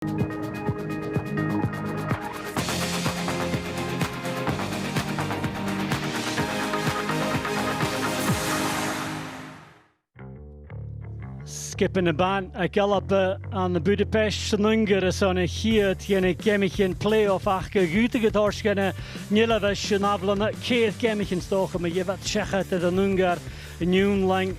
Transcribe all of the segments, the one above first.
Skipping the ban, a gallop on the Budapest Hungary on a here tiene Gemichen playoff achke gütige torschene Nilevish and Avlana Keith Gemichen stoch me Yevat Czechia to the Hungar New Lang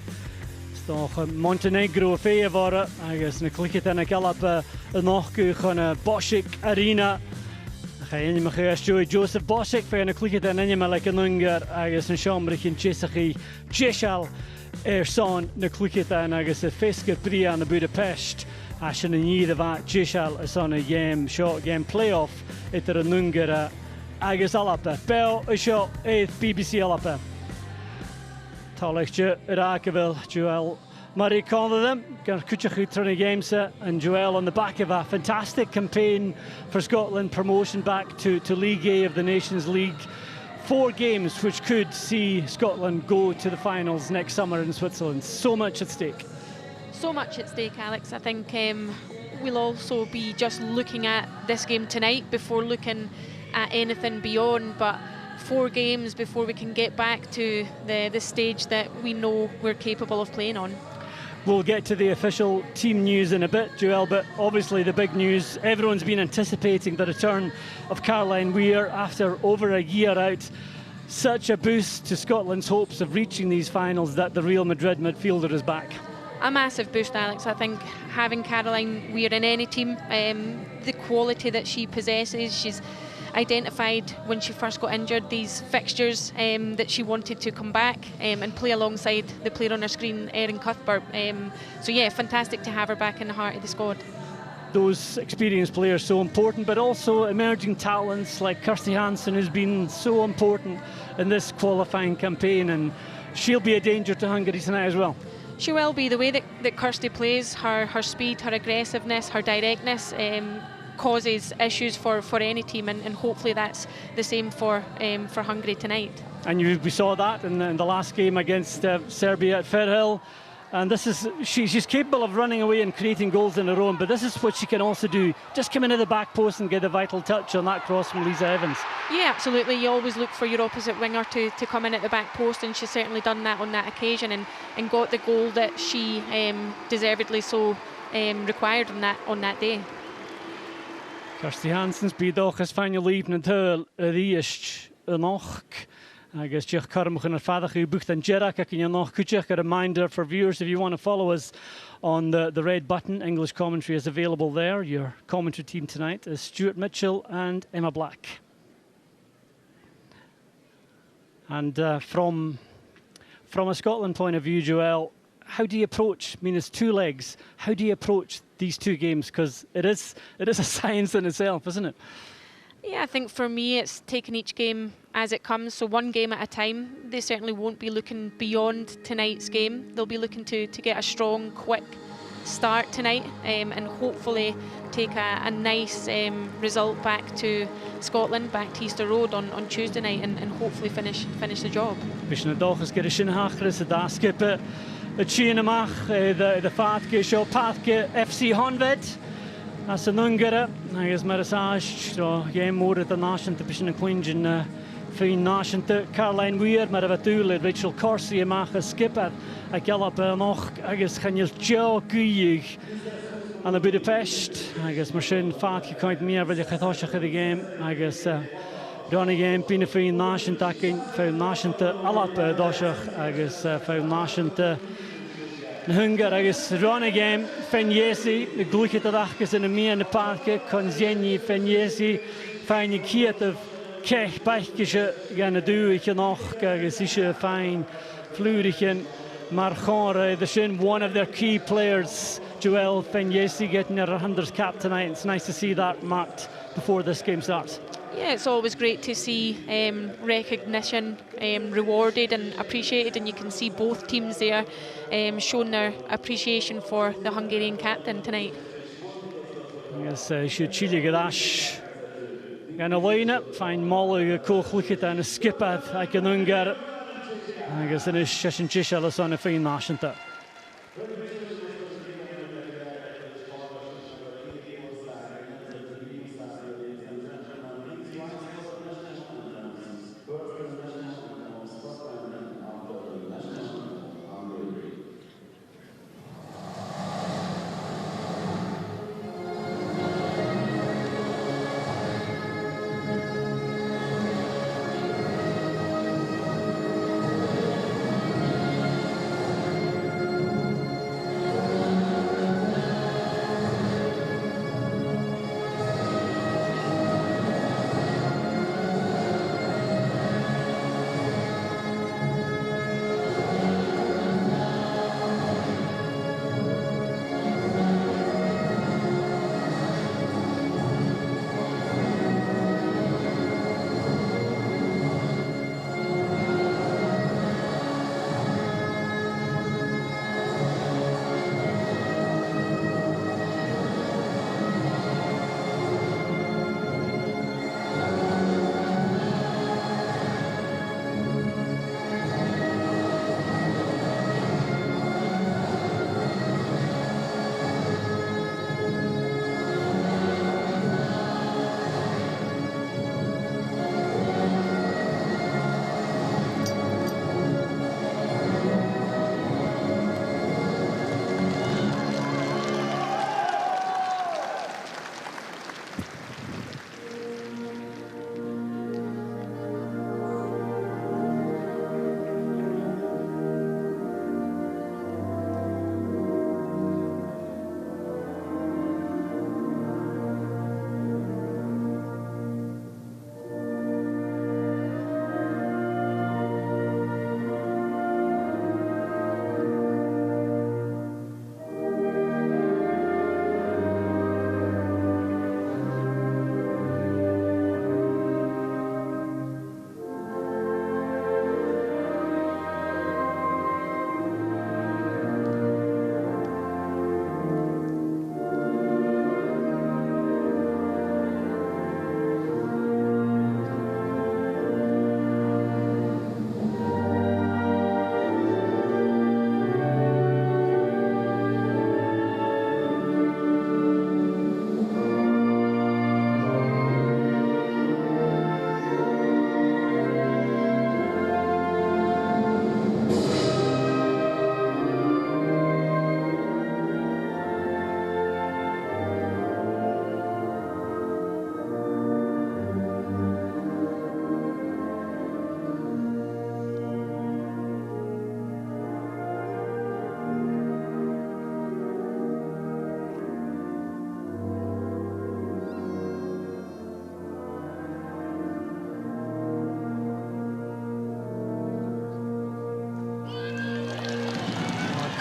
stoch Montenegro favor I guess na clicket and a gallop noch on a Boschik arena. Geen me Joseph Boschik for a clicket and any like a Hungar I guess in Schomrich in Chesachi Cheshal son na clicketan agus a fisca brí an na Budapest as an ní a bhat Cheshal is on a game short game playoff itar an Hungara agus alapa bell a shot BBC alapa Tálachte Rakaville Joel Murray called them gan Kuchachu turning games and Joel on the back of a fantastic campaign for Scotland promotion back to League A of the Nations League. 4 games which could see Scotland go to the finals next summer in Switzerland. So much at stake. So much at stake, Alex. I think we'll also be just looking at this game tonight before looking at anything beyond. But 4 games before we can get back to the stage that we know we're capable of playing on. We'll get to the official team news in a bit, Joel, but obviously the big news, everyone's been anticipating the return of Caroline Weir after over a year out. Such a boost to Scotland's hopes of reaching these finals that the Real Madrid midfielder is back. A massive boost, Alex. I think having Caroline Weir in any team, the quality that she possesses, she's identified when she first got injured these fixtures that she wanted to come back and play alongside the player on her screen, Erin Cuthbert. So yeah, fantastic to have her back in the heart of the squad. Those experienced players so important, but also emerging talents like Kirsty Hansen, who's been so important in this qualifying campaign, and she'll be a danger to Hungary tonight as well. She will be. The way that Kirsty plays, her speed, her aggressiveness, her directness causes issues for any team, and hopefully that's the same for Hungary tonight. And we saw that in the last game against Serbia at Fairhill. And this is she's capable of running away and creating goals in her own, but this is what she can also do. Just come into the back post and get a vital touch on that cross from Lisa Evans. Yeah, absolutely. You always look for your opposite winger to come in at the back post, and she's certainly done that on that occasion and got the goal that she deservedly so required on that day. Kirsty Hansen's bídóchas fáinne líb na tuil a ríist a noch. Agus Jech Carmach and Fadachu Bucht and Jerak and noch Kuchek. A reminder for viewers, if you want to follow us on the red button, English commentary is available there. Your commentary team tonight is Stuart Mitchell and Emma Black. And from a Scotland point of view, Joel, how do you approach, I mean, it's 2 legs, how do you approach these 2 games? Because it is a science in itself, isn't it? Yeah, I think for me it's taking each game as it comes, so 1 game at a time. They certainly won't be looking beyond tonight's game. They'll be looking to get a strong, quick start tonight and hopefully take a nice result back to Scotland, back to Easter Road on Tuesday night and hopefully finish the job. The Chianamach, the Fatke, Show Pathke, FC Honved, as an Hungara, I guess Marisage, so game more at the Nation to Pishin and Quinjan, Fine Nation to Caroline Weir, Maravatule, Rachel Corsi, Macha Skipper, a gallop noch, I guess Hanyas Joe Guyig, and the Budapest, I guess Machine Fatke count me over the Kathoshach of the game, I guess. Ronnie game, Pina Fine Nation taking, Fine Nation to Alap Doshach, I guess Fine Nation to Hungar, I guess Ronnie game, Fenyesi, the Gluchet of Achis in the Mia and the Parke, Konzeni, Fenyesi, Fine Kiet of Kech, Beichkische, Gana Du, ich noch, I guess Isha, Fine, Flurichen, Marchon, the Shin, one of their key players, Joel Fenyesi, getting her 100th cap tonight. It's nice to see that marked before this game starts. Yeah, it's always great to see recognition rewarded and appreciated, and you can see both teams there showing their appreciation for the Hungarian captain tonight. Yes, should Chile Gadash and a lineup, find Molly, a Kochliket and a skipper, I can Hungar. I guess in his Shishin Chishalas on a fine nation.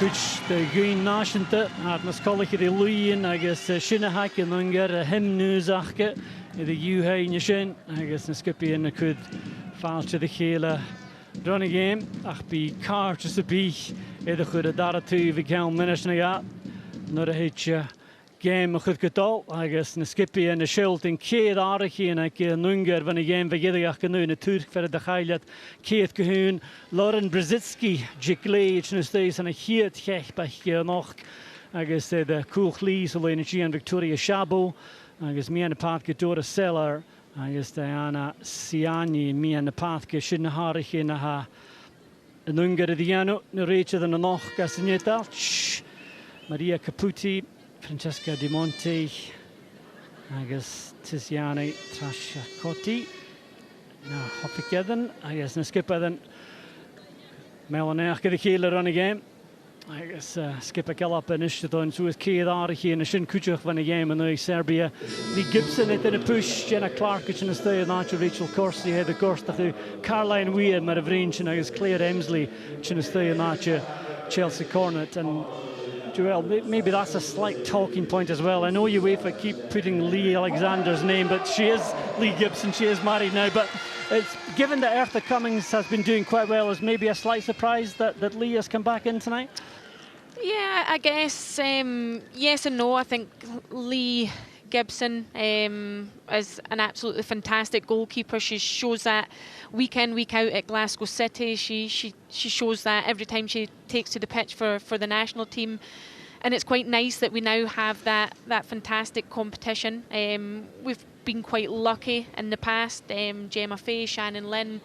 Kuch the Green Nashanta, Hartmas College the Luyan, I guess Shinahak and Unger, Him Newsachke, the Uha in Yashin, I guess Skippy and could fall to the Kela run game. Ach be car to the beach, either could a data to the count minutes and a not a hitch game a good all, I guess Skippy and the Shield in Kate Araki and I can Unger when a game Vigiliach canoe in a Turk for the Highlight, Kate Cahoon, Lauren Brzezinski, Jikley, and stays and a heat Hech by here noch. I guess the Cool Lees, Elena G and Victoria Shabo. I guess me and the path get Dora Seller. I guess Diana Siani, me and the path get Shinahari in a Unger Diano, narrated than a noch Gassigneta, Maria Caputi. Francesca Di Monte, I guess Tiziani Trasciacotti, now Hoppikedden, I guess Skipper then Melaner get the killer run again. I guess Skipper Gallop and Ishton, so is Kedarchi and a Shin Kuchuk when a game and Serbia. Lee Gibson it in a push, Jenna Clark in a stay, Nacho Rachel Corsi had the course to Caroline Weir, Maravrinch, and I guess Claire Emsley, Chinastay, Nacho, Chelsea Cornet, and Joel, maybe that's a slight talking point as well. I know UEFA keep putting Lee Alexander's name, but she is Lee Gibson, she is married now. But it's given that Eartha Cummings has been doing quite well, is maybe a slight surprise that Lee has come back in tonight? Yeah, I guess yes and no. I think Lee Gibson is an absolutely fantastic goalkeeper. She shows that week in, week out at Glasgow City. She shows that every time she takes to the pitch for the national team. And it's quite nice that we now have that fantastic competition. We've been quite lucky in the past. Gemma Fay, Shannon Lynn,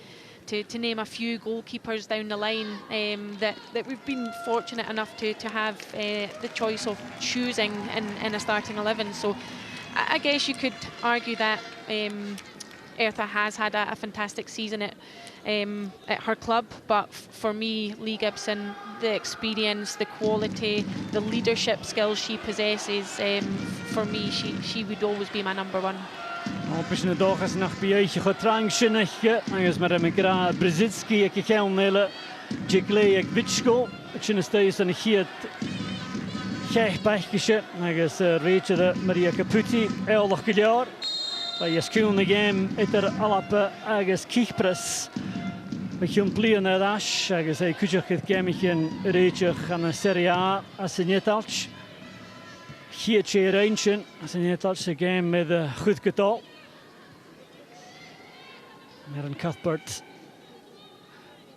to name a few goalkeepers down the line that we've been fortunate enough to have the choice of choosing in a starting 11. So I guess you could argue that Eartha has had a fantastic season at her club, but for me, Lee Gibson, the experience, the quality, the leadership skills she possesses, for me, she would always be my number one. Opischen de dag is nog bij je getrangsje, is maar een gra Brzezinski, ik ga nele, Jikley, ik Witschko, ik steeds een giet, gek bijgesje, is Rachel Maria Caputi, eeuwig geljaar, bij je schoon game, etter alappe, is kiechpres, we gaan plegen naar das, is hij kujach het gametje Rachel gaan een Serie A, als een netalch. Gietje Reintje, als een netalch game met goed getal. Met een Cuthbert.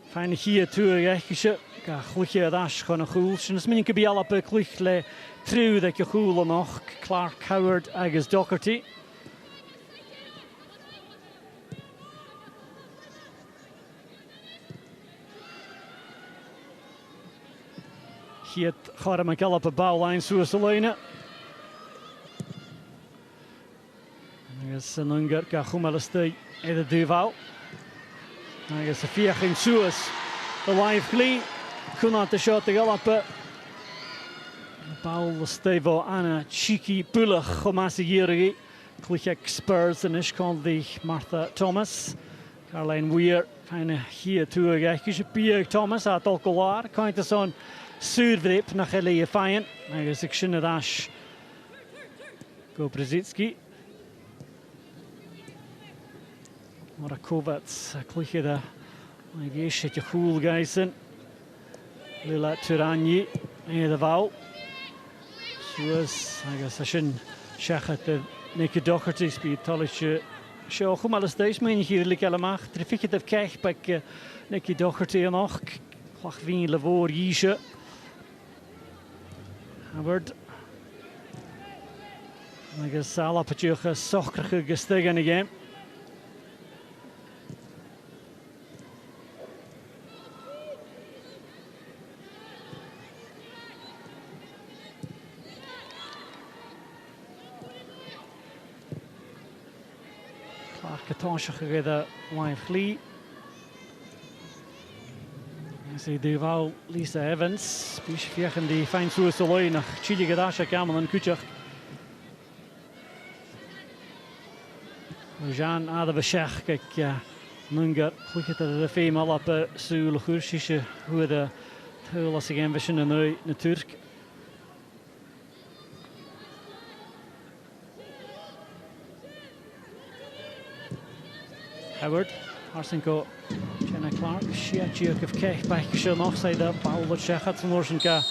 Fijne gier toe, rechtje. Ga goedje das gewoon een goeltje. Dus min bij alle pe kluchle tru dat je goelen nog. Clark Howard, Agus Doherty. Giet gaat hem al op de bouwlijn zoals de lijnen. Agus an Unger ga chumalastay the Duval. Agus a fiach in suas the live glee. Kunat the shot the galapa. Baul Stevo Anna Cheeky Bulach Chomasi Yiri. Klichek Spurs and Ishkon the Martha Thomas. Caroline Weir kind of here to a guy. Thomas at Alcolar. Kind of son Survrip nach Elie Fayen. Agus ik Shinadash go Brzezinski. Morakovats, kliché da, I guess it's a cool guys in. Lila Turani, the Val. Suas, I guess I shouldn't check at the Nicky Doherty speed, Tolish. Show Humalas Days, mean here, Licalamach, Trificat of Kech, by Nicky Doherty and Och, Klachvin Lavor Yisha. Howard. I guess Salapachucha, Soccer Gestigan again. Katasha the wife Lee. Ze Duval Lisa Evans. Bisch in die fijn zoals de looi naar Chili Gadasha Kamel en Kutjach. Jean Adabashach kijk Nunger. Goed dat de female op Sul Gursische hoe de Thulas again vision in the Turk. Howard, Arsenko, Jenna Clark, Shiachuk of Kech back shown offside up, Paul Shechat and Lorshenka,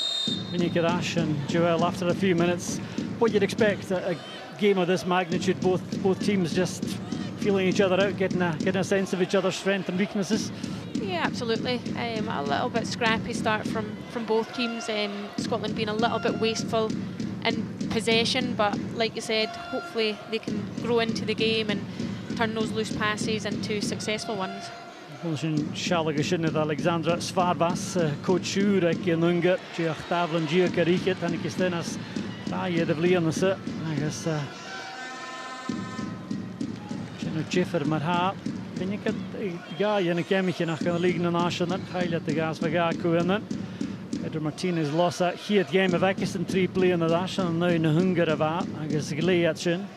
Vinika Ash and Joel after a few minutes. What you'd expect a game of this magnitude, both teams just feeling each other out, getting a sense of each other's strengths and weaknesses. Yeah, absolutely. A little bit scrappy start from both teams. Scotland being a little bit wasteful in possession, but like you said, hopefully they can grow into the game and turn those loose passes into successful ones. Shalagashin Alexandra Svarbas, coach Shurek in Ungar, Giach Tavlan Giach Riket, and Kistenas, Raya de Vlianasa, I guess. Chiffer Marha, Pinikat, Guy and a Kemichin, I can league in National, highlight the gas for Gaku. Pedro Martinez lost that here at game of Ekison 3 play in the dash, and now in Hungary, I guess Gleatchin.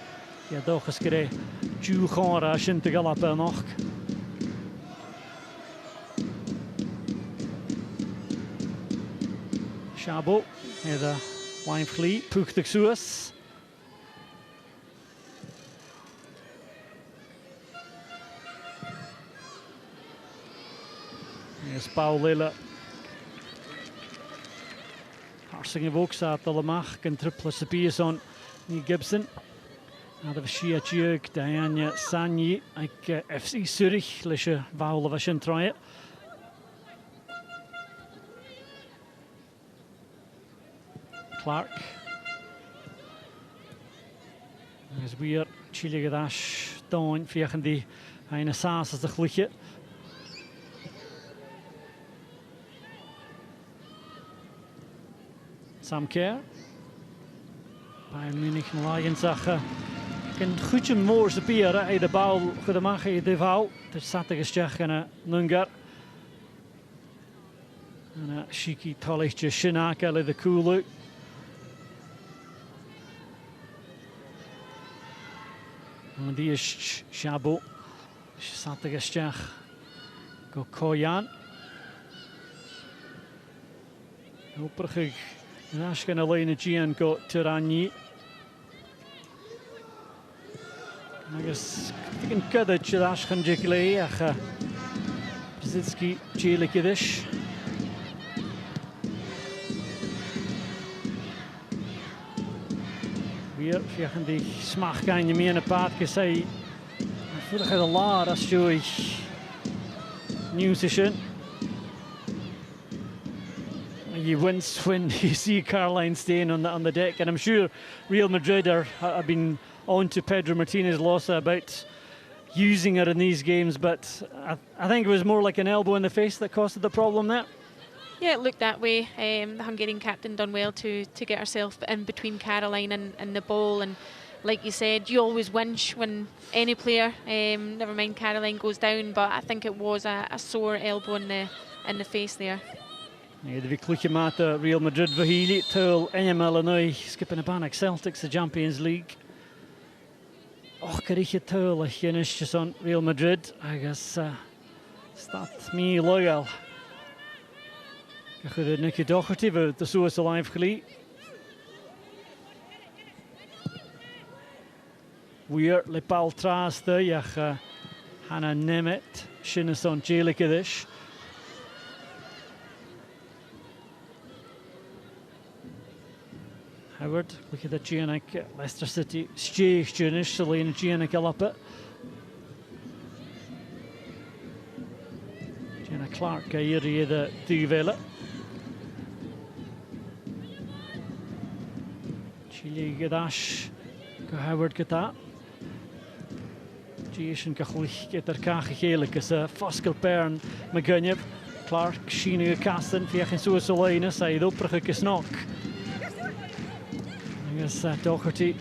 Ja, doch is gere Jew Khora shin te galapa noch. Shabo, the wine fleet, Puchtig Suas. Yes, Paul Lille. Harsing evokes at the Lamach and triple Sabias on Gibson. Hadden we Shiachuk, Diana Sanyi, FC Zurich, Lische Vaul of Ashentroye. Clark. As we are Chile Gadash, Dawn, Fiachen die eine Saas as de Gluche. Sam Kerr. Bayern Munich en Lions Een goedje moors de pier, de bal goed maken, de vouw. Er zat een steg en Nungar. En Shiki Tolichtje Shinaka de Kulu. En die is Shabo. Zat een steg. Go Koyan. Hopelijk. Nashkan alleen Gian go Tirani. Agus yn gyda'r Chilash Chanjigley ach Brzydski Jielikidish. Weer fiachan die smach gain je mee in de paard gesei. Voelig het al laar als je nieuws is. You wince when you see Caroline staying on the deck, and I'm sure Real Madrid have been on to Pedro Martinez Losa about using her in these games, but I think it was more like an elbow in the face that caused the problem there. Yeah, it looked that way. The Hungarian captain done well to get herself in between Caroline and the ball, and like you said, you always winch when any player, never mind Caroline, goes down, but I think it was a sore elbow in the face there. Nee, de kluchtje maat Real Madrid verhielen, terwijl Illinois skippen een baan Celtics de Champions League. Och, krijg terwijl je on Real Madrid, I guess staat me loyal. Ik ga de Nicky Doherty we de soos live geli. Weer le Paul Traste, ja, Hannah Nemeth, Shinneson Jelikadish. Howard, look at the Giannick, Leicester City, Stjeg Junish, Selena Giannick Alapa. Gianna Clark, hier de Duvela. Chile Gadash, go Howard Gata. Jason Kachlich get er kage gelik is Foskel Pern McGunnip. Clark, Sheena Kasten, Fiach en Soos Selena, say het oprige gesnok. Yes, Doherty.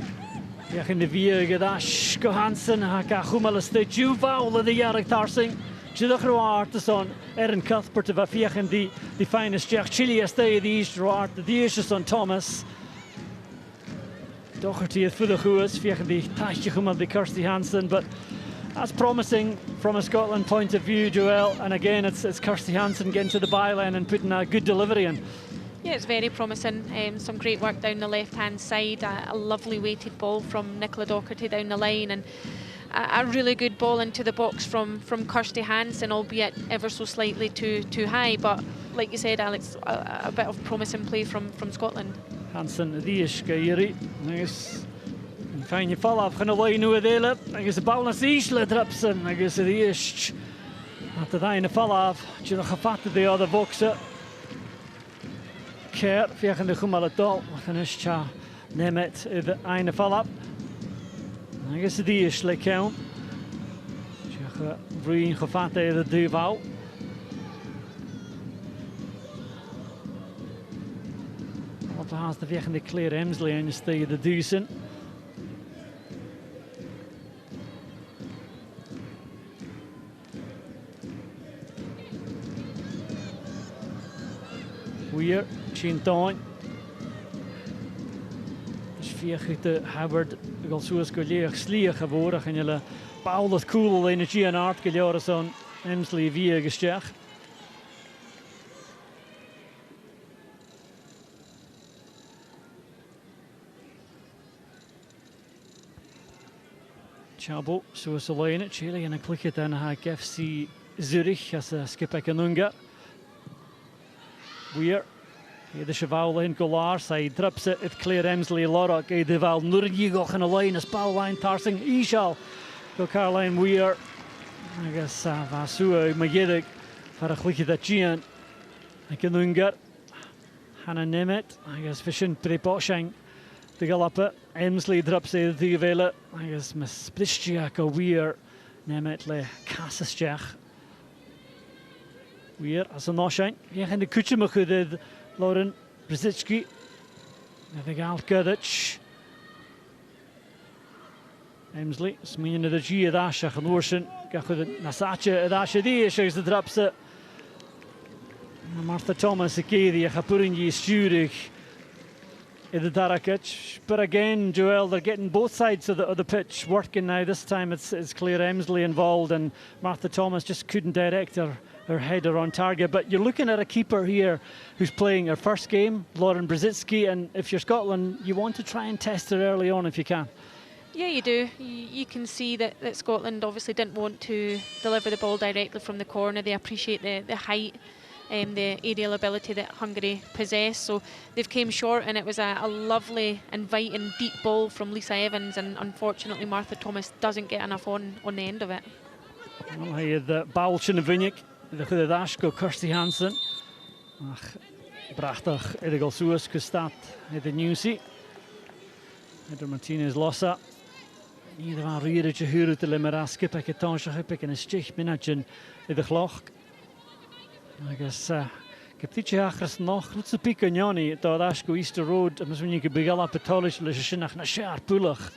Ja, in de vier Gadash Johansson ha Hummel steeds Juval de jarig tarsing. Chidach Roart de son Erin Cuthbert de Fiach en die finest Jack Chile stay the East Roart de son Thomas. Doherty het voor de goes Fiach en die tachtje Hummel de Kirsty Hansen, but That's promising from a Scotland point of view, Joel. And again, it's Kirsty Hansen getting to the byline and putting a good delivery in. Yeah, it's very promising. Some great work down the left-hand side. A lovely weighted ball from Nicola Docherty down the line, and a really good ball into the box from Kirsty Hansen, albeit ever so slightly too high. But like you said, Alex, a bit of promising play from Scotland. Hansen, Díos Gairi. Agus fine fall off gan line nu dele. Agus de bal nas Isle drapsen. Agus de Díos. At de ene fall off. Je nog gevatte de other boxer. Keer vegen de gumale dal. Gan is cha nemet de ene fall op. Agus de Díos le count. Je vrien gevatte de duval. Has de weg in de Claire Emsley en je tegen de duizend. Weer, Chintoin. Dus vier de Hubbard, ik al zoals collega slier geworden. En jullie bouwen dat cool energie en art geleden zo'n Emsley vier gesterd. Chabo, zoals ze lijnen, Chile en een klikje dan haar FC Zurich als skip Unga. Weer, de cheval in Golar, zij drupt ze het Claire Emsley Lorok, de wel Nurgigo gaan alleen als bouwlijn tarsing Ishal. Go Caroline Weer, I guess Vasu Magidek voor een klikje dat Gian. Ik kan Unga, Hanna Nemet, I guess Vishin Preposhang. De galoppen, Emsley drops de vele. I guess Miss Blistia go weer nemet le Kassasjach. Weer als een noshijn. Je gaat de kutje mag de Lauren Brzezinski. De gal Kudic. Emsley, smien de Gia dasha genoorsen. Ga goed Nasatje dasha die is de dropse. Martha Thomas die gaat purinji sturig. In the Darakic, but again, Joel, they're getting both sides of the pitch working now. This time it's Claire Emsley involved, and Martha Thomas just couldn't direct her header on target. But you're looking at a keeper here who's playing her first game, Lauren Brzezinski, and if you're Scotland, you want to try and test her early on if you can. Yeah, you do. You can see that Scotland obviously didn't want to deliver the ball directly from the corner. They appreciate the height. The aerial ability that Hungary possess, so they've came short, and it was a lovely, inviting, deep ball from Lisa Evans, and unfortunately Martha Thomas doesn't get enough on the end of it. Well, hij had de baaltje in Vinnik, de goede dash go Kirsty Hansen. Ach, prachtig, de Galsuas gestat in de Newsie. De Martinez Lossa. Hier van Rieretje huren te lemmer skip ik het tansje heb en een stich minnetje in de gloch. I guess ik heb dit jaar nog goed te pikken Jani dat als go Easter Road en misschien je begin op het tolish le shinach na sharp pulig.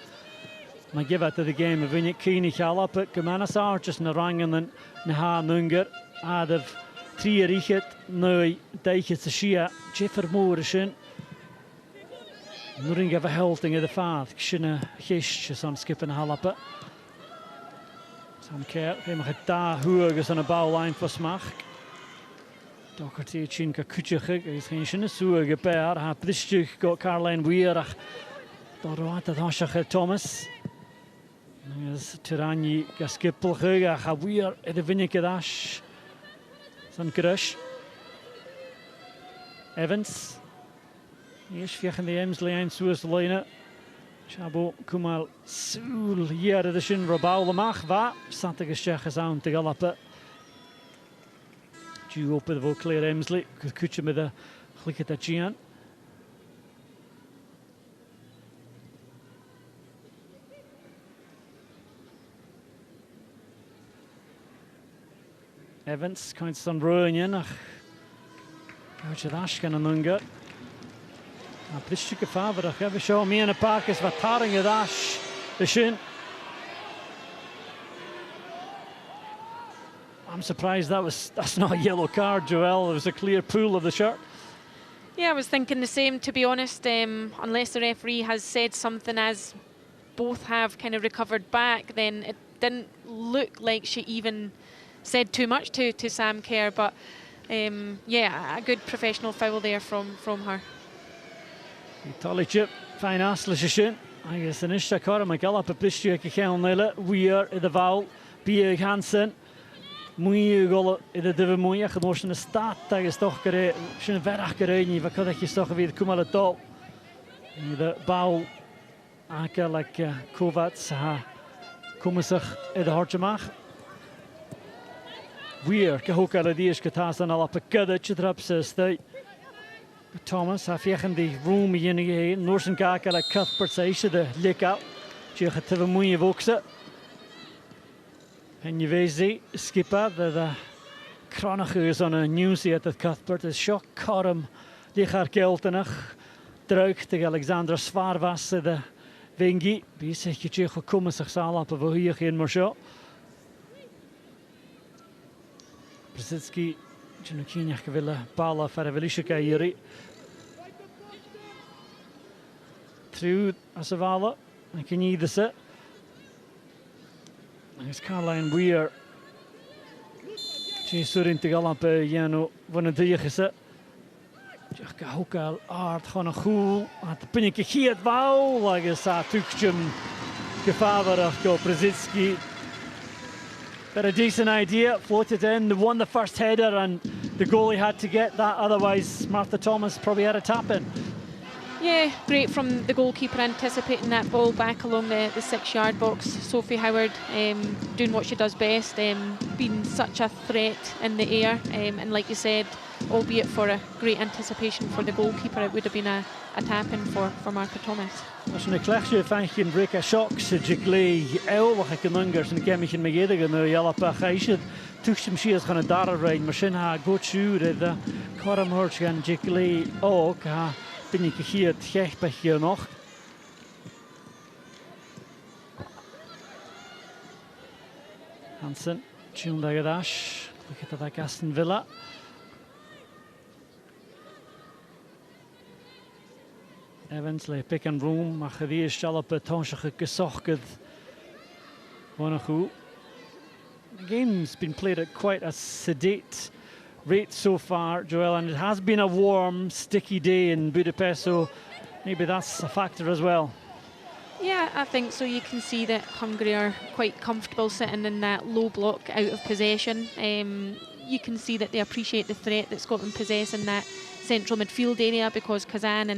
Maar give it to the game when you keen ik al op Gemanas Arches na rangen en na ha nunger out of 3 richet nou tijdje te schia Jeffer Moorischen. Nuring of a helting of the fath kshina gish some skippen halappe. Some care we mag het daar hoog aan 'n bouwlijn voor smach. Docherty Chinka Kutjig is geen schöne Suche per hat Blistig got Caroline Weir dort dat Hashach Thomas is Tirani gaskippel gega ha Weir de Vinnike dash san crush Evans is vegen de Emsley en Suus line Chabo Kumal Sul hier de shin Rabaul mag va santige schech aan te galoppen. Due up with Claire Emsley, Kucha with a click at the Gian. Evans, kind of Royan, Coach at Ashkan and Unga. A Plishika Faber, I have show me in a park is what tarring at Ash, the shin. I'm surprised that's not a yellow card, Joel. It was a clear pull of the shirt. Yeah, I was thinking the same, to be honest, unless the referee has said something as both have kind of recovered back, then it didn't look like she even said too much to Sam Kerr, but yeah, a good professional foul there from her. Talig fine asla sin agus an iste cara me galap a blistu ag chean nile wir I the foul Bia Hansen mwy gol I the dyfa mwy ach yn oes yn y stat agus doch gyda sy'n ferach gyda ni fa codach I stoch a fydd cwmal y dol I the foul ac like Kovats ha cwmysach I the hortymach wir gyhwg ar y ddys gytas yn alap a gyda chydrap systau Thomas a fiechan die room in je Noorsen kakel a Cuthbert se de lika je het te moeie wokse en je weet skipper de kranigers on a newsie at Cuthbert is shock karm lichar geltenig druik te Alexander Svarvas de Wengi wie zeg je gekomen zich zal op voor hier geen maar zo Brzezinski Janukiniach gewille balla Faravelishika Yuri. Through Asavala, I can either set. It's Caroline Weir. She's studying to go up Yano when a day is it. Jacka Hokal art on a cool at the Pinnick here at Vow, like a Satukjum Gefaver of Go Brzezinski. But a decent idea, floated in, won the first header and the goalie had to get that, otherwise Martha Thomas probably had a tap in. Yeah, great from the goalkeeper anticipating that ball back along the 6-yard box. Sophie Howard doing what she does best, being such a threat in the air and like you said, albeit for a great anticipation for the goalkeeper, it would have been a tap-in for Martha Thomas. Als een klechtje van break a shock, ze jiglee eeuwig genungers en ik heb me geen megedig en jelle pa geisje. Tuchtem she is gaan daar rijden, maar zijn haar goed zuur de karam hoort gaan jiglee ook. Ben ik hier het gecht bij hier nog. Hansen, tune dagadash, look at that Aston Villa. Evans le pick and room, maar die is al op het tonsje gezocht. One goed. The game's been played at quite a sedate rate so far, Joel, and it has been a warm, sticky day in Budapest, so maybe that's a factor as well. Yeah, I think so. You can see that Hungary are quite comfortable sitting in that low block out of possession. You can see that they appreciate the threat that Scotland possess in that central midfield area because Kazan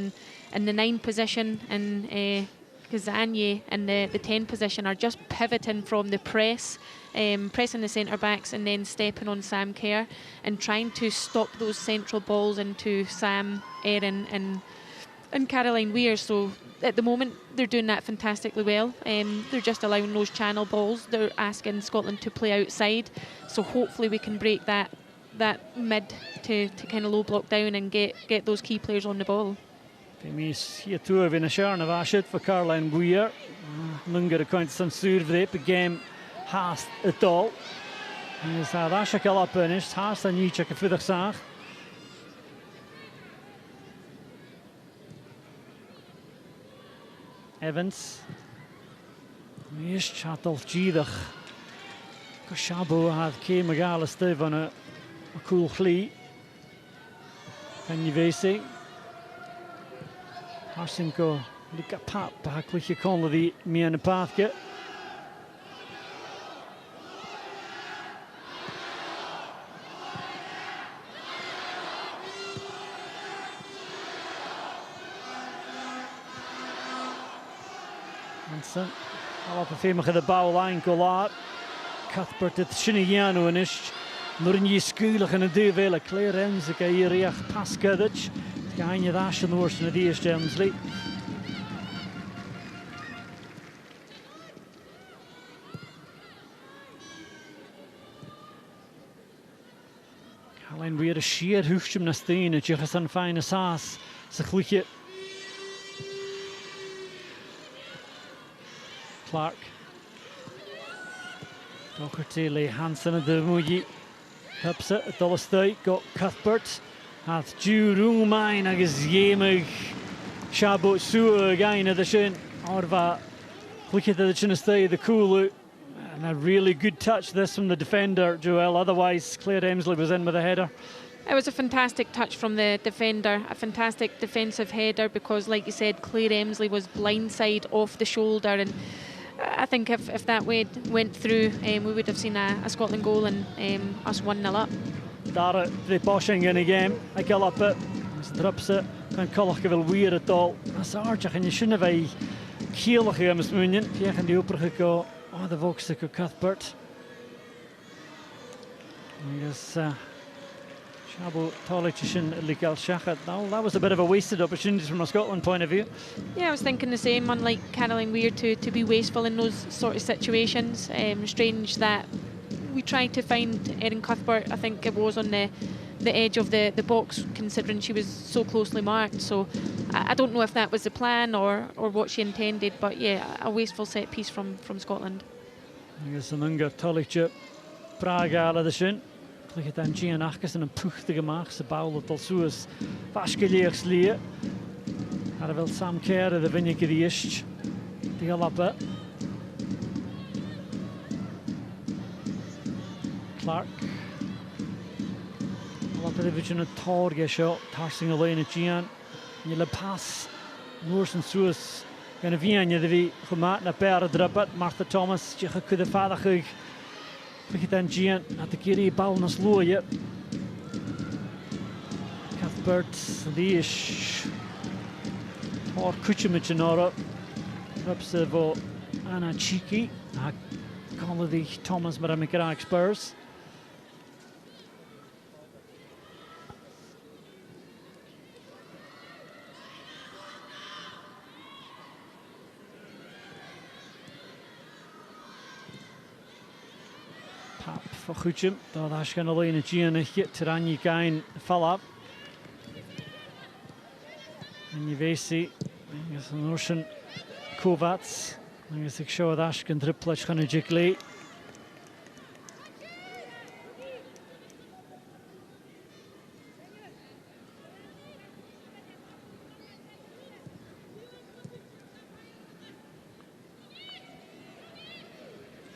in the 9 position and Kazanye in the 10 position are just pivoting from the press, pressing the centre backs and then stepping on Sam Kerr and trying to stop those central balls into Sam, Erin and Caroline Weir. So at the moment they're doing that fantastically well. They're just allowing those channel balls. They're asking Scotland to play outside. So hopefully we can break that mid to kind of low block down and get those key players on the ball. Mis hier toe in a share of ashit for Caroline Weir. Lunger account some survey the game haast het al. Is dat ashak al punished haast en niet check verder zaag. Evans. Mis chatal jidig. Kashabo had ke magala steve on a cool flee. Can you see? Harsinko, look at Pat back with your corner the me and the pathke. Hansen, all up a famous of the bow line goal Cuthbert het Shiniano and ish. Nurinji schoolig en een duvel, Claire Enz, ik hier recht pas kudich. Gaan je daar schon worst in die eerste Emsley. Caroline weer een sheer hoefje naar steen, het je gaat een fijne saas, ze gloedje. Clark. Docherty Lee Hansen en de moeie. Hupse, het alle stuit, got Cuthbert. Had Juru mine agus yemig Shabo Su again at the shin. Orva Look at the Chinistay, the cool, and a really good touch this from the defender, Joelle. Otherwise, Claire Emsley was in with a header. It was a fantastic touch from the defender, a fantastic defensive header, because, like you said, Claire Emsley was blindside off the shoulder, and I think if that went through, we would have seen a Scotland goal and us 1-0 up. Dara, the boshing in a game, I kill up it, drops it, and Collach will weir at all. That's Archach, and you shouldn't have a keelig here, Miss Moonion. Piech and the upper go, oh, the Voxik of Cuthbert. I guess Shabo Tolichishin Ligal Shachat. That was a bit of a wasted opportunity from a Scotland point of view. Yeah, I was thinking the same, unlike Caroline Weir, to be wasteful in those sort of situations. Strange that we tried to find Erin Cuthbert, I think it was on the edge of the box, considering she was so closely marked. So I don't know if that was the plan or what she intended, but yeah, a wasteful set piece from Scotland. I guess an Ungar Tolich Praga ala de Shin. Look at that Gian Achas and puchtige maach se baul at Alsuas Vashkeliers Lee. Had wel Sam Kerr the Vinnie Griest. Die Alappe. Clark. Alappe the Vision a Torge shot, tarsing away in a Gian. Yelle pass. Noors en Suas. Gan a Vianya the Vi Humat na Perre Druppet. Martha Thomas. Jicha could the father hug. Look at that Gian at the Kiri Balnas Loya. Cuthbert, the ish. Or Kuchimichinora. Rupsevo Anna Cheeky. Call the Thomas Maramikarak Spurs. Pap for Kuchim. That's going to lay in a Gian hit Tirani Gain Fallap. And Yvesi. There's an Ocean Kovats. I guess the show that can triple kind of jiggly.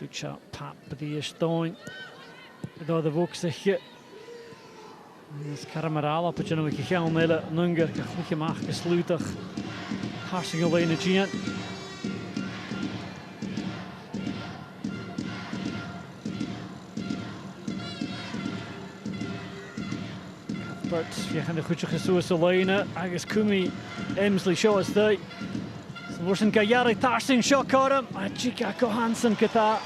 Good shot, Pap, but the Stone. With all the Vokes a hit. There's Caramarala, but you know, we can get on there. Nunger, we can make a sluiter. Harsing away in the Gian. But je gaat een goedje gezoest alleen. Agus Kumi Emsley show us there. Worsen Gayari Tarsing shot caught him. Chika Johansson kata.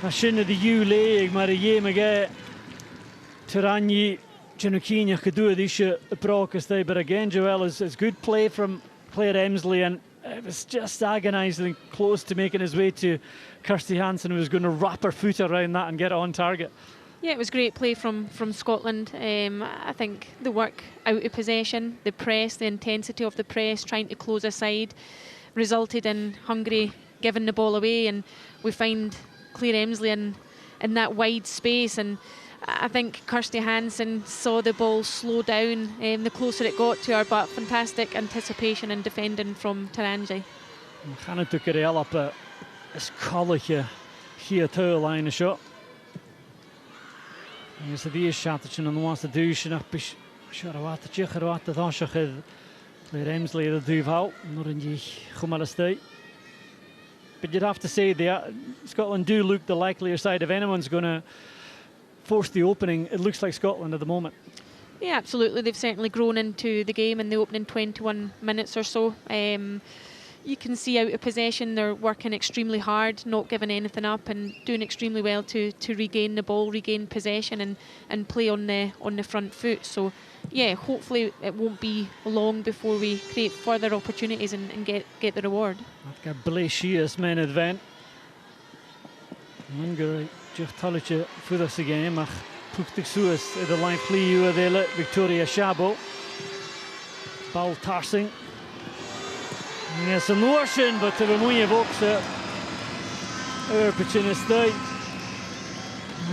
Machine the U league, maar je mege. Tirani Janukina could do this practice there, but again, Joelle is good play from Claire Emsley, and it was just agonising close to making his way to Kirsty Hansen, who was going to wrap her foot around that and get it on target. Yeah, it was great play from Scotland. I think the work out of possession, the press, the intensity of the press, trying to close a side, resulted in Hungary giving the ball away, and we find Claire Emsley in that wide space, and I think Kirsty Hansen saw the ball slow down the closer it got to her, but fantastic anticipation and defending from Tarangi. Gaan het ook helpen, is college hier te line shot. Is the eerste shot dat je dan wants to do, je nog wat te checken, wat te doen, je Claire Emsley dat doet wel, nog een je gomalastai. But you'd have to say that Scotland do look the likelier side. If anyone's going to force the opening, it looks like Scotland at the moment. Yeah, absolutely. They've certainly grown into the game in the opening 21 minutes or so. You can see out of possession they're working extremely hard, not giving anything up, and doing extremely well to regain the ball, regain possession, and play on the front foot. So yeah, hopefully it won't be long before we create further opportunities and get the reward. I've got Blasius men advent. Hungary just tolletje voor dat ze game, maar puchtig zoes de line vliegen delen Victoria Shabo. Bal Tarsing. Yes, a motion, but the moeie boxen. Urpachin is there.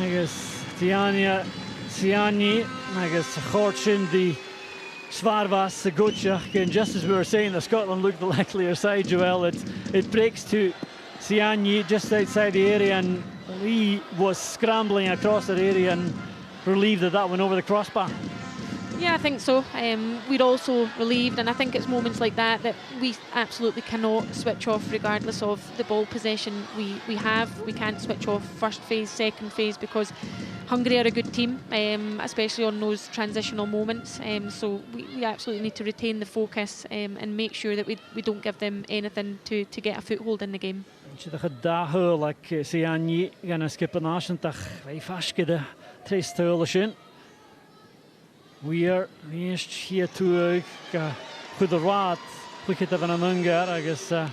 I guess Siani, I guess Horchin, the Svarvas, Gochach, and just as we were saying, the Scotland looked the likelier side, Joelle. It breaks to Siani just outside the area, and Lee was scrambling across that area and relieved that that went over the crossbar. Yeah, I think so. We're also relieved, and I think it's moments like that that we absolutely cannot switch off regardless of the ball possession we have. We can't switch off first phase, second phase, because Hungary are a good team, especially on those transitional moments. So we absolutely need to retain the focus and make sure that we don't give them anything to get a foothold in the game. Like Siani gonna skip an ashantach very fast get a tres tuilishin. We're neist here to good the rat wicket of an Ungar, I guess. The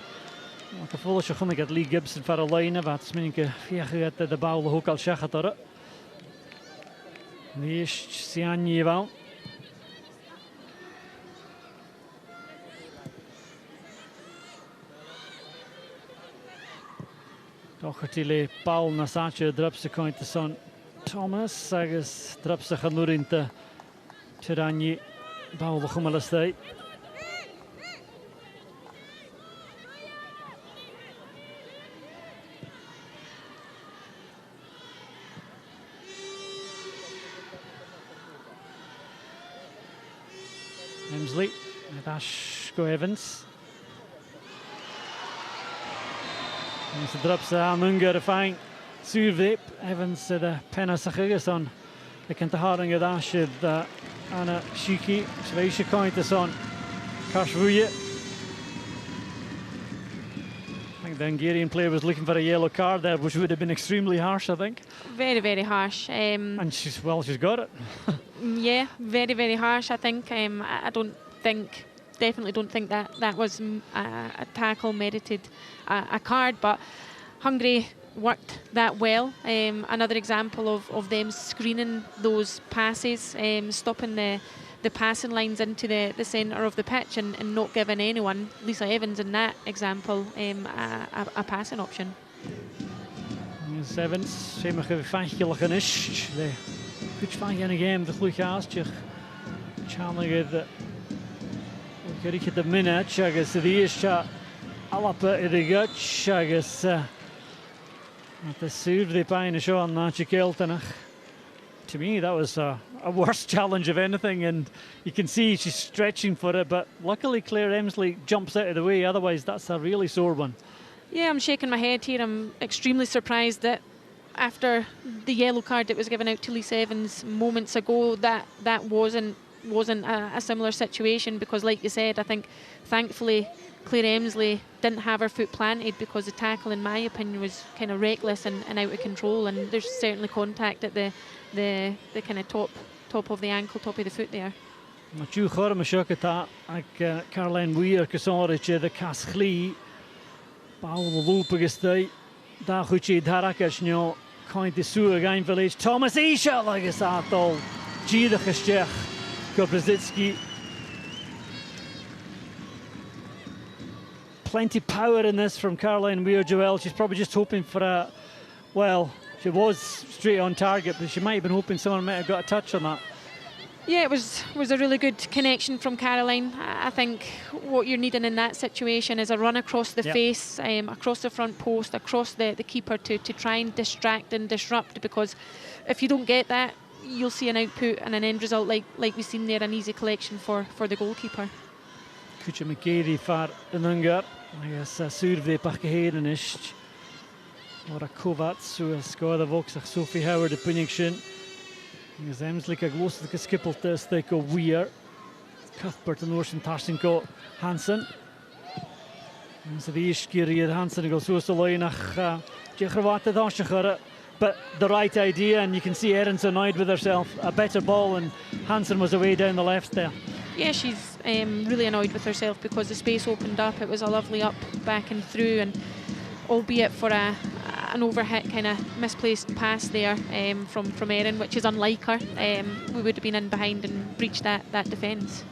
foolish of get Lee Gibson for a line of that's meaning at the bow the hook al shachator. Neist Siani about. Dochertile Paul Nasacha drops a coin to son Thomas, I guess drops a Hanurinta Tirani Paul the Humalastay. Emsley, Ashko Evans. Ze drops aan Ungar fijn. Survip Evans de penna sachigas on. De kent de haring adashid Anna Shiki. Zweisje cointes on. Kashvuye. I think the Hungarian player was looking for a yellow card there, which would have been extremely harsh, I think. Very, very harsh. And she's got it. Yeah, very, very harsh, I think. I definitely don't think that was a tackle merited a card, but Hungary worked that well. Another example of them screening those passes, stopping the passing lines into the centre of the pitch and not giving anyone, Lisa Evans in that example, a passing option. Evans, same as the fankelijk en is. De goed van je game, de goede gaastje. Challenge the. Gericht de minute, I guess the eerste alappe in de gut, I guess. The survey pine show on Nachi Keltenach. To me, that was a worse challenge of anything, and you can see she's stretching for it, but luckily Claire Emsley jumps out of the way, otherwise that's a really sore one. Yeah, I'm shaking my head here. I'm extremely surprised that after the yellow card that was given out to Lisa Evans moments ago, that wasn't a similar situation, because like you said, I think thankfully Claire Emsley didn't have her foot planted, because the tackle in my opinion was kind of reckless and out of control, and there's certainly contact at the kind of top of the ankle, top of the foot there. Matthew Chormashukata ag Caroline Weir Kasoric the Caschli Paul Lupagastay da Huchi Darakasnyo kind of Sue again village Thomas Isha like a Satol Gida Kashchech Kobrzycki. Plenty power in this from Caroline Weir-Joel. She's probably just hoping for a, well, she was straight on target, but she might have been hoping someone might have got a touch on that. Yeah, it was a really good connection from Caroline. I think what you're needing in that situation is a run across the face, across the front post, across the keeper to try and distract and disrupt, because if you don't get that, you'll see an output and an end result like we've seen there, an easy collection for the goalkeeper. Kucha McGeary for the Ungar. I guess Survey Pakkeheden is. Or a Kovacs who has scored the Vox Sophie Howard the Punningshin. Is Emsley a gloss like a skipple to stick of Weir. Cuthbert and Orson Tarsenko Hansen. And so the Ishkiri Hansen goes so the line nach Jechrwate Danshachara. But the right idea, and you can see Erin's annoyed with herself. A better ball, and Hansen was away down the left there. Yeah, she's really annoyed with herself because the space opened up. It was a lovely up, back and through, and albeit for an overhit kind of misplaced pass there from Erin, which is unlike her. We would have been in behind and breached that defence.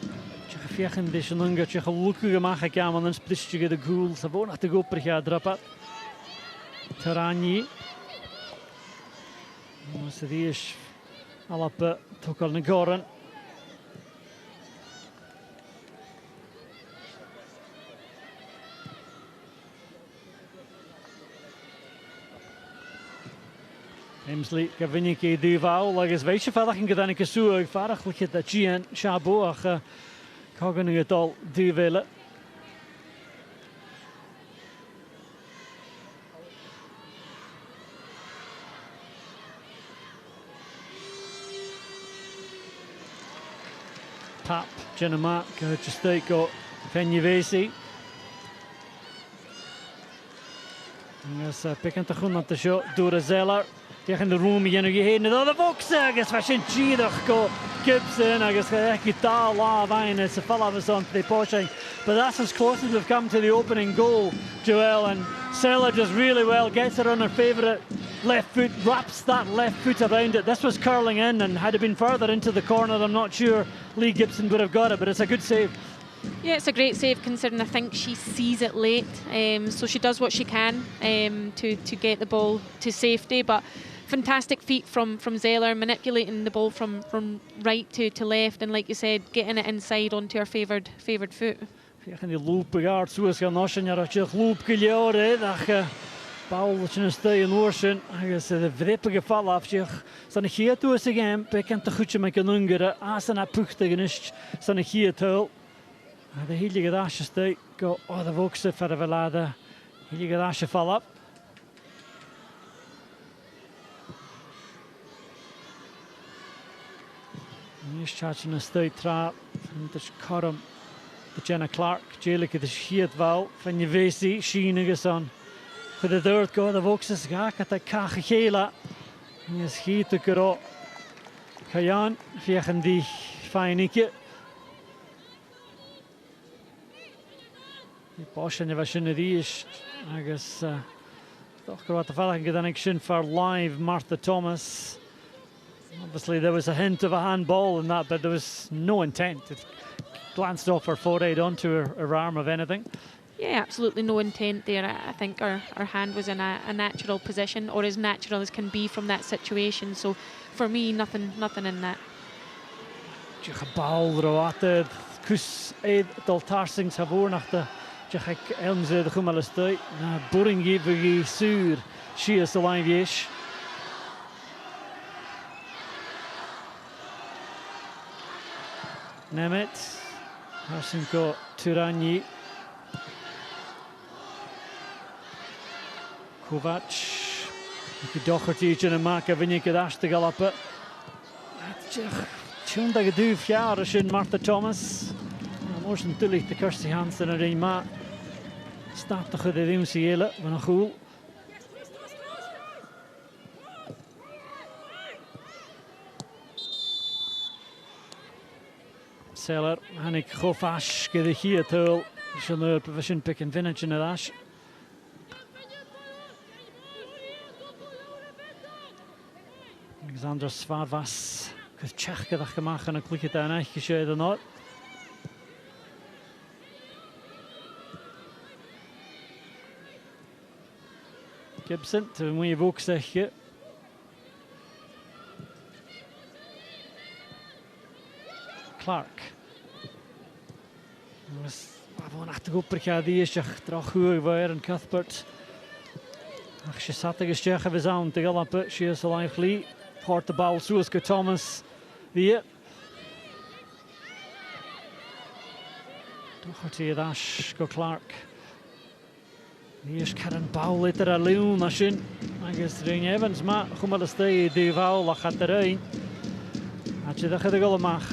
Tarani. Sadish Alapa Tokal Nagoran. Emsley Gaviniki Duval agus bheith fellach yn gyda'n cyswg farach lyched a Gian Siabo ach cogan yn gydol Duvela. Tap, Jenna Mark, just take go Penyvesi. Agus picant a chwn at y sio, dŵr y Zeller. Diolch yn y rŵm i enw i hyn. Oedd y focs agus fashion gyddoch go Gibson agus eki da la fain. It's a fell of on the pushing. But that's as close as we've come to the opening goal, Joel. And Zeller does really well, gets it on her favourite left foot, wraps that left foot around it. This was curling in, and had it been further into the corner, I'm not sure Lee Gibson would have got it, but it's a good save. Yeah, it's a great save considering I think she sees it late, so she does what she can to get the ball to safety. But fantastic feet from Zeller, manipulating the ball from right to left, and like you said, getting it inside onto her favoured foot. Fiach in die loop begaard, soos gaan noschen, ja dat je loop geleerd, dat Paul dat je een stij in oorschen, agus de vreppige val af zich, zijn een geet toe zich hem, bekend te goedje met een ungere, als een apuchte genist, zijn een geet hul. De hele gedasje stij, go, oh de vokse verder verladen, hele gedasje val op. Nieuws chatje een stij traap, het is Corum. De Jenna Clark, Jelica de Schiet wel, van je VC, Schieniges aan. Voor de deur go, de vokses ga, dat de kage gela. En je schiet de kero. Kajan, vegen die fijnike. Die pasje je was in die is, agus toch wat de vallen gedaan ik zin voor live Martha Thomas. Obviously there was a hint of a handball in that, but there was no intent. It glanced off her forehead onto her arm of anything. Yeah, absolutely no intent there. I think her hand was in a natural position, or as natural as can be from that situation. So for me, nothing in that. Je gebal roate, kus daltarsings havor nach de je elmze de gumalestui. Boring givigi sur. She is the live yesh. Nemeth, Harsinko Turani, Kovac, Docherty in een maken wanneer je daar te galoppen. Tjoen dat je duif jaar als je Martha Thomas. Moest natuurlijk de Kirsty Hansen erin, maar staat toch de rimsiële van een goal. Zeller, Hannik Gofash, gyda hi y tyl. Sian o'r profession pick and vintage yn yr ash. Alexander Svarvas, gyda Czech gyda chymach yn y glwyd yn eich gysiad yn o'r. Gibson, to mwy i fwg sech. Clark. Gewoon achter op per die is toch goed weer en Cuthbert. Ach, je zat tegen Czech we zijn te galoppen. She is alive Lee. Port de bal zoals Thomas weer. Toch wordt hij dash go Clark. Hier is Karen Paul later a Leon als je. Agus Rain Evans maar kom maar de stay die val lag gaat erin. Had je dat gedaan mag.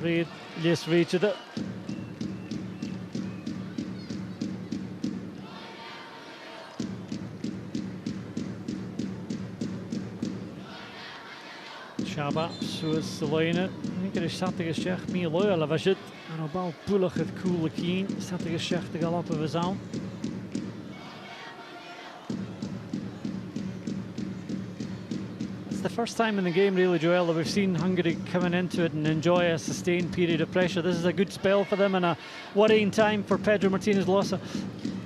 Reed, just reached it. Shaba, zoals de lijnen. Ik denk dat zat tegen Czech meer loyal was het. En op bal poelig het coole kien. Zat tegen Czech te galoppen we zijn. It's the first time in the game, really, Joel, that we've seen Hungary coming into it and enjoy a sustained period of pressure. This is a good spell for them and a worrying time for Pedro Martinez-Losa.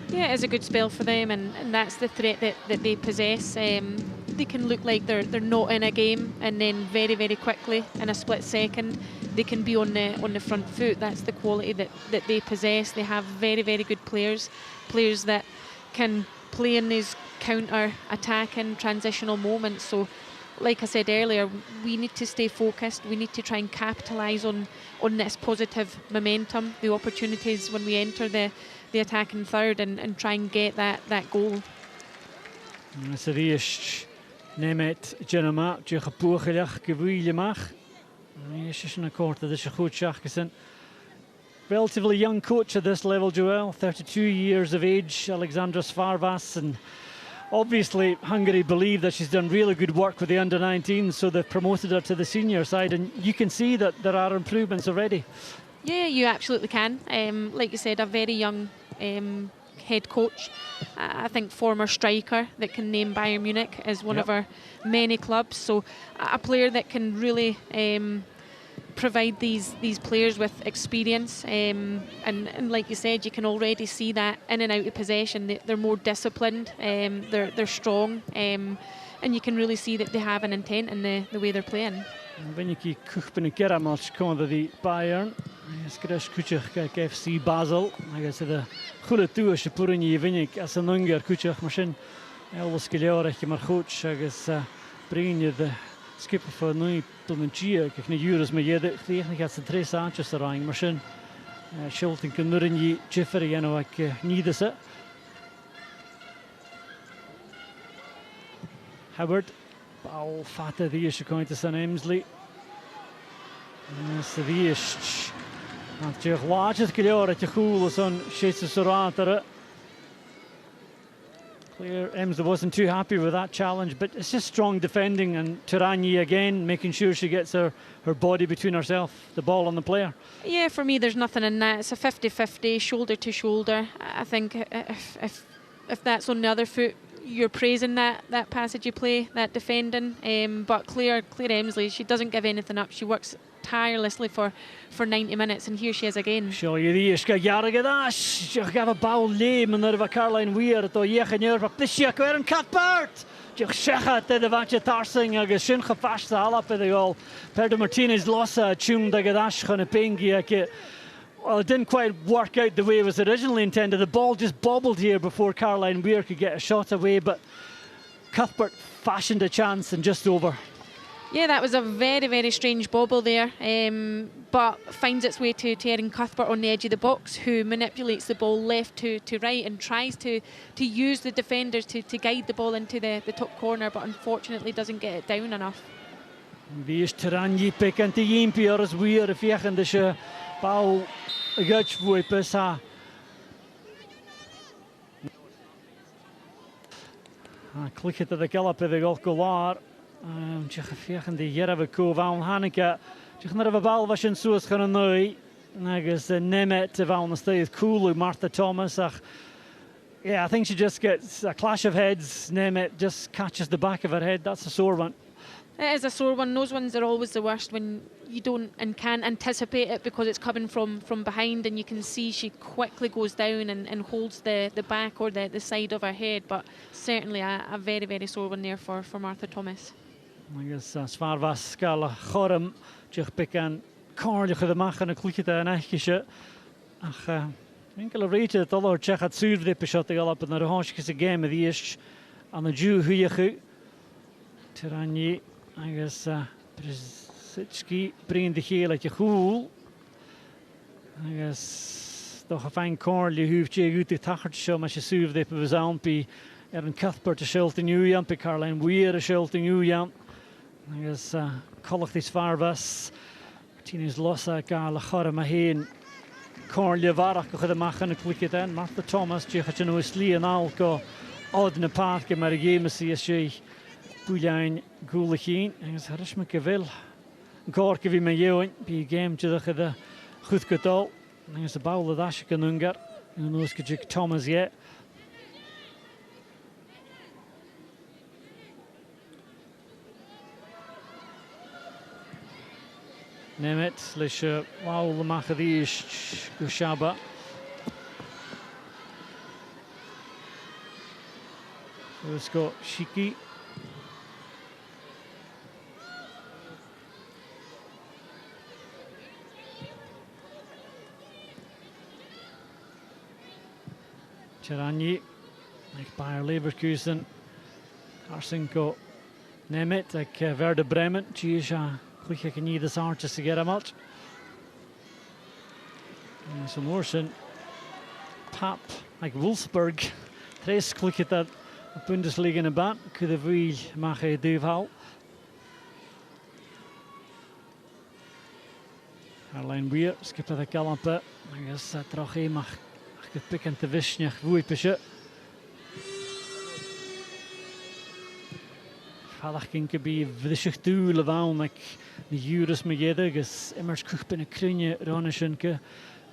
Yeah, it is a good spell for them, and that's the threat that they possess. They can look like they're not in a game, and then very, very quickly, in a split second, they can be on the front foot. That's the quality that they possess. They have very, very good players that can play in these counter-attacking transitional moments. So, like I said earlier, we need to stay focused. We need to try and capitalise on this positive momentum, the opportunities when we enter the attacking third, and try and get that goal. Saríist Nemet Jenama Tucha Puchilach Gavuilimach. Yeshin Corta the Shahuchachison. Relatively young coach at this level, Joel, 32 years of age, Alexandra Svarvas, and obviously Hungary believe that she's done really good work with the under-19, so they've promoted her to the senior side, and you can see that there are improvements already. Yeah, you absolutely can. Like you said, a very young head coach. I think former striker that can name Bayern Munich as one of our many clubs. So a player that can really provide these players with experience. And like you said, you can already see that in and out of possession. They're more disciplined. They're strong. And you can really see that they have an intent in the way they're playing. Vinnicky Kuchpen Keramatch komende die Bayern. Skresh Kuchach kijk FC Basel. I guess the goede toe is Purinje Vinnik as een Unger Kuchach machine. Elwas geljarig maar goed. I guess bring je de skipper voor nu Tumenchia. Kijk niet juris maar je de tegen gaat ze 3 Sanchez eraan machine. Schulten Kunurinje Jeffrey en ook niet dus. Howard. Bal fatte die is going to San Emsley. So die is natuurlijk laatst geleden dat je goed zo'n shitse soratere. Clear Emsley wasn't too happy with that challenge, but it's just strong defending, and Tiranyi again making sure she gets her body between herself, the ball and the player. Yeah, for me there's nothing in that. It's a 50-50, shoulder to shoulder. I think if that's on the other foot, you're praising that passage you play, that defending. But Claire Emsley, she doesn't give anything up. She works tirelessly for 90 minutes, and here she is again. Sure, you die is gejargedash. Je gaf een bal leem naar de Caroline Weir. To je geneur van Plishia weer een Cuthbert. Je zegt dat de watje tarsing agus sin gefast halap de goal. Pedro Martinez losa chum de gedash gaan pengi. Well, it didn't quite work out the way it was originally intended. The ball just bobbled here before Caroline Weir could get a shot away, but Cuthbert fashioned a chance and just over. Yeah, that was a very, very strange bobble there, but finds its way to Erin Cuthbert on the edge of the box, who manipulates the ball left to right and tries to use the defenders to guide the ball into the top corner, but unfortunately doesn't get it down enough. Wie is Tiranyi pickant die Yimpier as Weir if you can the ball gutch whippers ha. Click it to the gallop of the Golkolar. Tjechafechen die hier hebben ko van Hanneke. Tjech naar de bal was in soos gaan nu. Nagus Nemet te van stay cool Martha Thomas. Yeah, I think she just gets a clash of heads. Nemet just catches the back of her head. That's a sore one. It is a sore one. Those ones are always the worst when you don't and can't anticipate it because it's coming from behind, and you can see she quickly goes down and holds the back or the side of her head. But certainly a very, very sore one there for Martha Thomas. I guess Svarvas Scala Chorum, Jich Pican, Cordiach of the Mach and a Clicketa and Achkisha. Ach, Winkle rate it, although Czech had served the shot the up in the Hoshkis a game of the Ish and the Jew Huyachu. Tiranyi, I guess, Brzezinski bringing the heel at Yahoo. I guess, though a fine Corley who've Jagut the Tachart show, much as served the Pavazampi, Erin Cuthbert to Shelton Uyamp, Caroline Weir to Shelton Uyamp. I guess, Collach this Farvas, Martinez Lossa, Gala Choramahane, Corley Varak, the Machan, a click it in, Martha Thomas, Jechachano Slee and Alco, Odd in the Park, and Marigame, CSJ, Boulian, Gulachin, and it's Harishma Kavil, Gorkavi Mayoin, be game to the Huthkatol, and it's a bowl of Ashikanungar, and those Kajik Thomas yet. Nemet, Lisha, Wow, the Machadish, Gushaba. So it's got Shiki. Tiranyi, like Bayer Leverkusen, Arsenko Nemeth, like Werder Bremen, Gisha, quick can need this arches to get him out. So Morsen, Pap, like Wolfsburg, tres klikt dat Bundesliga in de baan, kunnen we maken duvel. Caroline Weir, skipper de Kalampe, I guess troch een mag gepikken te wisnjach woeipesje. Valach kinke bij vlissig doelen waan, like de juris me jede, gus immers kuch binnen krinje ronneschenke.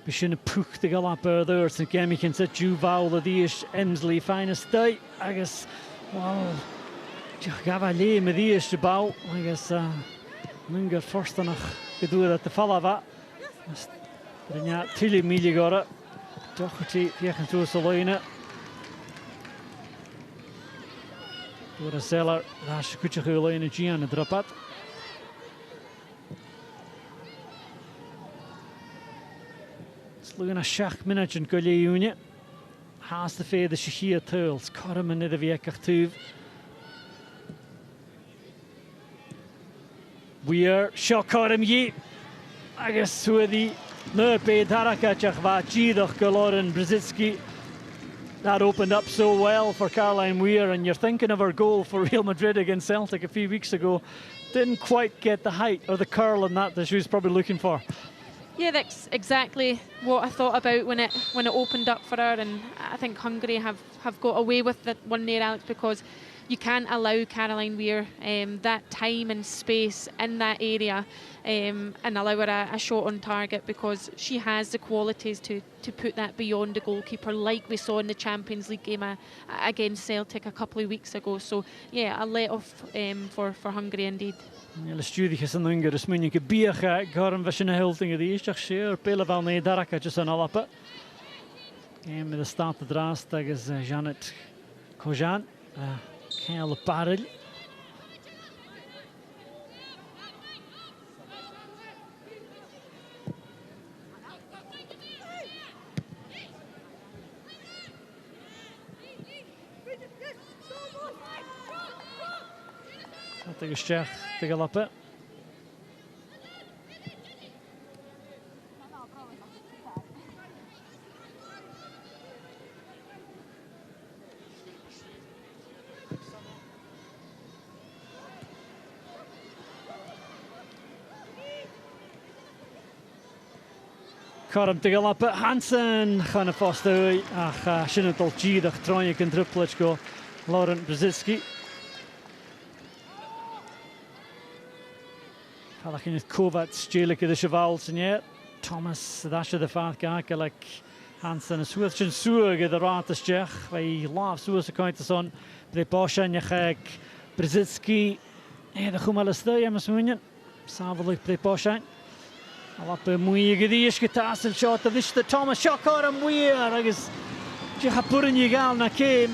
Beginnen puch de Kalampe door, zijn kemiken zet juvel dat die is Emsley fijne stij. I guess, well, je gaf alleen met die eerste bal. I guess, Munger first nog gedoe dat de vallen was. Ja, 2 miljoen gore. Toch het tegen zo Solene. Door de zeller, daar is goed je energie aan de drop had. Slugen een schach minutje in Colleune. Haast de vede schier tuils. Kormen in de week tuif. Weir, shokorem je. I guess who die Nurpe Tarakachach Vachidach Galoran Brzezinski. That opened up so well for Caroline Weir, and you're thinking of her goal for Real Madrid against Celtic a few weeks ago. Didn't quite get the height or the curl in that she was probably looking for. Yeah, that's exactly what I thought about when it opened up for her, and I think Hungary have got away with that one there, Alex, because you can't allow Caroline Weir that time and space in that area and allow her a shot on target, because she has the qualities to put that beyond the goalkeeper, like we saw in the Champions League game against Celtic a couple of weeks ago. So yeah, a let off for Hungary indeed. Ja, de studie is een Hungary, dus moet je bier gaan we zijn hultingen die is toch zeer pelen van nee daar kan je zijn alappen. En met de staat de draast tegen Janet Kojan, hele parel. Tegen Stjech, tegen Lappe. Karam tegen Lappe. Hansen gaan er vast uit. Ach, Shinnet al Giedag, Tronje kan druppelig go. Lauren Brzezinski. Halach in het Kovac, stelijke de chevals en ja, Thomas, dat je de vaart kijken, like Hansen, een soortje zoeken de raad is Tsjech, wij laaf zoeken kan het zo, de Bosjan je gek, Brzezinski, de goede stel, maar zo'n, savelijk de Bosjan, alap moeie die is getast, shot de wist de Thomas, shot hem weer, ik is, je gaat puren je gaan naar Kim.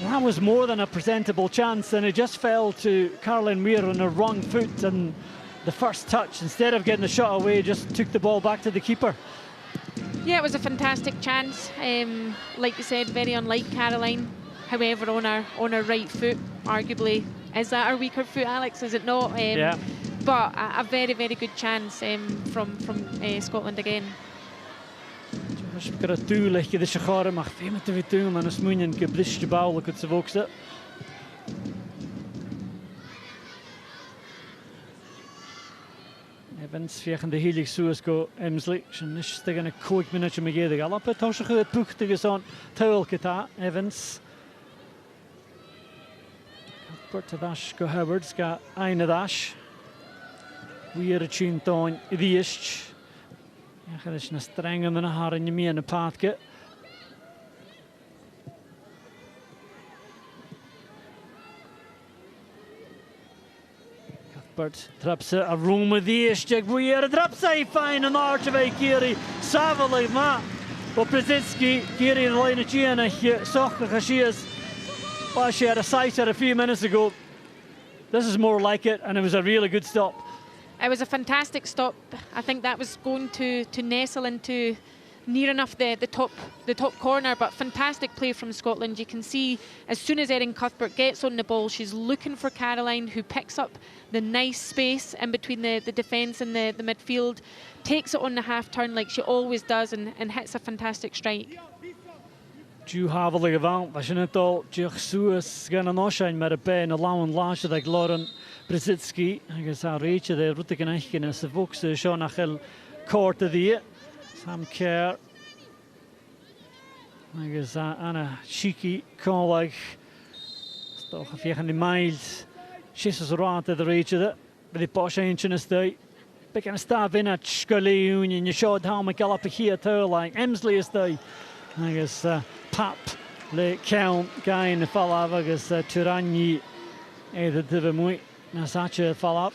That was more than a presentable chance, and it just fell to Caroline Weir on her wrong foot, and the first touch, instead of getting the shot away, just took the ball back to the keeper. Yeah, it was a fantastic chance. Like you said, very unlike Caroline. However, on her right foot, arguably, is that her weaker foot, Alex? Is it not? Yeah. But a very, very good chance from Scotland again. Als je het toeleg je de scharen mag veel met de doen, maar een smoeien gebristje bouwen kunt ze ook zetten. Evans via de hele Suezco Emsley, ze is tegen een koik minuutje met je de galop. Het was een goed boek tegen zo'n tuilketa Evans. Kort dash go Howards ga een dash. Weer het chintoon die is. Ja, dat is een strenge met een haar in je mee in de paadje. Cuthbert trapt ze een room die is. Check weer trapt ze fijn en aardig bij Kiri. Savelijk maar. Op Brzezinski, Kiri in de lijnetje en je zag dat she is. Well, she had a sight a few minutes ago. This is more like it, and it was a really good stop. It was a fantastic stop. I think that was going to nestle into near enough the top corner, but fantastic play from Scotland. You can see as soon as Erin Cuthbert gets on the ball, she's looking for Caroline, who picks up the nice space in between the defence and the midfield, takes it on the half turn like she always does, and hits a fantastic strike. Dú hafala gavant, was het al Suus gan an oshain mar a ben a lawn lashe ag Lauren Brzezinski, agus a réite de rutte gan eichen as a vokse Sean Achel Corta die. Sam Kerr agus Anna Shiki Conlag stoch a fiechan die miles Shisses rate de réite de but the posh ancient is the big and stab in at Scully Union you showed how my gallop here to like Emsley is the agus Pap le count guy in the fall of agus Turani either de muy na sacha fall up.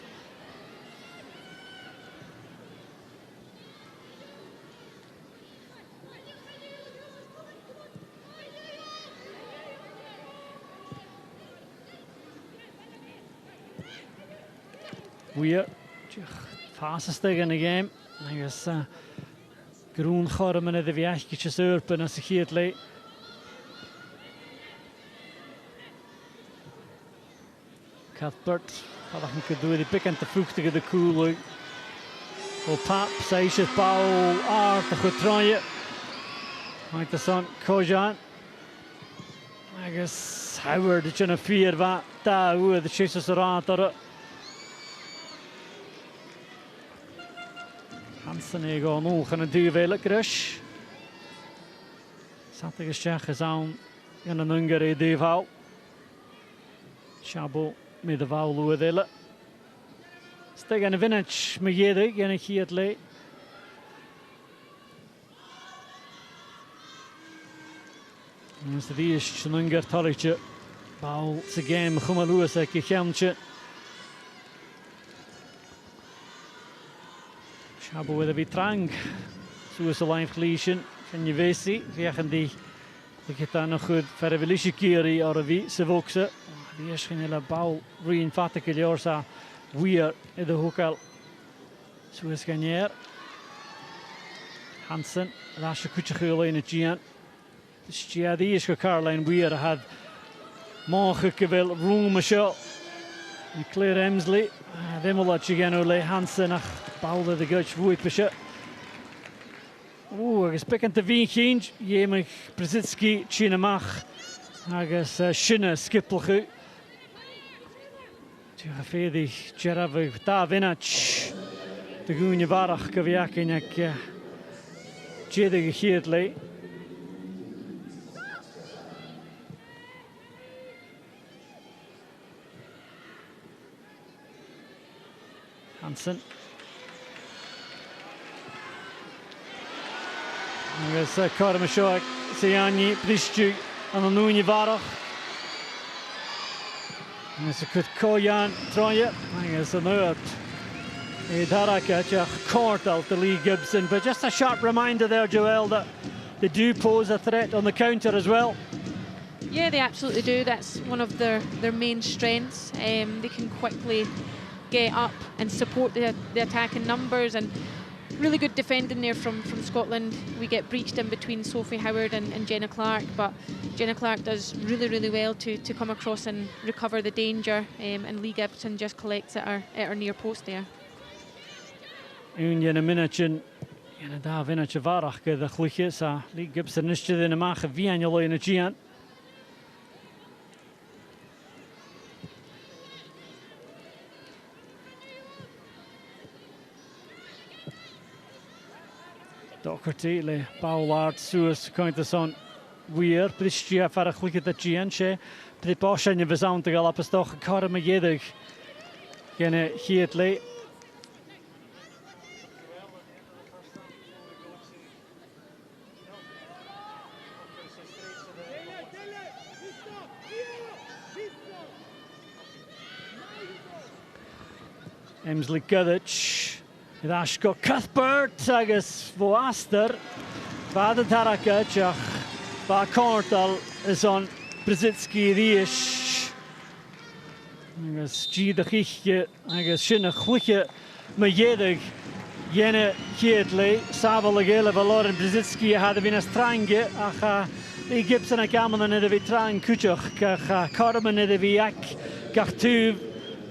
We're fastest in the game. I guess Groen Gormen in de viachtjes urpen als ik het leed. Cuthbert, wat ik kan doen, die pikken te vroeg tegen de koel. Op Pap, zij zit bal aardig goed draaien. Maakt de zon Kojan. I guess Howard is in een 4 wat daar hoe de schieters erachter. Hansen er går nog en duvel crush. Satte gestjech is aan in een Hungary duvel. Chabo met de vouw loedelen. Steg een vintage met jedig en ik hier het le. Dus die is een Hungary talletje. Bouw ze game gomaluas ik gemtje. Chabo with a bit trang. Zoals de lijf gelezen. Kan je wezen. Vegen die. Ik heb daar nog goed. Verder wil je keren. Of wie ze woksen. Die is geen hele bal. Reinvatten kan je orsa. Weer in de hoek al. Zoals kan je. Hansen. Laat je kutje geulen in het Gian. Dus ja, die is Caroline weer had. Mogelijk wel room show. Claire Emsley. Dem laat je gaan ole Hansen nach bouwde de gutsch woeipesje. Oeh, agus pikken te wien geen. Jemig Brzezinski Chinemach. Agus Shinne skippelge. Tja vedig Jeravig da vinach. De goeie warach kaviak in ik jedig geertle. Hansen. Agus Carma Shoak Siani Bristju aan de Noenje Varach. Agus kut Kojan Troje. Agus een uit. Daraka Kortal to Lee Gibson, but just a sharp reminder there, Joelle, that they do pose a threat on the counter as well. Yeah, they absolutely do. That's one of their main strengths. They can quickly get up and support the attack in numbers, and really good defending there from Scotland. We get breached in between Sophie Howard and Jenna Clark, but Jenna Clark does really well to come across and recover the danger, and Lee Gibson just collects at her near post there. Een minute en daar winnetje varach de gluche sa Lee Gibson is in de maag vianjolo in het Gian. Docherty le Paulard Suus Cointeson weer Pristia voor een gluche de Gianche. De Porsche in de verzand te galap is toch karme jedig. Gene giet le. Emsley Guddich, Ashko Cuthbert, agus Voaster, Vader Tarakach, Va Kortal is on Brzezinski Riish. Agus G de Gichtje, agus Shinne Chluche, Majedig, Jene Kiedley, Savalagil, Valoran Brzitsky had been a strange, the Gibson a Gammon and the Vitran Kuchuk, Carmen and the Viak, Gartuv,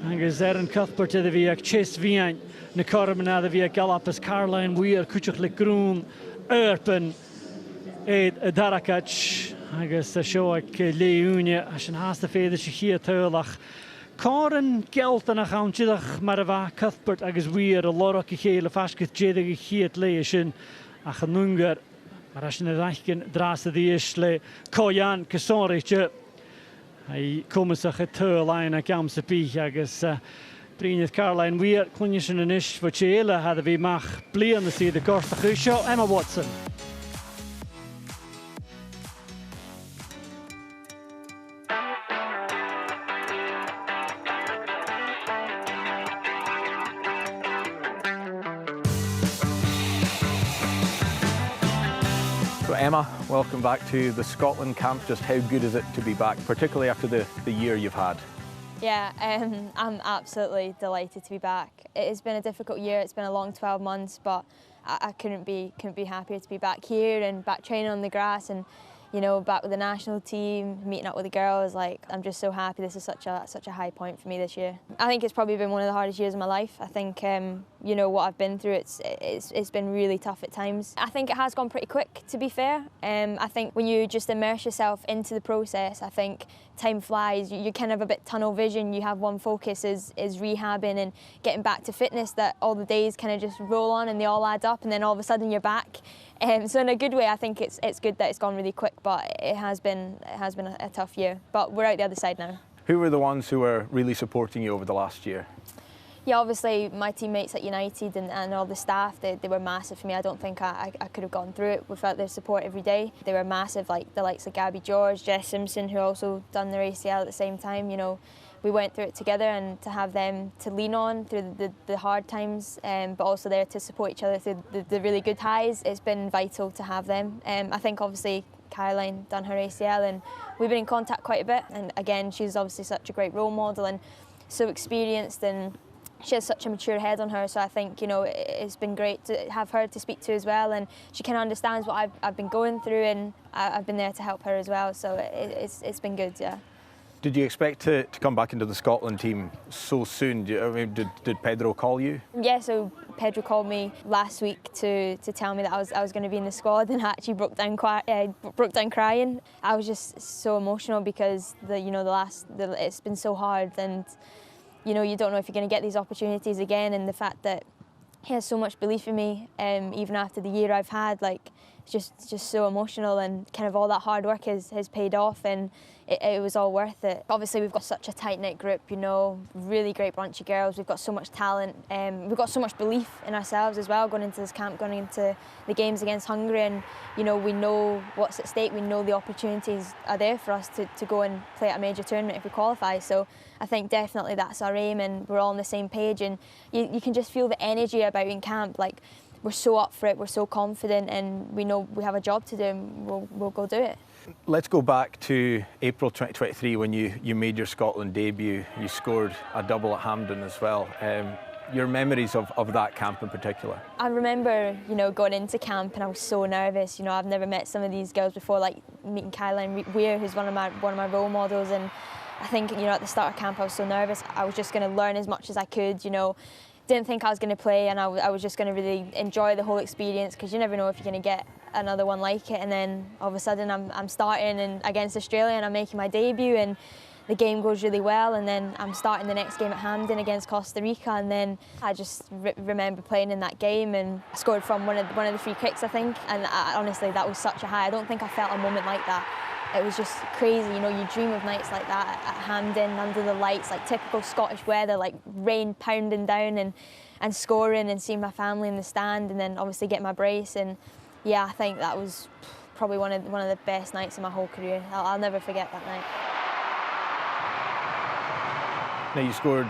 and Gazeran Cuthbert to the Viak, Chase Vian, the Carmen and the Viak Galapus, Caroline Weir, Kuchuk Legrun, Erpen, Darakach, I guess the show like Leonia, I should ask the Fader Shihia Turlach. Corin Gelton a Chantidach Marava Cuthbert agus Weir a Lorach Chéle Fashkith Jedig Chiat Leishin a Chanungar Marashin Reichen Drasa the Ishle Koyan Kasoriche I Comisach a Turline a Gamsapi agus Brinith Caroline Weir Clunishin and Ish for Chela had a Vimach Blean the Sea the Gorsta Husho Emma Watson. Emma, welcome back to the Scotland camp. Just how good is it to be back, particularly after the year you've had? Yeah, I'm absolutely delighted to be back. It has been a difficult year. It's been a long 12 months, but I couldn't be happier to be back here and back training on the grass and, you know, back with the national team, meeting up with the girls. Like, I'm just so happy. This is such a high point for me this year. I think it's probably been one of the hardest years of my life. I think, you know, what I've been through, it's been really tough at times. I think it has gone pretty quick, to be fair. I think when you just immerse yourself into the process, I think time flies. You're kind of a bit tunnel vision. You have one focus is rehabbing and getting back to fitness, that all the days kind of just roll on and they all add up, and then all of a sudden you're back. So in a good way, I think it's good that it's gone really quick, but it has been a tough year. But we're out the other side now. Who were the ones who were really supporting you over the last year? Yeah, obviously my teammates at United and all the staff, they were massive for me. I don't think I could have gone through it without their support every day. They were massive, like the likes of Gabby George, Jess Simpson, who also done their ACL at the same time. You know, we went through it together, and to have them to lean on through the hard times, but also there to support each other through the really good highs, it's been vital to have them. I think obviously Caroline done her ACL and we've been in contact quite a bit, and again she's obviously such a great role model and so experienced, and she has such a mature head on her, so I think, you know, it's been great to have her to speak to as well, and she kind of understands what I've been going through, and I've been there to help her as well, so it's been good, yeah. Did you expect to come back into the Scotland team so soon? Did Pedro call you? Yeah, so Pedro called me last week to tell me that I was going to be in the squad, and I actually broke down crying. I was just so emotional because it's been so hard, and you know, you don't know if you're going to get these opportunities again, and the fact that he has so much belief in me, even after the year I've had, like, it's just so emotional, and kind of all that hard work has paid off, and it was all worth it. Obviously we've got such a tight-knit group, you know, really great bunch of girls, we've got so much talent, we've got so much belief in ourselves as well, going into this camp, going into the games against Hungary, and you know, we know what's at stake, we know the opportunities are there for us to go and play at a major tournament if we qualify, so I think definitely that's our aim, and we're all on the same page, and you can just feel the energy about in camp, like we're so up for it, we're so confident, and we know we have a job to do, and we'll go do it. Let's go back to April 2023 when you made your Scotland debut. You scored a double at Hampden as well. Your memories of that camp in particular? I remember, you know, going into camp and I was so nervous. You know, I've never met some of these girls before, like meeting Caroline Weir, who's one of my role models, and I think, you know, at the start of camp I was so nervous. I was just going to learn as much as I could, you know. Didn't think I was going to play, and I was just going to really enjoy the whole experience, because you never know if you're going to get another one like it. And then all of a sudden I'm starting against Australia, and I'm making my debut, and the game goes really well, and then I'm starting the next game at Hampden against Costa Rica, and then I just remember playing in that game, and I scored from one of the free kicks, I think, and honestly that was such a high. I don't think I felt a moment like that. It was just crazy, you know, you dream of nights like that at Hampden, under the lights, like typical Scottish weather, like rain pounding down and scoring, and seeing my family in the stand, and then obviously getting my brace, and yeah, I think that was probably one of the best nights of my whole career. I'll never forget that night. Now, you scored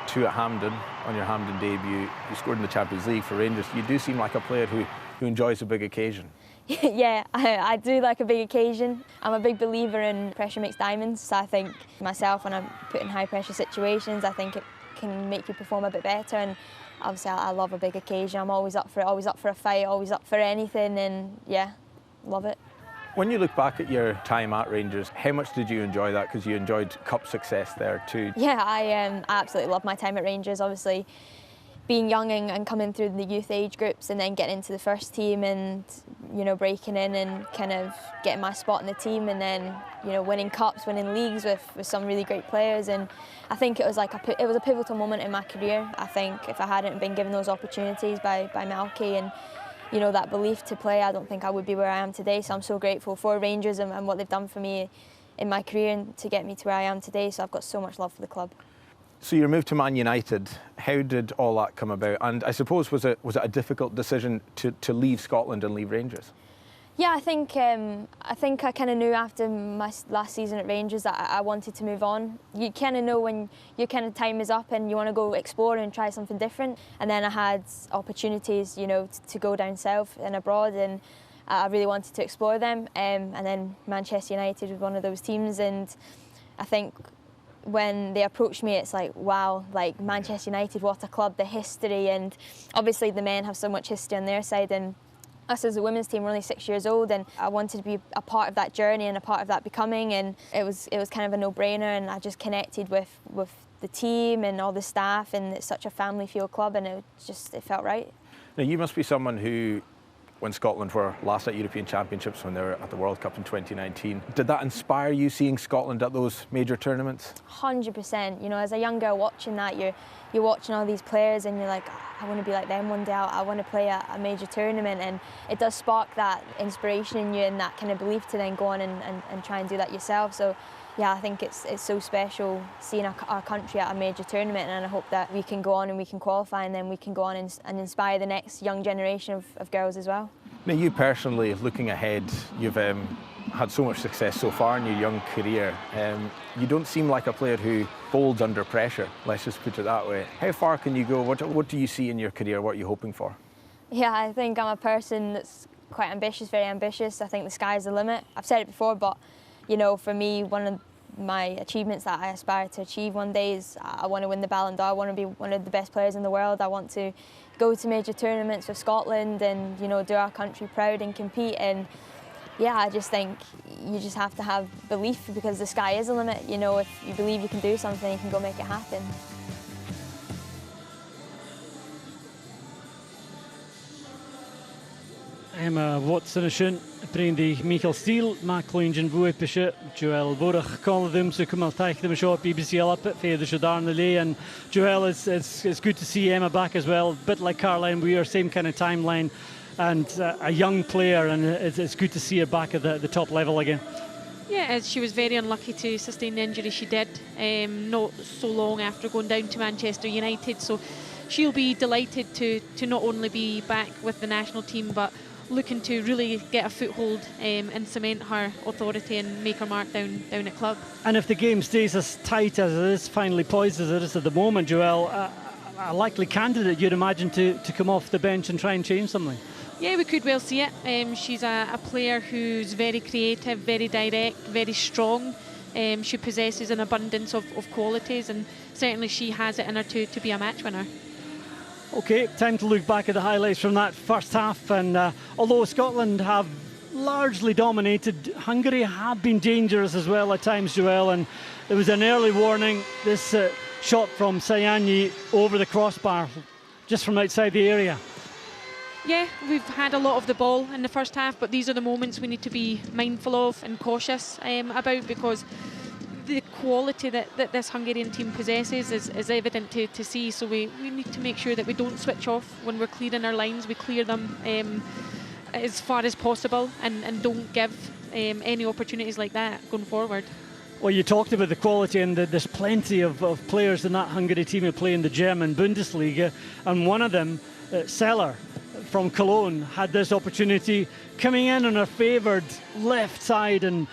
2 at Hampden on your Hampden debut. You scored in the Champions League for Rangers. You do seem like a player who enjoys a big occasion. Yeah, I do like a big occasion. I'm a big believer in pressure makes diamonds, so I think myself, when I'm put in high pressure situations, I think can make you perform a bit better. And obviously I love a big occasion. I'm always up for it, always up for a fight, always up for anything, and yeah, love it. When you look back at your time at Rangers, how much did you enjoy that? Because you enjoyed cup success there too. Yeah, I absolutely love my time at Rangers. Obviously, being young and coming through the youth age groups and then getting into the first team and, you know, breaking in and kind of getting my spot in the team, and then, you know, winning cups, winning leagues with some really great players. And I think it was a pivotal moment in my career. I think if I hadn't been given those opportunities by Malky and, you know, that belief to play, I don't think I would be where I am today. So I'm so grateful for Rangers and what they've done for me in my career and to get me to where I am today. So I've got so much love for the club. So your move to Man United, how did all that come about? And I suppose was it a difficult decision to leave Scotland and leave Rangers? Yeah, I think I kind of knew after my last season at Rangers that I wanted to move on. You kind of know when your kind of time is up and you want to go explore and try something different. And then I had opportunities, you know, to go down south and abroad, and I really wanted to explore them. And then Manchester United was one of those teams, and I think when they approached me, it's like, wow, like Manchester United, what a club, the history, and obviously the men have so much history on their side, and us as a women's team, we're only 6 years old, and I wanted to be a part of that journey and a part of that becoming, and it was kind of a no-brainer, and I just connected with the team and all the staff, and it's such a family-feel club, and it felt right. Now you must be someone who, when Scotland were last at European Championships, when they were at the World Cup in 2019, did that inspire you, seeing Scotland at those major tournaments? 100%. You know, as a young girl watching that, you're watching all these players and you're like, I want to be like them one day, I want to play a major tournament, and it does spark that inspiration in you and that kind of belief to then go on and try and do that yourself. So yeah, I think it's so special seeing our country at a major tournament, and I hope that we can go on and we can qualify, and then we can go on and inspire the next young generation of girls as well. Now you personally, looking ahead, you've had so much success so far in your young career. You don't seem like a player who folds under pressure, let's just put it that way. How far can you go? What do you see in your career? What are you hoping for? Yeah, I think I'm a person that's quite ambitious, very ambitious. I think the sky's the limit. I've said it before, but you know, for me, one of my achievements that I aspire to achieve one day is I want to win the Ballon d'Or. I want to be one of the best players in the world. I want to go to major tournaments with Scotland and, you know, do our country proud and compete. And yeah, I just think you just have to have belief, because the sky is the limit. You know, if you believe you can do something, you can go make it happen. Emma Watson sin Brindy Michael Steele, Macklingen Vuipische, Joel Borach, Colum, so come take them a short BBC up at Fader Shadarnley, and Joel, it's good to see Emma back as well, a bit like Caroline, we are same kind of timeline, and a young player, and it's good to see her back at the top level again. Yeah, she was very unlucky to sustain the injury she did, not so long after going down to Manchester United, so she'll be delighted to not only be back with the national team, but looking to really get a foothold and cement her authority and make her mark down at club. And if the game stays as tight as it is, finally poised as it is at the moment, Joel, a likely candidate, you'd imagine, to come off the bench and try and change something. Yeah, we could well see it. She's a player who's very creative, very direct, very strong. She possesses an abundance of qualities, and certainly she has it in her to be a match winner. OK, time to look back at the highlights from that first half. And although Scotland have largely dominated, Hungary have been dangerous as well at times, Joel. And there was an early warning. This shot from Sayanyi over the crossbar, just from outside the area. Yeah, we've had a lot of the ball in the first half, but these are the moments we need to be mindful of and cautious about, because the quality that this Hungarian team possesses is evident to see. So we need to make sure that we don't switch off when we're clearing our lines. We clear them as far as possible and don't give any opportunities like that going forward. Well, you talked about the quality, and there's plenty of players in that Hungary team who play in the German Bundesliga, and one of them, Seller from Cologne, had this opportunity coming in on her favoured left side and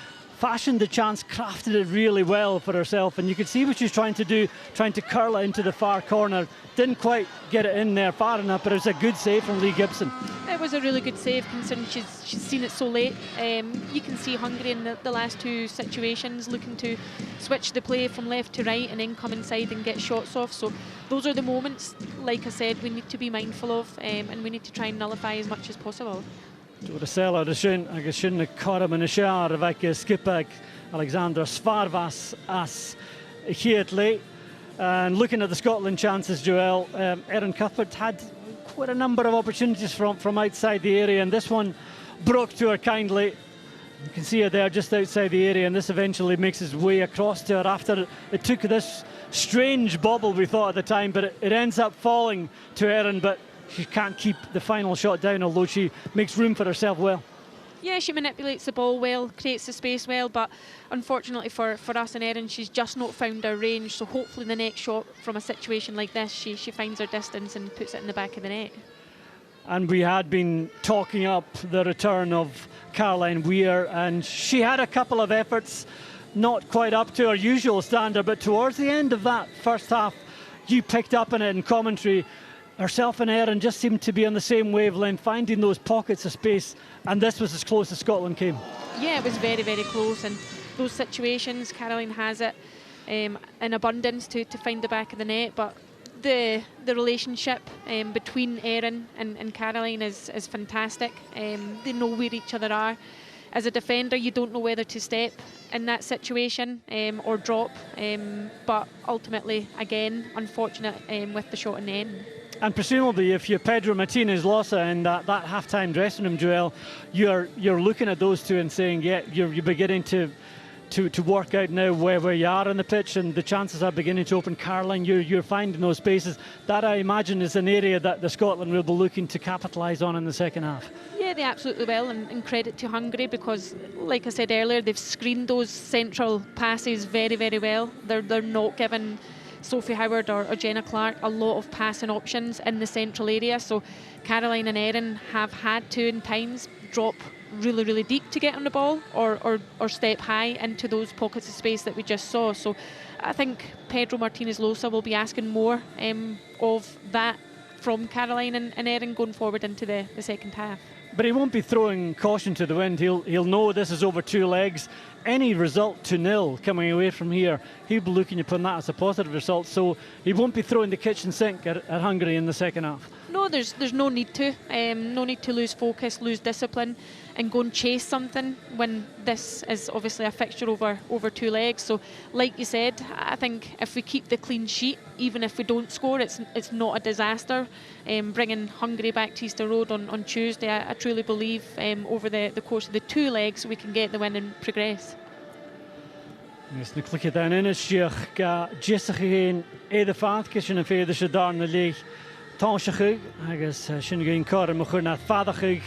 fashioned the chance, crafted it really well for herself, and you could see what she's trying to do, trying to curl it into the far corner. Didn't quite get it in there far enough, but it was a good save from Lee Gibson. It was a really good save considering she's seen it so late. You can see Hungary in the last two situations looking to switch the play from left to right and then come inside and get shots off. So those are the moments, like I said, we need to be mindful of, and we need to try and nullify as much as possible. Dwrysela dy sin, agus sin y corym yn y siar, ac skipag Alexandra Svarvas as Hiatley. And looking at the Scotland chances, Joel, Erin Cuthbert had quite a number of opportunities from outside the area, and this one broke to her kindly. You can see her there just outside the area, and this eventually makes its way across to her after it took this strange bobble, we thought at the time, but it ends up falling to Erin, but she can't keep the final shot down, although she makes room for herself well. Yeah, she manipulates the ball well, creates the space well, but unfortunately for us and Erin, she's just not found her range. So hopefully the next shot from a situation like this, she finds her distance and puts it in the back of the net. And we had been talking up the return of Caroline Weir, and she had a couple of efforts, not quite up to her usual standard, but towards the end of that first half, you picked up on it in commentary. Herself and Erin just seemed to be on the same wavelength, finding those pockets of space, and this was as close as Scotland came. Yeah, it was very, very close, and those situations, Caroline has it in abundance to find the back of the net, but the relationship between Erin and Caroline is fantastic. They know where each other are. As a defender, you don't know whether to step in that situation or drop, but ultimately, again, unfortunate with the shot in the end. And presumably, if you're Pedro Martinez-Losa in that half-time dressing room, Joel, you're looking at those two and saying, yeah, you're beginning to work out now where you are on the pitch, and the chances are beginning to open. Caroline, you're finding those spaces. That, I imagine, is an area that the Scotland will be looking to capitalise on in the second half. Yeah, they absolutely will, and credit to Hungary because, like I said earlier, they've screened those central passes very, very well. They're not giving Sophie Howard or Jenna Clark a lot of passing options in the central area, so Caroline and Erin have had to in times drop really, really deep to get on the ball or step high into those pockets of space that we just saw. So I think Pedro Martinez-Losa will be asking more of that from Caroline and Erin going forward into the second half. But he won't be throwing caution to the wind. He'll know this is over two legs. Any result 2-0 coming away from here, he'll be looking upon that as a positive result. So he won't be throwing the kitchen sink at Hungary in the second half. No, there's no need to. No need to lose focus, lose discipline, and go and chase something when this is obviously a fixture over two legs. So, like you said, I think if we keep the clean sheet, even if we don't score, it's not a disaster. Bringing Hungary back to Easter Road on Tuesday, I truly believe over the course of the two legs we can get the win and progress. Yes, na clic dan in is ga jessach heen de faadke sin a féidir se dar na leeg táiseach agus sin gin kar mo chur na fadach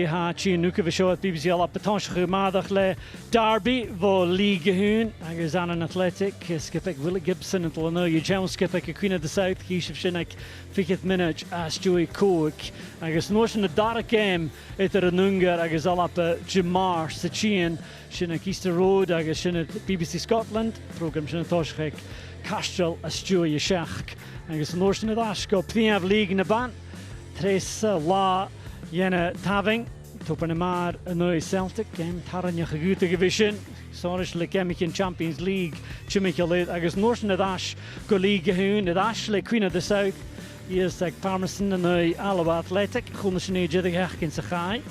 ha chi nuke vi show at BBC up táiseach maadach le Derby vo League Hoon agus an Athletic skipik Willie Gibson and Lano you James skipik Queen of the South Keisha Shinik 50th minute as Joey Cook agus notion the dark game etter an Ungar agus all up Jamar Sachin Shinik Easter Road agus Shinik BBC Scotland program Shinik táiseach Castrol as Joey Yashach agus notion the dash go Premier League in the ban Tres La Jenne Taving, Topen Mar, Annoy Celtic, Taranya Gute Division, Sorish Le Chemican Champions League, Chimichalit, Agus Norton of Ash, Go League Hoon, at Ashley, Queen of the South, Yes, like Parmesan, Annoy Alaba Athletic, Hunashine Jeddah in Sakai,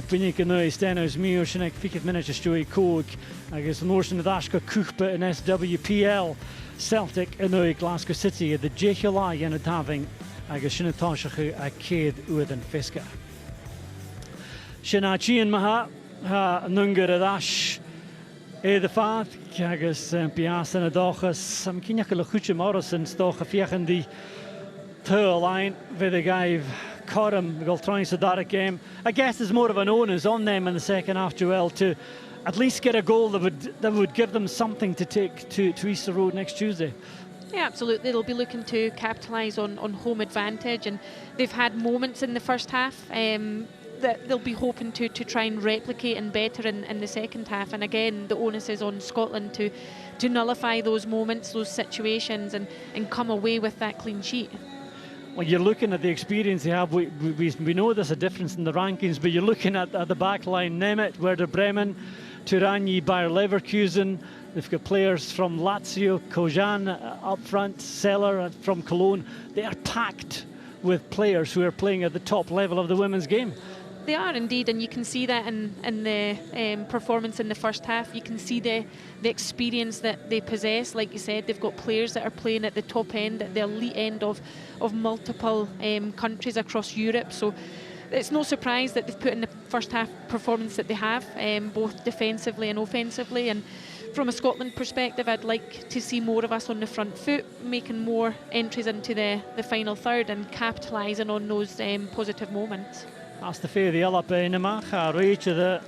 Pinik Annoy Stenos Mio, Shinek, 50 minutes, Stewie Cook, Agus Norton of Ash, Go Kuchpa and SWPL, Celtic, Annoy Glasgow City, the Jehula Jenne Taving, Agus Shinatashach, a Kid Uden Fisker. Sinna Chian Maha, Nungar Adash, the Fath, Kagas, Pias and Adochas, some Kinakala Huchim Morrison, Stoch, a Fiachan the third line, with the guy Coram, will try to that game. I guess there's more of an onus on them in the second half, Joel, to at least get a goal that would give them something to take to Easter Road next Tuesday. Yeah, absolutely. They'll be looking to capitalise on home advantage, and they've had moments in the first half. that they'll be hoping to try and replicate and better in the second half. And again, the onus is on Scotland to nullify those moments, those situations, and come away with that clean sheet. Well, you're looking at the experience they have. We know there's a difference in the rankings, but you're looking at the back line. Nemeth, Werder Bremen, Turanyi, Bayer Leverkusen. They've got players from Lazio, Kojan up front, Seller from Cologne. They are packed with players who are playing at the top level of the women's game. They are indeed, and you can see that in the performance in the first half. You can see the experience that they possess. Like you said, they've got players that are playing at the top end, at the elite end of multiple countries across Europe. So it's no surprise that they've put in the first half performance that they have, both defensively and offensively. And from a Scotland perspective, I'd like to see more of us on the front foot, making more entries into the final third and capitalising on those positive moments. As the fair the up in the mach, reach the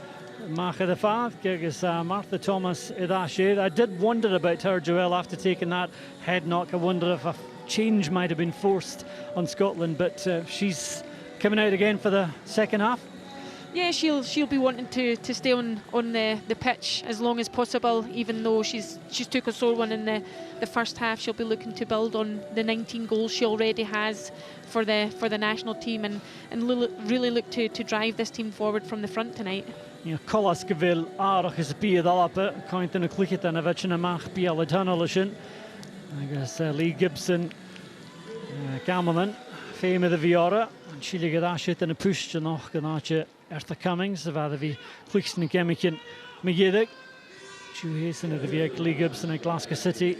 mach of the fath, gigs Martha Thomas Idashe. I did wonder about her, Joelle, after taking that head knock. I wonder if a change might have been forced on Scotland, but she's coming out again for the second half. Yeah, she'll be wanting to stay on the pitch as long as possible, even though she's took a sore one in the first half. She'll be looking to build on the 19 goals she already has for the national team and really look to drive this team forward from the front tonight. Ja, Collas gewil aardig is byd alappe, kaint in a clicket and a vetch in a mach biel a tunnelishin. I guess Lee Gibson, Gamelman, fame of the Viora, and she ligger that shit in a push to noch ganache Ertha Cummings, of other the Clixton and Gemikin Megiddick. Chu Hasten of the Viek, Lee Gibson at Glasgow City.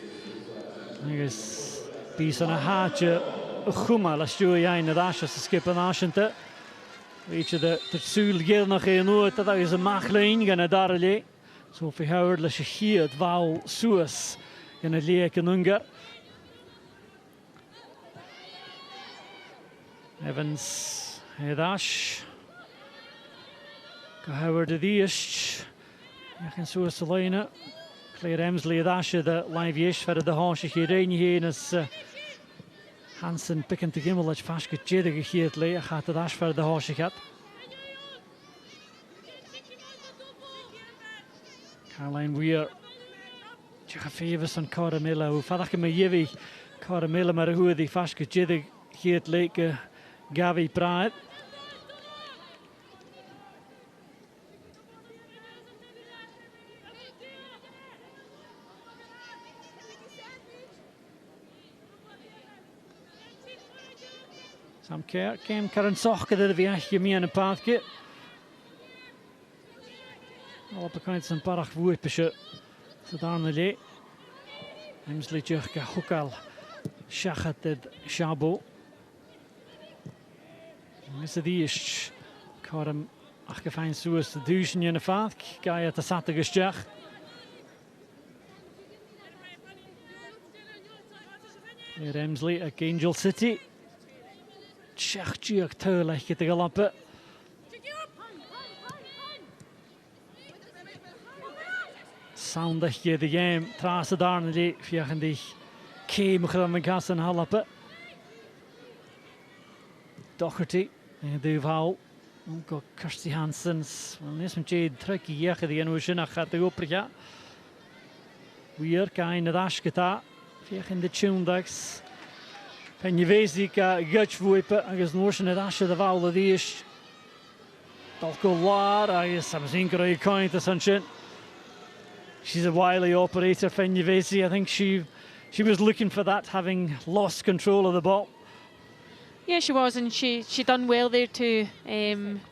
I guess Bees on a hatch, Chuma, la Stuayain at Ashes to skip an Ashente. Weet je, de Sul geeft nog geen noot, dat is een machlijn gaan darle. So if we heard la hier het wou Suus in het leek in Ungar. Evans, Hedash. Howard de Diest. Ja, geen Suus te lijnen. Claire Emsley Hedash, de live is verder de haasje hierheen heen is Hansen pikken te gimmel dat vast gedjedig gegeerd lee. Gaat het Ash verder de haasje gaat. Caroline Weir. Tjega Favors en Caramilla. Hoe vader ik me jevi Caramilla maar hoe die vast gedjedig gegeerd leek Gavi Praat. Sam Kerr came Karen Sochke de viaje mee aan een paadje. Al op een kant zijn parach woepesje. Zo daar lee. Emsley Jurka Hukal. Shachat het Shabo. Is het eerst. Karam afgefijn zoals de duizend in de vaat. Ga je te zatte gestjach. Hier Emsley at Angel City. Tjach tuurlijk te gelappen. Soundig je de game. Trace daar die via die keemige met gas en halappen. Doherty en Duval. Ook Kirsty Hansens. Wel net met je trucje hier die in Ocean gaat de opera. Weer kan het asketa via de tundags. En je weet die gutschwoepen, en je nooit het asje de wouw dat is. Dat go laar, en je hebt zien dat je kan het zijn. She's a wily operator. Van je weet I think she was looking for that, having lost control of the ball. Yeah, she was, and she done well there to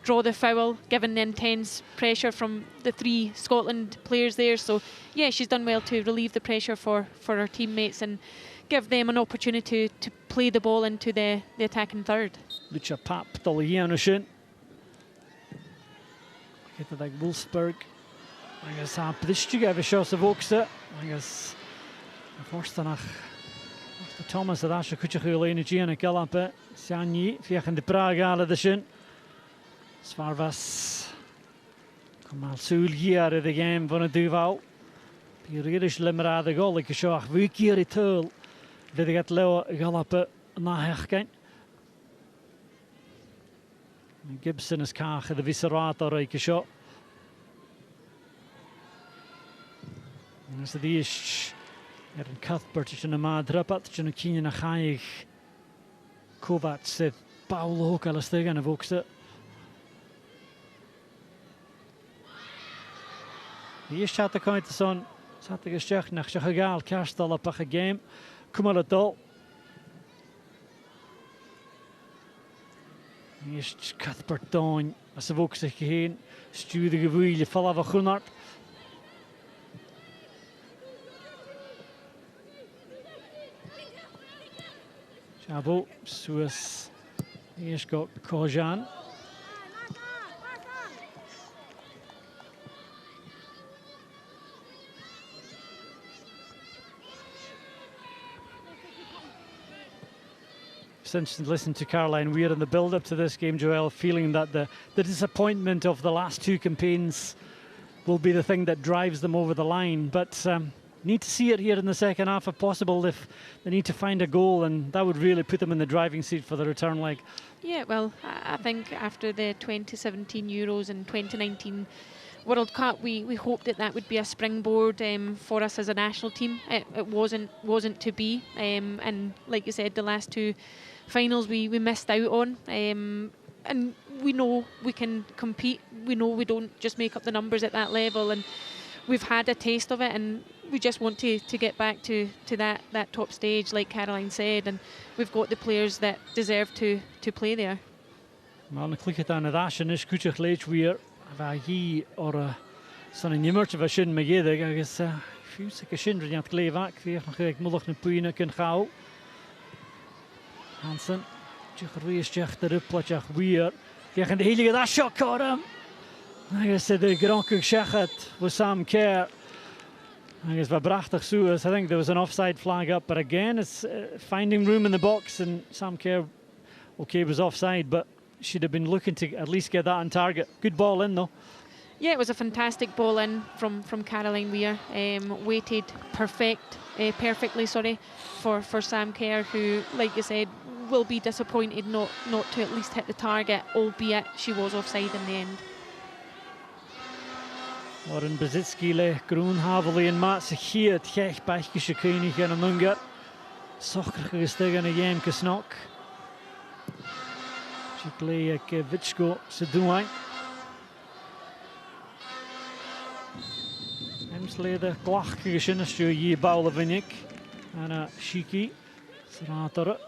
draw the foul, given the intense pressure from the three Scotland players there. So yeah, she's done well to relieve the pressure for her teammates and give them an opportunity to play the ball into the attacking third. Lucia Pap, Dollyanoschen. Get to like Wolfsburg. I guess Pristje even shows of Oakster. I guess first dan de Thomas dat als je goed je energie en Kalape Sanyi via de Praag halen de shin. Zwaar was. Kom al Sul hier de game van het Duval. Periodisch limra de goal ik zag wie keer het tul. Dit gaat Leo Galape na herken. Gibson is cach the viscerata right shot. As the ish in Cuthbert in a madrapat in a keen a chaig Kovac said Paulo Calastegan of Oxter. The ish had the kind of son sat the gestech nach Shagal Kerstal up a game. Kumaladol. Eerst Cuthbert down as the Oxter heen. Stuur de gewühle fall of a Gunart. Chabo, Suis, here's got Kojan. Since listening to Caroline Weir in the build-up to this game, Joel, feeling that the disappointment of the last two campaigns will be the thing that drives them over the line, but need to see it here in the second half if possible, if they need to find a goal, and that would really put them in the driving seat for the return leg. Yeah, well, I think after the 2017 Euros and 2019 World Cup, we hoped that would be a springboard for us as a national team. It wasn't to be, and like you said, the last two finals we missed out on. And we know we can compete. We know we don't just make up the numbers at that level, and we've had a taste of it, and we just want to get back to that top stage, like Caroline said, and we've got the players that deserve to play there. Wel, na clic het aan het asje is goed geleid weer. Waar hier or zo'n nummertje van Shin Megidde, ergens fuse ik Shin die het kleven, weer nog ik moet nog een puine kunnen gaan. Hansen, je gereest je de ruplatje weer. Je gaat de hele dag shot korem. I said the Gronk Shachat was Sam Kerr. I guess Vabrachtig Suez. I think there was an offside flag up, but again, it's finding room in the box, and Sam Kerr, okay, was offside, but should have been looking to at least get that on target. Good ball in though. Yeah, it was a fantastic ball in from Caroline Weir. Weighted perfectly, for Sam Kerr, who, like you said, will be disappointed not to at least hit the target, albeit she was offside in the end. Oren Bezitski le Groenhaveli en Maat zich hier het gech Belgische König en een Unger. Socher gestig en een game gesnok. Chikleek Vitschko se doen. Hemsleden glach geschinnestje hier bouwen vind ik. En Shiki Srateren.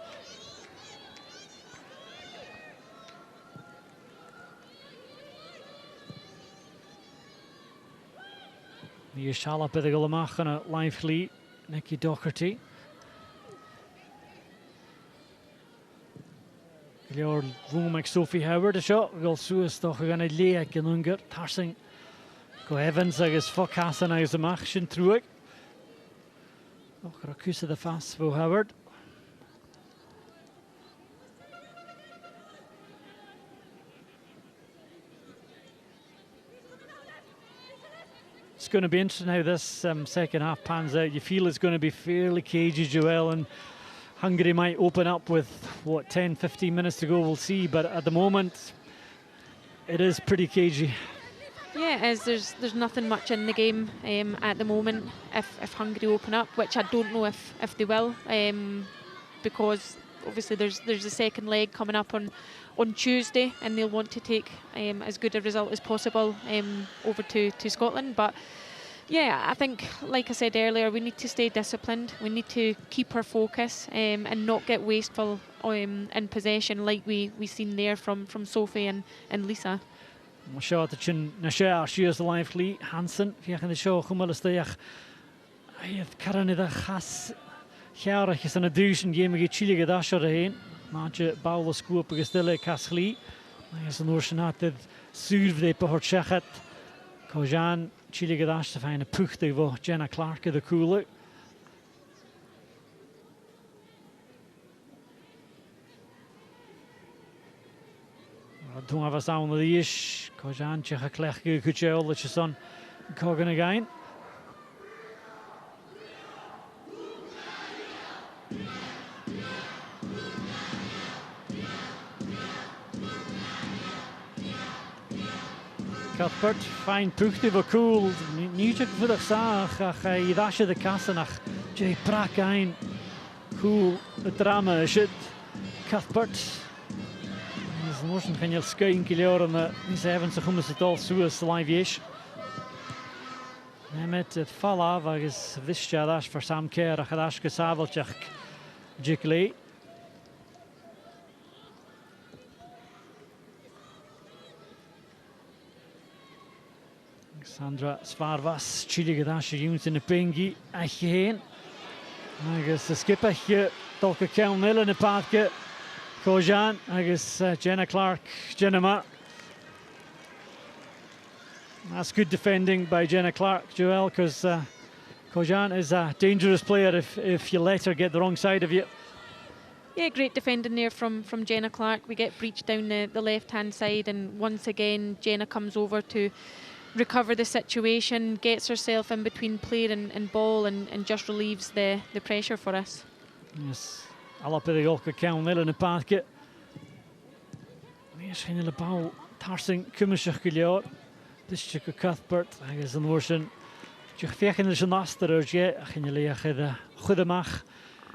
Die is al op de gelamach en lively Nicky Doherty. Gleor Womack Sophie Howard is shot. Wil Suez toch gaan het leek in Unger. Tarsing. Go Evans agus Focasan agus de mach sin truig. Och rakusa de fast voor Howard. It's going to be interesting how this second half pans out. You feel it's going to be fairly cagey, Joel, and Hungary might open up with, what, 10, 15 minutes to go, we'll see. But at the moment, it is pretty cagey. Yeah, it is. There's nothing much in the game at the moment. If Hungary open up, which I don't know if they will, because obviously there's a second leg coming up on Tuesday, and they'll want to take as good a result as possible over to Scotland. But yeah, I think, like I said earlier, we need to stay disciplined. We need to keep our focus and not get wasteful in possession like we seen there from Sophie and Lisa. Shot the chin Nasha, she is the lively Hansen. If you can show Humalastayach, I have Karani the Has Jarach is an addition game against Chile Gadasher heen. Maatje Bauer scoop Gastille Casli. I is an oceanated Survey per Chechat. Kojan Chile Gadash to find a puchte vo Jenna Clark the cooler. Don't have a sound of the ish. Kojan Checha Klechke Kuchel, which is on Kogan again. Cuthbert, fine puchty fo cool. Niet voor de zaag, ach I dasje de kassenach. Jay brak ein. Cool, het drama is het. Cuthbert. Is morgen gaan je schuin kiljoren, maar Lisa Evans om het al zoals live is. Met het vallen, waar is wist je dat voor Sam Kerr, ach dat gesaveltjach Jikley. Sandra Svarvas, chile gedasje jongens in de pingi, echt heen. Agus de skippertje, tolke Kelnil in de paadje. Kojan, agus Jenna Clark, Jenna. That's good defending by Jenna Clark, Joel, because Kojan is a dangerous player if you let her get the wrong side of you. Yeah, great defending there from Jenna Clark. We get breached down the left-hand side, and once again, Jenna comes over to recover the situation, gets herself in between player and ball, and just relieves the pressure for us. Yes, alla på det olka Kelnil in de paadje. Meer geen de bal, tarsing, kummersig gelior. Dus je Cuthbert, hij is een woorden. Je vecht in de genaster, je geen leeg de goede mag.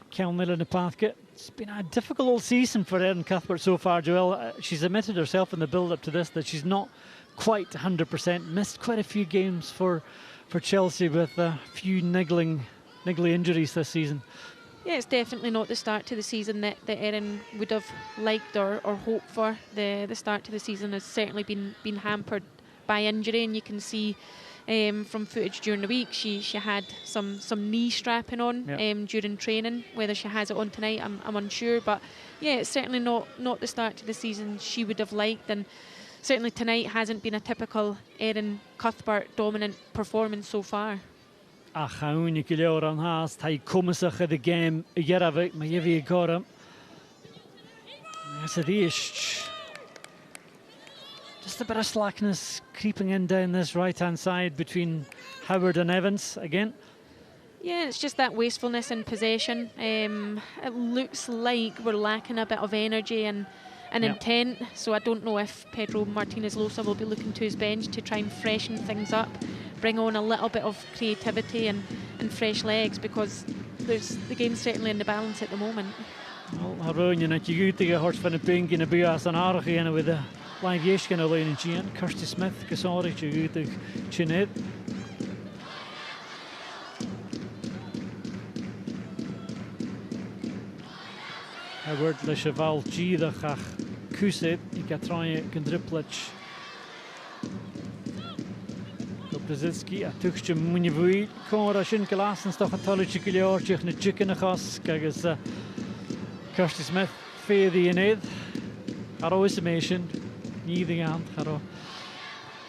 Kelnil in de paadje. It's been a difficult season for Erin Cuthbert so far, Joel. She's admitted herself in the build-up to this that she's not quite 100%. Missed quite a few games for Chelsea with a few niggly injuries this season. Yeah, it's definitely not the start to the season that Erin would have liked or hoped for. The start to the season has certainly been hampered by injury, and you can see from footage during the week she had some knee strapping on during training. Whether she has it on tonight, I'm unsure, but yeah, it's certainly not the start to the season she would have liked, and certainly tonight hasn't been a typical Erin Cuthbert dominant performance so far. Ach, hawn ik jullie aan haast. Hij komt zich de game jaren, maar je weet hem. Yes, it is. Just a bit of slackness creeping in down this right-hand side between Howard and Evans again. Yeah, it's just that wastefulness in possession. It looks like we're lacking a bit of energy and intent, so I don't know if Pedro Martinez-Losa will be looking to his bench to try and freshen things up, bring on a little bit of creativity and fresh legs, because the game's certainly in the balance at the moment. Well, Haroon, je je goed hoort van de pink in de buurt aan aardig en with the live years gaan alleen in Gian. Kirsty Smith, gesorgd, je goed Chinet. Howard le cheval G de gach kuset, ik ga traaien kan dripletje. Brzezinski a tuchtje moet vui kon als in klassen toch een tolletje geleerd een chicken gas kijk eens Kirsty Smith veer die in Haro estimation niet aan Haro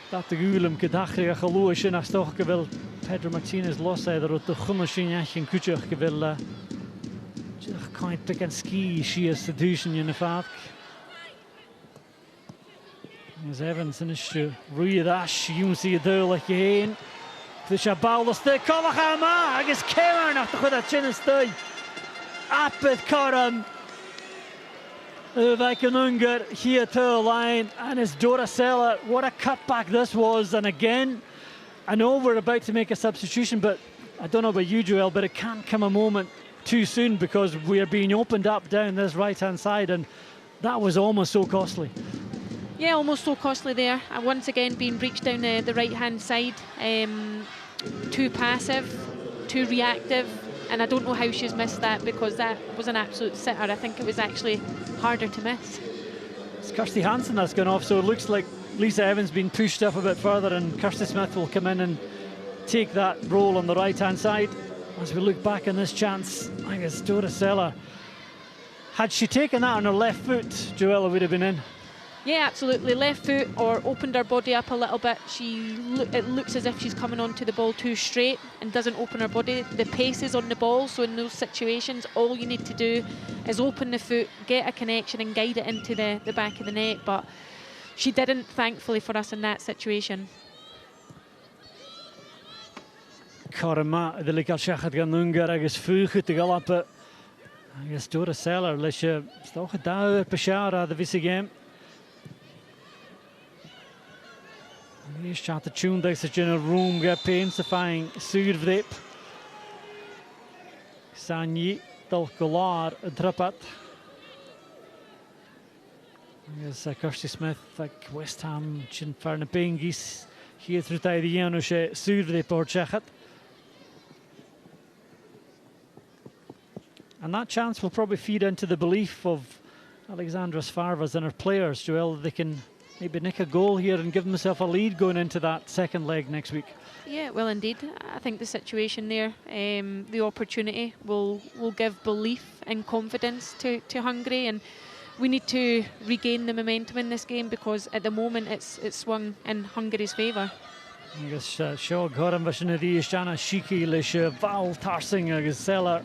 dat de gulem gedachtige geloosje naar toch gewil Pedro Martinez los hij er de gunnashin en kutje gewil kind pick and ski she is seduction in de vaak. As Evans in is roeie dash, you see a duidelijk heen. Dus je bal de stuk, kom we gaan maar. Hij is keer nog te goed dat chin stuk. Up het Karam. Wij kunnen Unger hier to the line and it's Doracella. What a cutback this was, and again, I know we're about to make a substitution, but I don't know about you, Joel, but it can't come a moment too soon because we are being opened up down this right-hand side, and that was almost so costly. Yeah, almost so costly there. Once again being breached down the right-hand side. Too passive, too reactive, and I don't know how she's missed that, because that was an absolute sitter. I think it was actually harder to miss. It's Kirsty Hansen that's gone off, so it looks like Lisa Evans being pushed up a bit further, and Kirsty Smith will come in and take that role on the right-hand side. As we look back on this chance, I guess Doracella, had she taken that on her left foot, Joella would have been in. Yeah, absolutely. Left foot or opened her body up a little bit. It looks as if she's coming onto the ball too straight and doesn't open her body. The pace is on the ball, so in those situations, all you need to do is open the foot, get a connection and guide it into the back of the net. But she didn't, thankfully for us, in that situation. Karma, de likal shachat gan Ungar agus fuchu te galappe. Agus Doracella, lesje stoch gedauer peshara de visse game. Ni chat a tune dags a general room ga pain sa fang survrip. Sanyi dal golar a drapat. Yes, Kirsty Smith like West Ham chin farna pengis hier through the Iano she survrip or chechat. And that chance will probably feed into the belief of Alexandra Svarvas and her players, Joel, they can maybe nick a goal here and give themselves a lead going into that second leg next week. Yeah, well, indeed. I think the situation there, the opportunity will give belief and confidence to Hungary, and we need to regain the momentum in this game because at the moment it's swung in Hungary's favour. Agus seo goran bheith a dí Jana Shiki leis Val Tarsing agus Seller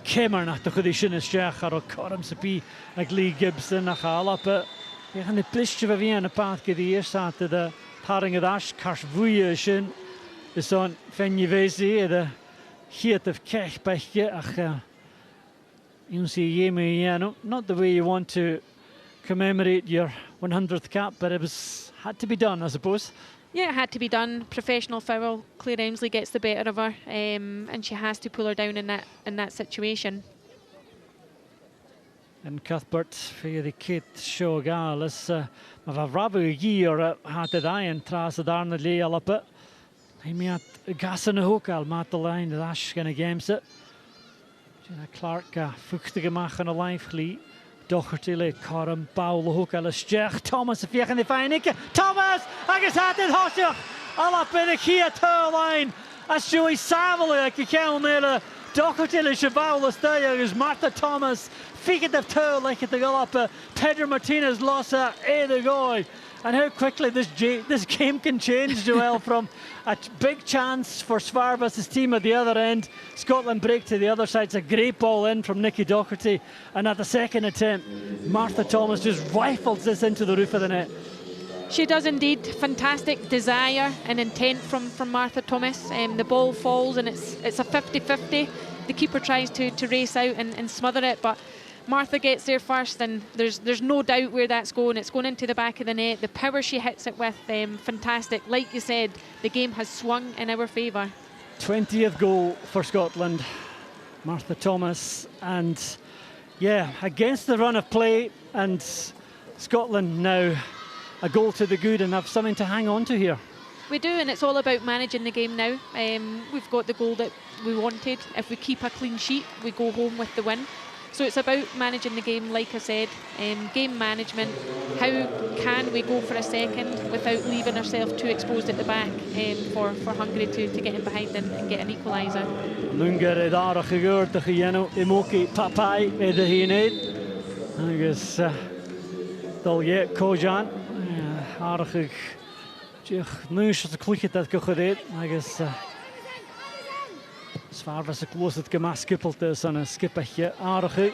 Kemmer nach do chudí sin isteach ar corm sa bí ag Lee Gibson nach Alapa. Bheith an pliste bheith bhí an a path go dí irsata de Taring a dash cars bhuia sin is on fenne bhéisi de chiat of kech beiche ach you see yemu not the way you want to commemorate your 100th cap, but it had to be done, I suppose. Yeah, it had to be done. Professional foul. Claire Emsley gets the better of her, and she has to pull her down in that situation. And Cuthbert for the kit show gal is ma va rabu year hat the iron tras darna le alapa. He miat gas in a hookal mat the line the ash gonna games it. Jenna Clark fuchtige machen a lively. Docherty le Coram Baul hookal stech Thomas if in the feinike. Thomas agus hat it hosich. Alap in a kia toe line. As Joey Savile like you can near Docherty le Cheval stay agus Martha Thomas. Figure the toe like it the go up. Pedro Martinez lost a the goal. And how quickly this game can change, Joel, from a big chance for Svarvas' team at the other end. Scotland break to the other side. It's a great ball in from Nikki Docherty. And at the second attempt, Martha Thomas just rifles this into the roof of the net. She does indeed. Fantastic desire and intent from Martha Thomas. The ball falls and it's a 50-50. The keeper tries to race out and smother it, but Martha gets there first, and there's no doubt where that's going. It's going into the back of the net. The power she hits it with, fantastic. Like you said, the game has swung in our favour. 20th goal for Scotland, Martha Thomas, and yeah, against the run of play, and Scotland now a goal to the good and have something to hang on to here. We do, and it's all about managing the game now. We've got the goal that we wanted. If we keep a clean sheet, we go home with the win. So it's about managing the game, like I said, game management. How can we go for a second without leaving ourselves too exposed at the back for Hungary to get in behind and get an equaliser? Lungar daar gebeurt de Giano Imoki Papai de Hineed. Agus dal je Kojan aardig nu is het klikt dat gereed. Agus Svarvas a close at Gamas skippeltes on a skippertje aardig.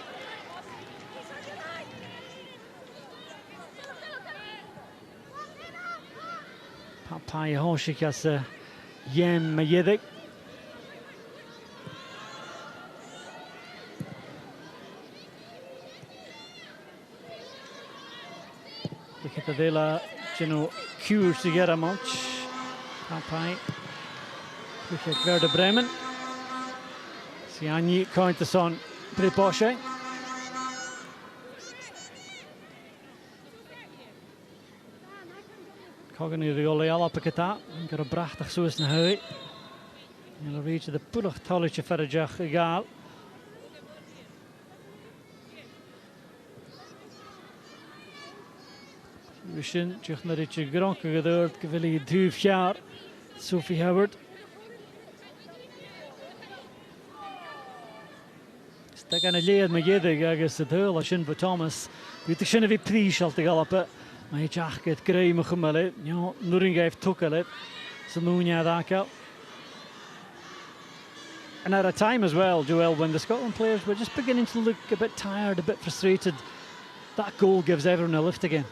Papai hoshik as Jem Majedik. Look at the Villa, cures to get a match. Papai. Look at Werder Bremen. Siani counts on Priposhe. Cogni Rioli Alapakata. Got a brachtig soos na hui. You'll reach the Pulach Tolich Ferrajach egal. Wishin, Chuchnarich Gronk gedoord, Gavili 2 jaar. Sophie Howard. They gaan leer me jedig agus het heel als in voor Thomas. Weet ik zien of ik prijs al te galoppen. Maar je zag het krijgen gemaakt. Ja, Nuring heeft toegelet. Zo noem je dat ook. And at a time as well, Joel, when the Scotland players were just beginning to look a bit tired, a bit frustrated, that goal gives everyone a lift again.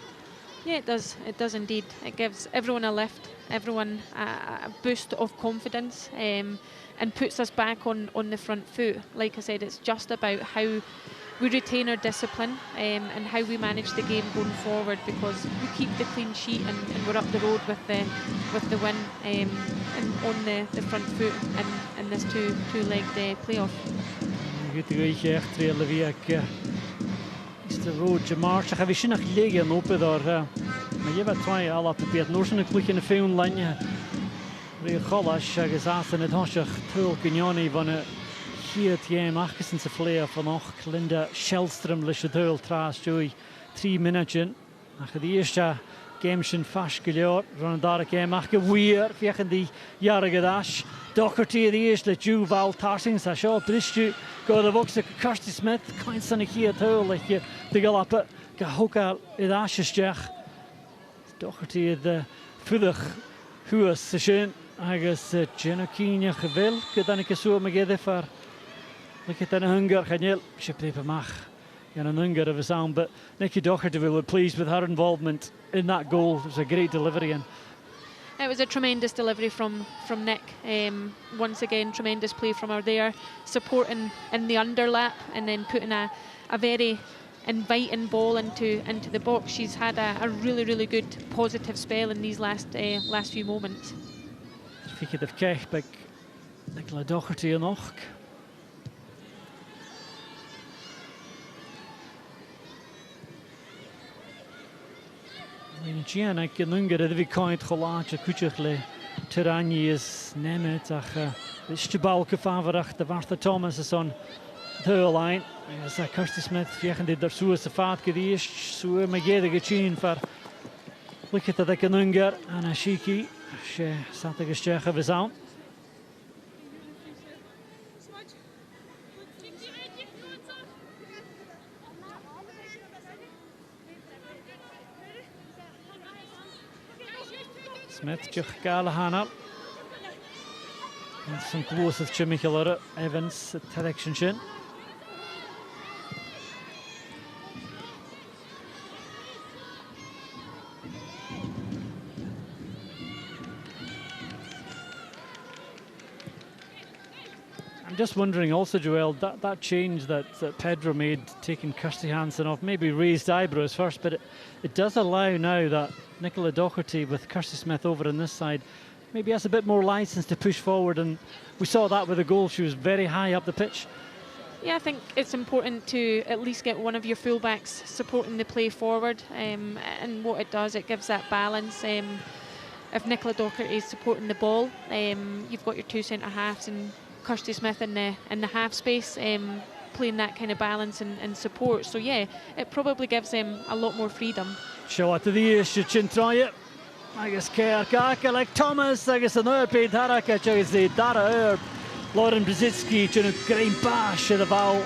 Yeah, it does. It does indeed. It gives everyone a lift, everyone a boost of confidence, and puts us back on the front foot. Like I said, it's just about how we retain our discipline and how we manage the game going forward, because we keep the clean sheet and we're up the road with the win and on the front foot in this two-legged playoff. Goed te gaan, echt heel leuk. Is de rood march? Ga we zien nog liggen open daar. Maar je weet twee al op de beurt. Nog een kluk in de film lijn. Rie Gallas gezegd in het hasje Tulkenjani van hier het game achtersen te vleien vanocht. Linda Shellstrom ligt het heel traas joy 3 minuten. Ach die eerste game zijn vastgeleerd. Van daar game ach weer vegen die jarige dash. Doherty de eerste Juval Tarsings dat zo dristje. Go de box de Kirsty Smith. Kind van hier het heel ligt de galappen. Gehoka het asjesjach. Doherty de vullig huis te zijn. Agus Jenna Keenja gewil. Dan ik zo me geven voor. Look at that Hungary. Ganel. She played for Mach. And an Hungary of his own, but Nicky Doherty were pleased with her involvement in that goal. It was a great delivery, and it was a tremendous delivery from Nick. Once again, tremendous play from her there, supporting in the underlap and then putting a very inviting ball into the box. She's had a really good positive spell in these last few moments. Fieke de Kech, but Nicola Doherty nog. Gian ik in Hungary de weekend gelaatje kutjechle Tirani is nemet ach is de balke favoriet de Martha Thomas is on the line is Kirsty Smith vegen dit daar zo is de vaart geweest zo me gede gechin voor look at that in Hungary en a shiki she staat de gestegen we zijn Smith Chuck Callahan and some close of Jimmy Hiller Evans at direction shin. I'm just wondering also, Joel, that change that Pedro made, taking Kirsty Hansen off, maybe raised eyebrows first, but it does allow now that Nicola Doherty with Kirsty Smith over on this side maybe has a bit more license to push forward, and we saw that with the goal. She was very high up the pitch. Yeah, I think it's important to at least get one of your fullbacks supporting the play forward, and what it does, it gives that balance. If Nicola Doherty is supporting the ball, you've got your two centre halves and Kirsty Smith in the half space, playing that kind of balance and support. So yeah, it probably gives them a lot more freedom. Show at the eerste Chintroye. I guess Kerkaka like Thomas. I guess another paid Haraka. I the Dara Herb. Lauren Brzezinski to a great bash at the ball.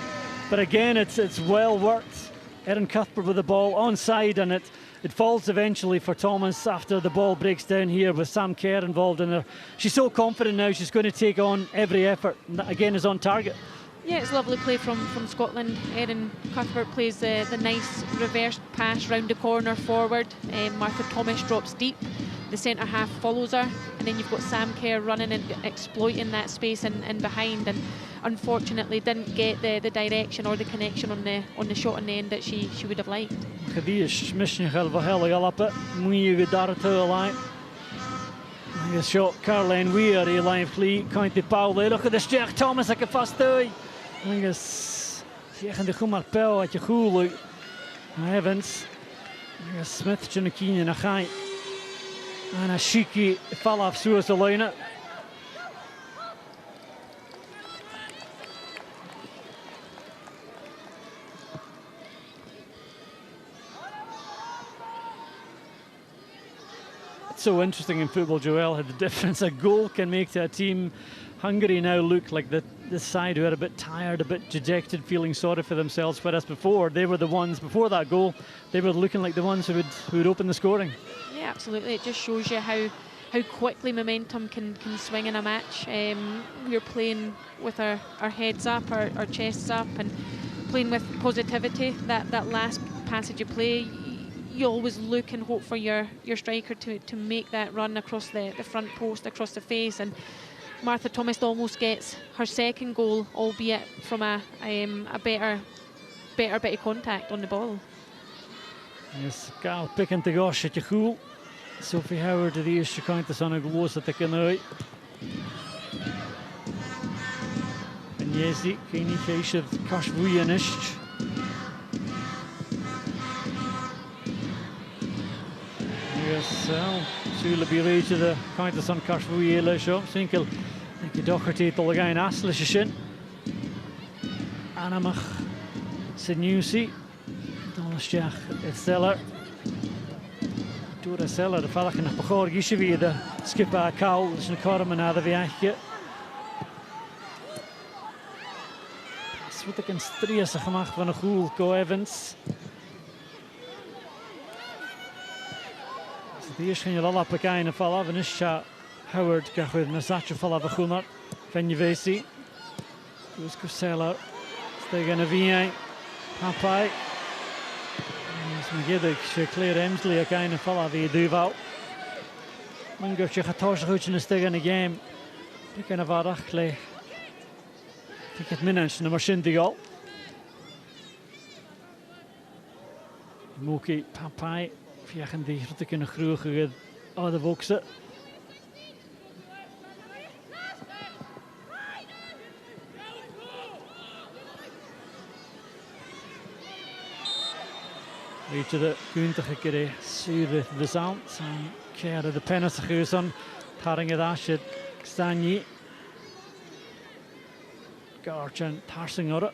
But again, it's well worked. Erin Cuthbert with the ball onside, and it falls eventually for Thomas after the ball breaks down here with Sam Kerr involved in her. She's so confident now, she's going to take on every effort, and that again is on target. Yeah, it's lovely play from Scotland. Erin Cuthbert plays the nice reverse pass round the corner forward. Martha Thomas drops deep. The centre half follows her, and then you've got Sam Kerr running and exploiting that space and behind, and unfortunately didn't get the direction or the connection on the shot on the end that she would have liked. Gedish mission helva hella galappe muige daar te line. Hij shot Caroline Weir die line flee kind the Paul look at the Jack Thomas like a fast doy. I guess zeggen de gumar pel at je goal Evans. I guess Smith Junakine na gai. And a Shiki fall off Suez the line. So interesting in football, Joel, how the difference a goal can make to a team. Hungary now look like the side who are a bit tired, a bit dejected, feeling sorry for themselves, whereas before they were the ones, before that goal, they were looking like the ones who would open the scoring. Yeah, absolutely. It just shows you how quickly momentum can swing in a match. We're playing with our heads up, our chests up, and playing with positivity. That last passage of play, you always look and hope for your striker to make that run across the front post, across the face, and Martha Thomas almost gets her second goal, albeit from a better better bit of contact on the ball. Yes, Gal picking to gosh at your cool. Sophie Howard to the issue count the son of glows at the canoe. And Yezi, Kini Kaisha, Kash Vuyanisht. Yes, Sula be reached to the count the son Kash Vuyela show. Sinkel, thank you, Doherty, to again Aslishin. Anamach, Sinusi, Donalstjach, Seller. Dura Seller, the fella can before Gishavi, the skipper Cowl, the Corman out of the Ache. That's what they can stress a gemacht van a goal, Go Evans. So the issue you'll up again, a fella, Vanisha Howard, Gahwid, Nasacha fella, the Hunar, Venuvesi. Goes Seller. Stay going to VA, Papai. Magiddig, she clear Emsley a kind of fella the Duval. Munger she had tossed out in the steg in the game. Picking a varachle. I think it minutes in the machine to go. Mookie, Papai, Fiachen die wat ik in de groege oude voksen. Weet je de gunstige keer zure de zand en keren de pennis geuzon taringen dasje stanji garchen tarsingore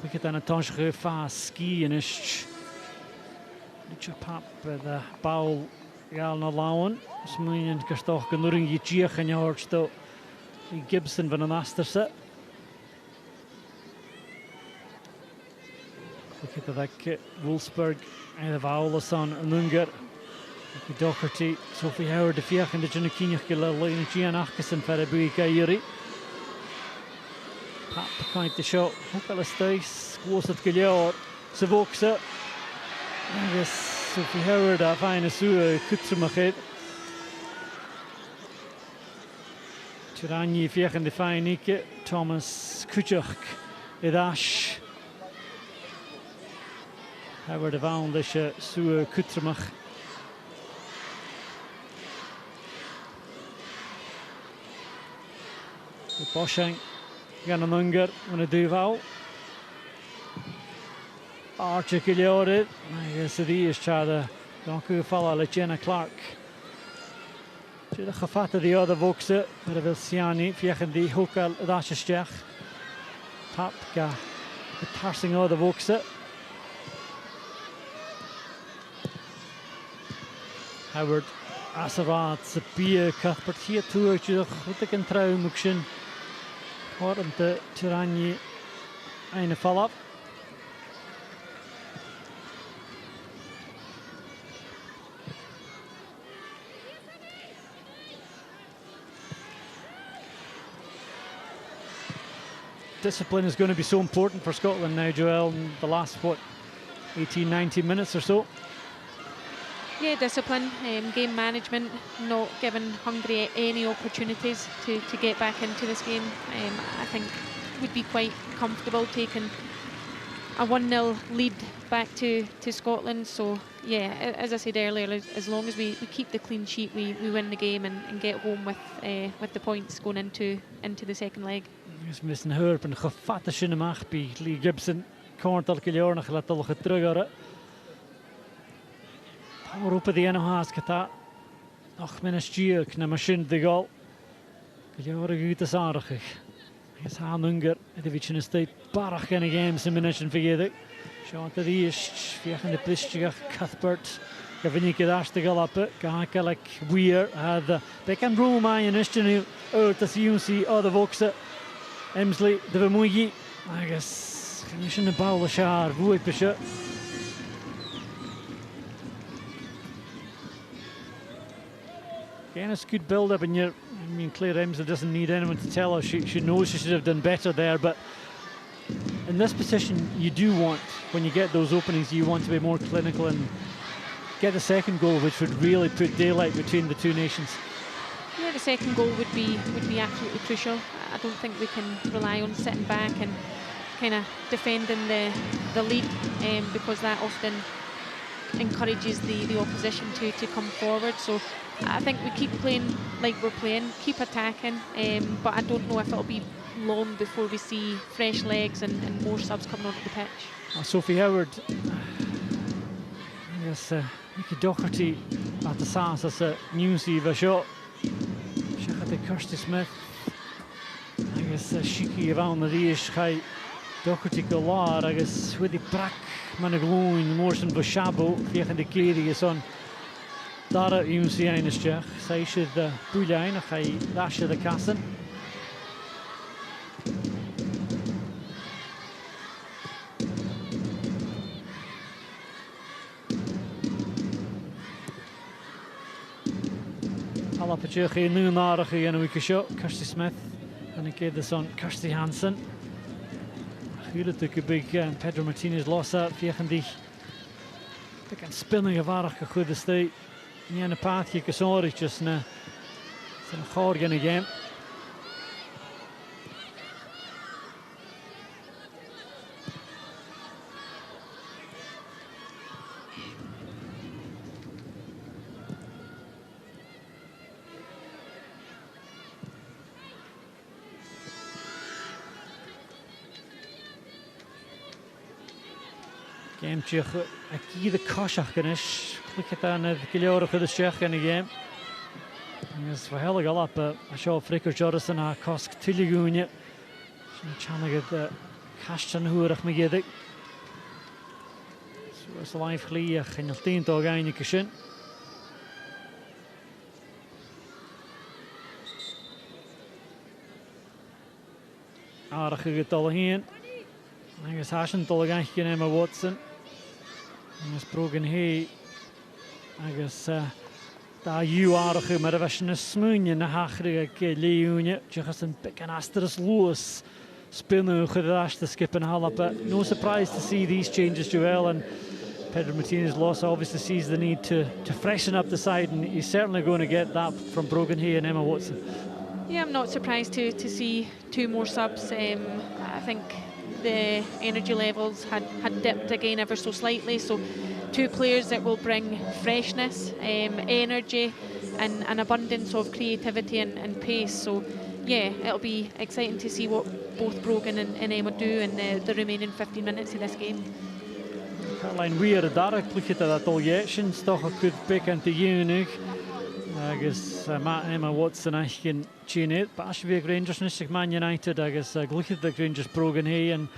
ik het aan het tonsje fast ski en is niet pap de bouw gal na lawn smuin kastoch genuring je chiach en je hoort sto Gibson van een Asterse. Look at that Wolfsburg en de Vauleson en Unger. Doherty, Sophie Howard de Fiach en de Junakiniach gelul in Gian Achkesen voor de Buika Yuri. Pap kind de show. Ook al is thuis. Kloos het geljaar. Ze vokse. Sophie Howard daar fijne zoe kutsumachet. Tirani Fiach de Feinike, Thomas Kuchuk, Idash. Howard de Vaundische, Sue Kutremach. De Boscheng, gaan een Unger, een Duval. Archer Gilliore, I guess die is Chada, dank u gevallen, Jenna Clark. De gevatte die oude voksen, maar de Vilsiani, via die hoekal dasjestjach. Papka, de tarsing oude voksen. Howard, Asavat, Sabia, Cuthbert, hier toertje, goed ik een trouw moekschen. Waarom de Tirani een val af. Discipline is going to be so important for Scotland now, Joel, in the last, what, 18, 19 minutes or so? Yeah, discipline, game management, not giving Hungary any opportunities to get back into this game. I think would be quite comfortable taking a 1-0 lead back to Scotland. So, yeah, as I said earlier, as long as we keep the clean sheet, we win the game and get home with the points going into the second leg. Is missen hulp en gevatte cinemach bij Lee Gibson. Komt al keer nog laat al terug. Roepen die nog haast geta. Nog minister na machine de goal. Keer goed is aardig. Is aan Unger. De beetje een steeds barach in de games in minuten vergeten. Zo dat die is via de plistige Cuthbert. Gavin ik daar te galappen. Kan ik like weer had they can roll my initiative out to see you see other voksen. Emsley, de Vermoeie, I guess, geen de bal is haar, hoe ik besje. Again, it's good build-up, and I mean, Claire Emsley doesn't need anyone to tell her she knows she should have done better there, but in this position, you do want, when you get those openings, you want to be more clinical and get the second goal, which would really put daylight between the two nations. Yeah, the second goal would be absolutely crucial. I don't think we can rely on sitting back and kind of defending the lead, because that often encourages the opposition to come forward. So I think we keep playing like we're playing, keep attacking, but I don't know if it'll be long before we see fresh legs and more subs coming onto the pitch. Sophie Howard, I guess Mickey Doherty at the Sans as a Newsy Vasho. Shachate Kirsty Smith. I guess Shiki around the Rish Kai Doherty Galar, I guess with the Brack Managloin, Morrison Vashabo, Viachen de Kiri is on Dara Newsy Einestjach. Zij should the Bulein, Kai Dasha the Kassen. Alapachurchi nu narige en we show Kirsty Smith and ik geef this on Kirsty Hansen. Hele took big Pedro Martinez lost out vegen die big and spinning gevaarlijk goed is die nie een paadje gesorgjes na zijn gorgen again. Game Czech, aquí the Koshach ganis. Look at that, the Kilora for the Czech in the game. Yes, for hell of up. I show Fricker Jordison a Kosk Tiligunya. Channeget the Kashtan Hurach Megedig. So it's live Gliach and you'll teen to again Kishin. Aardige getal heen. I guess Hashan to again Emma Watson. Is broken he, I guess, da you are a maar was een smoon in de hagrige leeuwje. Je gaat een big and asterisk loose spinnen gedacht to skip and hall up. No surprise to see these changes, Joel, and Pedro Martinez loss obviously sees the need to freshen up the side, and he's certainly going to get that from Brogan Hay and Emma Watson. Yeah, I'm not surprised to see two more subs. I think the energy levels had dipped again ever so slightly, so two players that will bring freshness, energy and an abundance of creativity and pace. So yeah, it'll be exciting to see what both Brogan and Emma do in the remaining 15 minutes of this game. Caroline Weir daar klikt dat al jetjes toch een goed pick aan te junig. I guess Emma Watson eigenlijk Chinese Bashvik Rangers and Man United. I guess look at the Rangers Brogan Hay, and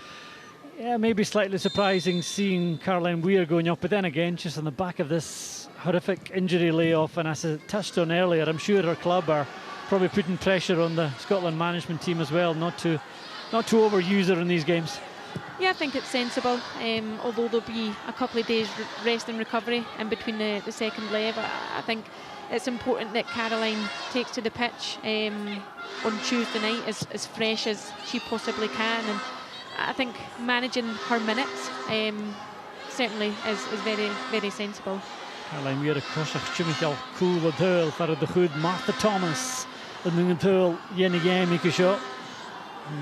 yeah, maybe slightly surprising seeing Caroline Weir going up, but then again just on the back of this horrific injury layoff, and as I touched on earlier, I'm sure her club are probably putting pressure on the Scotland management team as well not to overuse her in these games. Yeah, I think it's sensible, although there'll be a couple of days rest and recovery in between the second leg. I think it's important that Caroline takes to the pitch on Tuesday night as fresh as she possibly can, and I think managing her minutes certainly is very, very sensible. Caroline weer kussig Jimmy cool with her for the good Martha Thomas and the girl Jenny game show.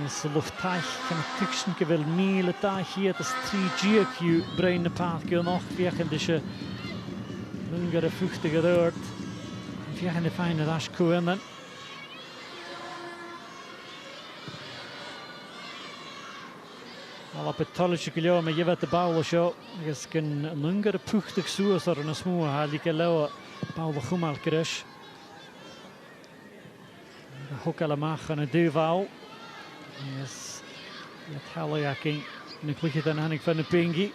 Is lucht taich kan tikschen gewil mile taich hier das 3GQ brain the path go nog vegen dus lungere vruchtige rört vegen de fijne dash koen dan alla petalische kilo me je vet de bouw show is kan lungere vruchtig soos er een smoe halike lowe bouw gumal crash de hokala mag en duval. Yes, het Hallayaking en ik lig het aan Hannik van de Pingy.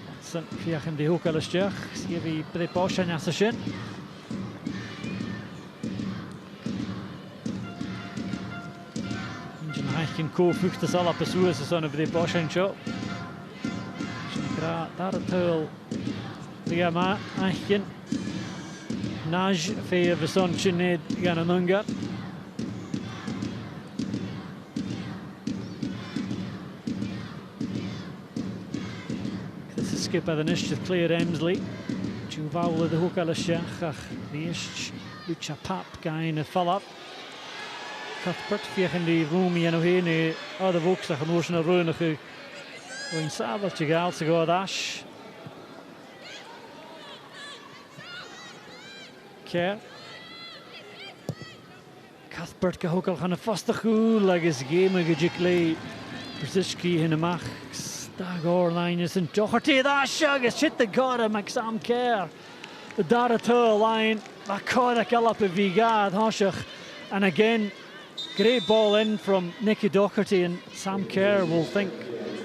Watson via de hoek alles terug. Zie je bij de Porsche naast de shin. Engine Heichen koofvucht de zal op de soes is aan de Porsche show. Daar het heel. Ja maar Heichen. Naj via Vison Chined Gananunga. This is skip by the initiative clear Emsley. Juvawla de hoek alle Shach, the Ish, Lucha Pap guy in the follow up. Cuthbert, via die Rumi en heen, de Volksdag en Ocean Runig, who in Sabaltje gehaald to go dash. Care. Cuthbert gehoek al gaan de vaste goed, like his game gejikle. Brzezinski in de macht. Stagorline is in Doherty. That shug is shit the god of Maxam Care. The Daratur line. Kodak up a Vigad Hoshach. And again, great ball in from Nicky Doherty, and Sam Kerr will think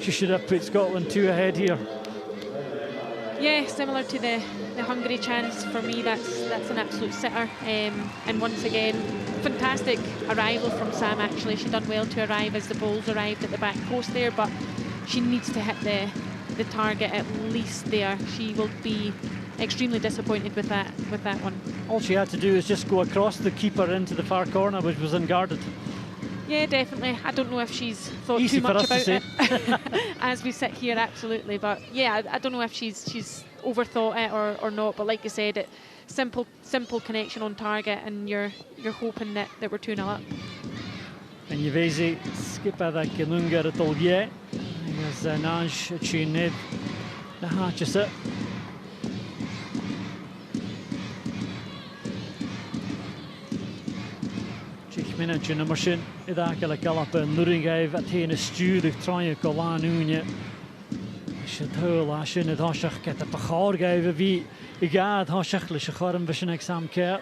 she should have put Scotland 2 ahead here. Yeah, similar to the Hungary chance. For me, that's an absolute sitter. And once again, fantastic arrival from Sam. Actually, she done well to arrive as the balls arrived at the back post there, but she needs to hit the target at least there. She will be extremely disappointed with that one. All she had to do is just go across the keeper into the far corner, which was unguarded. Yeah, definitely. I don't know if she's thought Easy too much about it as we sit here, absolutely. But yeah, I don't know if she's overthought it or not. But like you said, it simple connection on target, and you're hoping that we're 2-0 up. And Yvezi skipper that Genunga at all yet. As Naj Chinid the hatches it. Minute in a machine, Idakala Galapa, Nuringave at Hena Stew, the Troya Golanunia. Should hold Ashin at Hoshach get the Pachar gave a V. Igad Hoshach, Lishacharam Vision exam care.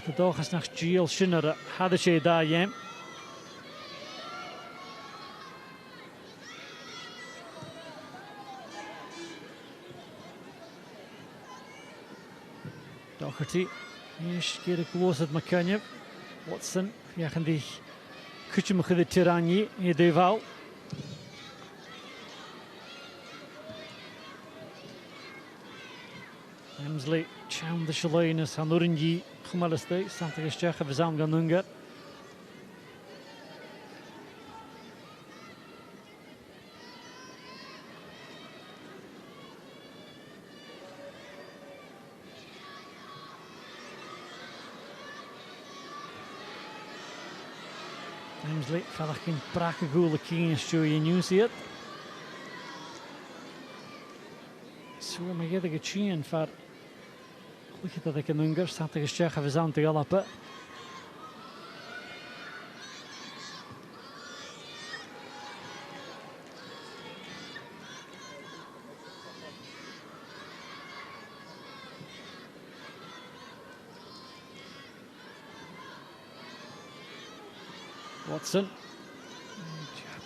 The dog has not Giel Shinner, had a shade da yem. Doherty, yes, get a close at McCunniff. Watson, ja, gaan die kutje met de Tirani, je deval. Hemsley, Cham de Shalainus, Hanurinji, Humaliste, Santa Gestech of Zamganunga. Hemsley, Falachin, Bracagula, King, show you news here. So, we get a chin for look at the Kanunga, Santa Gestech of Zamgalapa. Watson.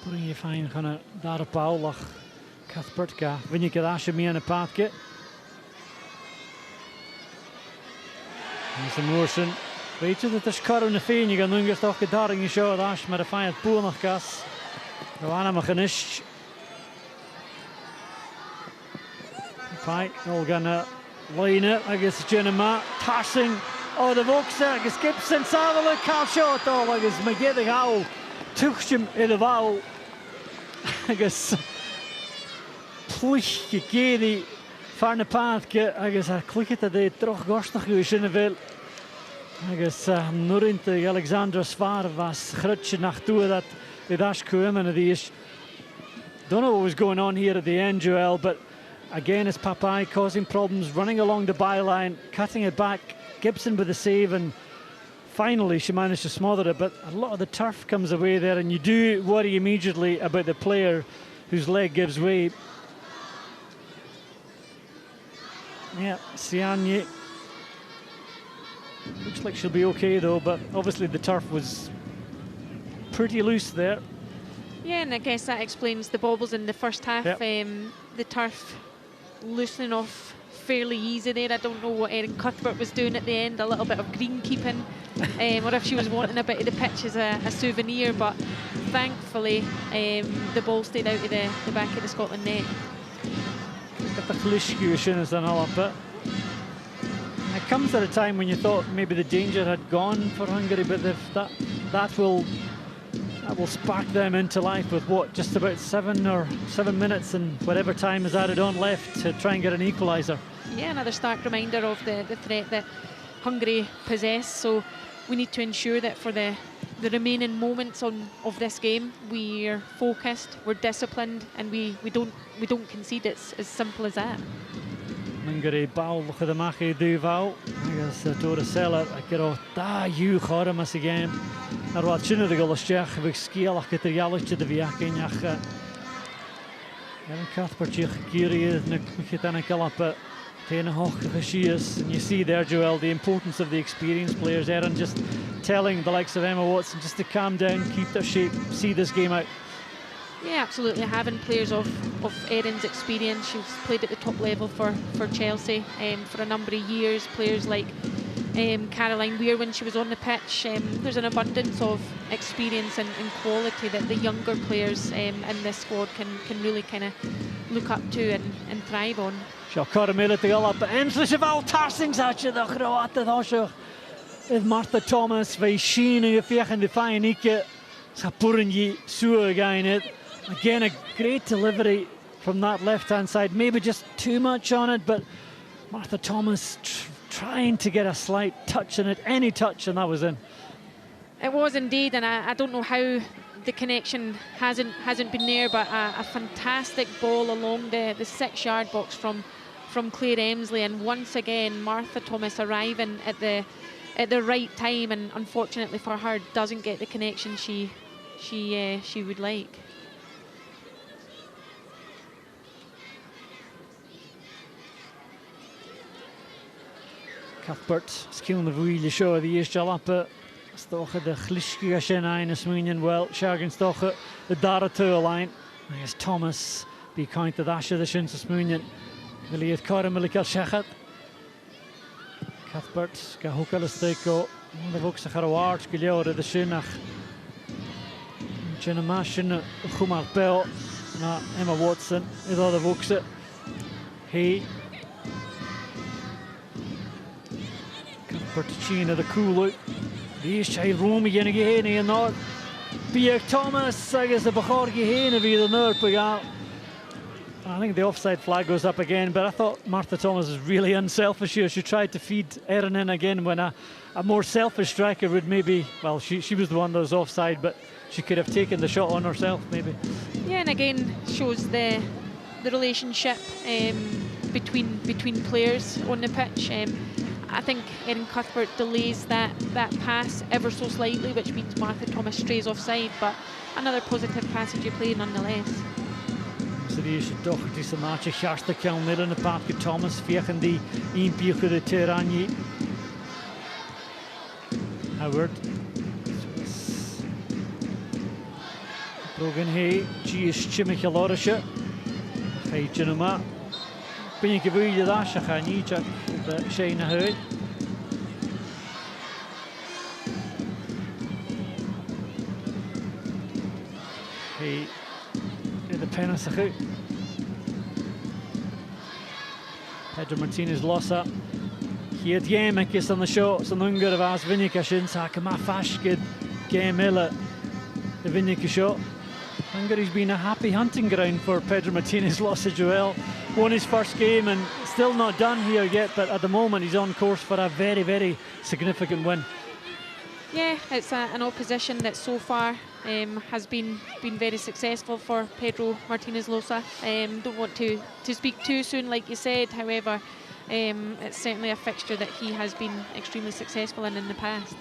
Putting je fijn gaan daar op Paul Cuthbertka. Win je kadasje mee aan de paadje. Is de motion. Weet je dat is kar in de veen. Je gaat nu toch gedaan in je show dash met een fijn poel nog gas. Johanna mag genischt. Fijn. Al gaan lijnen. I guess Jenema tossing. Oh, de Volksdag, I guess Gibson, Savile, Carl Short, oh, I guess Magiddig Howl, Tuchim in the Vowl. I guess Plich, Gedi, Farne Pathke, I guess I click it today, Troch Gosnach, you shouldn't have. I guess Nurinte Alexandra Svar was Grutje nach toe that the dash Kuim and the ish. Don't know what was going on here at the end, Joel, but again, it's Papai causing problems, running along the byline, cutting it back. Gibson with the save, and finally she managed to smother it, but a lot of the turf comes away there, and you do worry immediately about the player whose leg gives way. Yeah, Sianye. Looks like she'll be okay though, but obviously the turf was pretty loose there. Yeah, and I guess that explains the baubles in the first half. Yep. The turf loosening off fairly easy there. I don't know what Erin Cuthbert was doing at the end, a little bit of greenkeeping, or if she was wanting a bit of the pitch as a souvenir, but thankfully the ball stayed out of the back of the Scotland net. Got the Flishkution is an all up it. It comes at a time when you thought maybe the danger had gone for Hungary, but if that will spark them into life with what, just about 7 minutes and whatever time is added on left to try and get an equaliser. Yeah, another stark reminder of the threat that Hungary possess. So we need to ensure that for the remaining moments of this game, we're focused, we're disciplined, and we don't concede. It's as simple as that. Hungary ball chud amach I dúbhá agus tóra seller a go da dú chora mas game ar bhá sinna go leisteach bh scíalach go realaiste de bhíach an Cathbartich Giri na Chitana Kalapa Tena Hoch and you see there, Joel, the importance of the experienced players there, and just telling the likes of Emma Watson just to calm down, keep their shape, see this game out. Yeah, absolutely. Having players of Erin's experience, she's played at the top level for Chelsea for a number of years. Players like Caroline Weir when she was on the pitch. There's an abundance of experience and quality that the younger players in this squad can really kind of look up to and thrive on. Seo Caramela to go up, but Emslish of all tarsings at you, the Croata Dosho. With Martha Thomas, by Sheen, who fiach and the fine Ike, Sapurinji, Sua again it. Again, a great delivery from that left-hand side. Maybe just too much on it, but Martha Thomas trying to get a slight touch in it, any touch, and that was in. It was indeed, and I don't know how the connection hasn't been there, but a fantastic ball along the 6-yard box from Claire Emsley, and once again Martha Thomas arriving at the right time, and unfortunately for her doesn't get the connection she would like. Cuthbert, skillen de wheel show the eerste lappen. Stoche de chlischige sin ein is swingen well. Shagan stoche the dara line. I guess Thomas be kind to dashe the shin smunien. Will he Karamelikel Shechat? Cuthbert ga hokele steko. De vokse garaward geliore de shinach. Jenna Mashin Khumar Bell. Na Emma Watson. Is all the vokse. He Berticina the Kulu. Die Shay Romy en again in North. Bier Thomas, I guess the Bachorgi Hane of either Nurpagal. I think the offside flag goes up again, but I thought Martha Thomas was really unselfish here. She tried to feed Erin in again when a more selfish striker would maybe, well, she was the one that was offside, but she could have taken the shot on herself maybe. Yeah, and again shows the relationship between players on the pitch. I think Erin Cuthbert delays that pass ever so slightly, which means Martha Thomas strays offside, but another positive passage of play nonetheless. So die is toch die se maatje gaste kan midden de paapje Thomas vegen die een pieke de Teranje. Howard. Brogan he, G is chimich lorische. Hey Jinuma. Ben je gewilde daar ze gaan niet de Shane Hood. Hey, the penalty goed. Pedro Martinez losa. Hier het game is aan de show. Zo'n Hungary was Vinnika shin zaken maar vastged game ille. The Vinnika show. Hungary's been a happy hunting ground for Pedro Martinez losa Joel. Won his first game and still not done here yet, but at the moment he's on course for a very, very significant win. Yeah, it's an opposition that so far has been very successful for Pedro Martinez Losa. Don't want to speak too soon, like you said. However, it's certainly a fixture that he has been extremely successful in the past.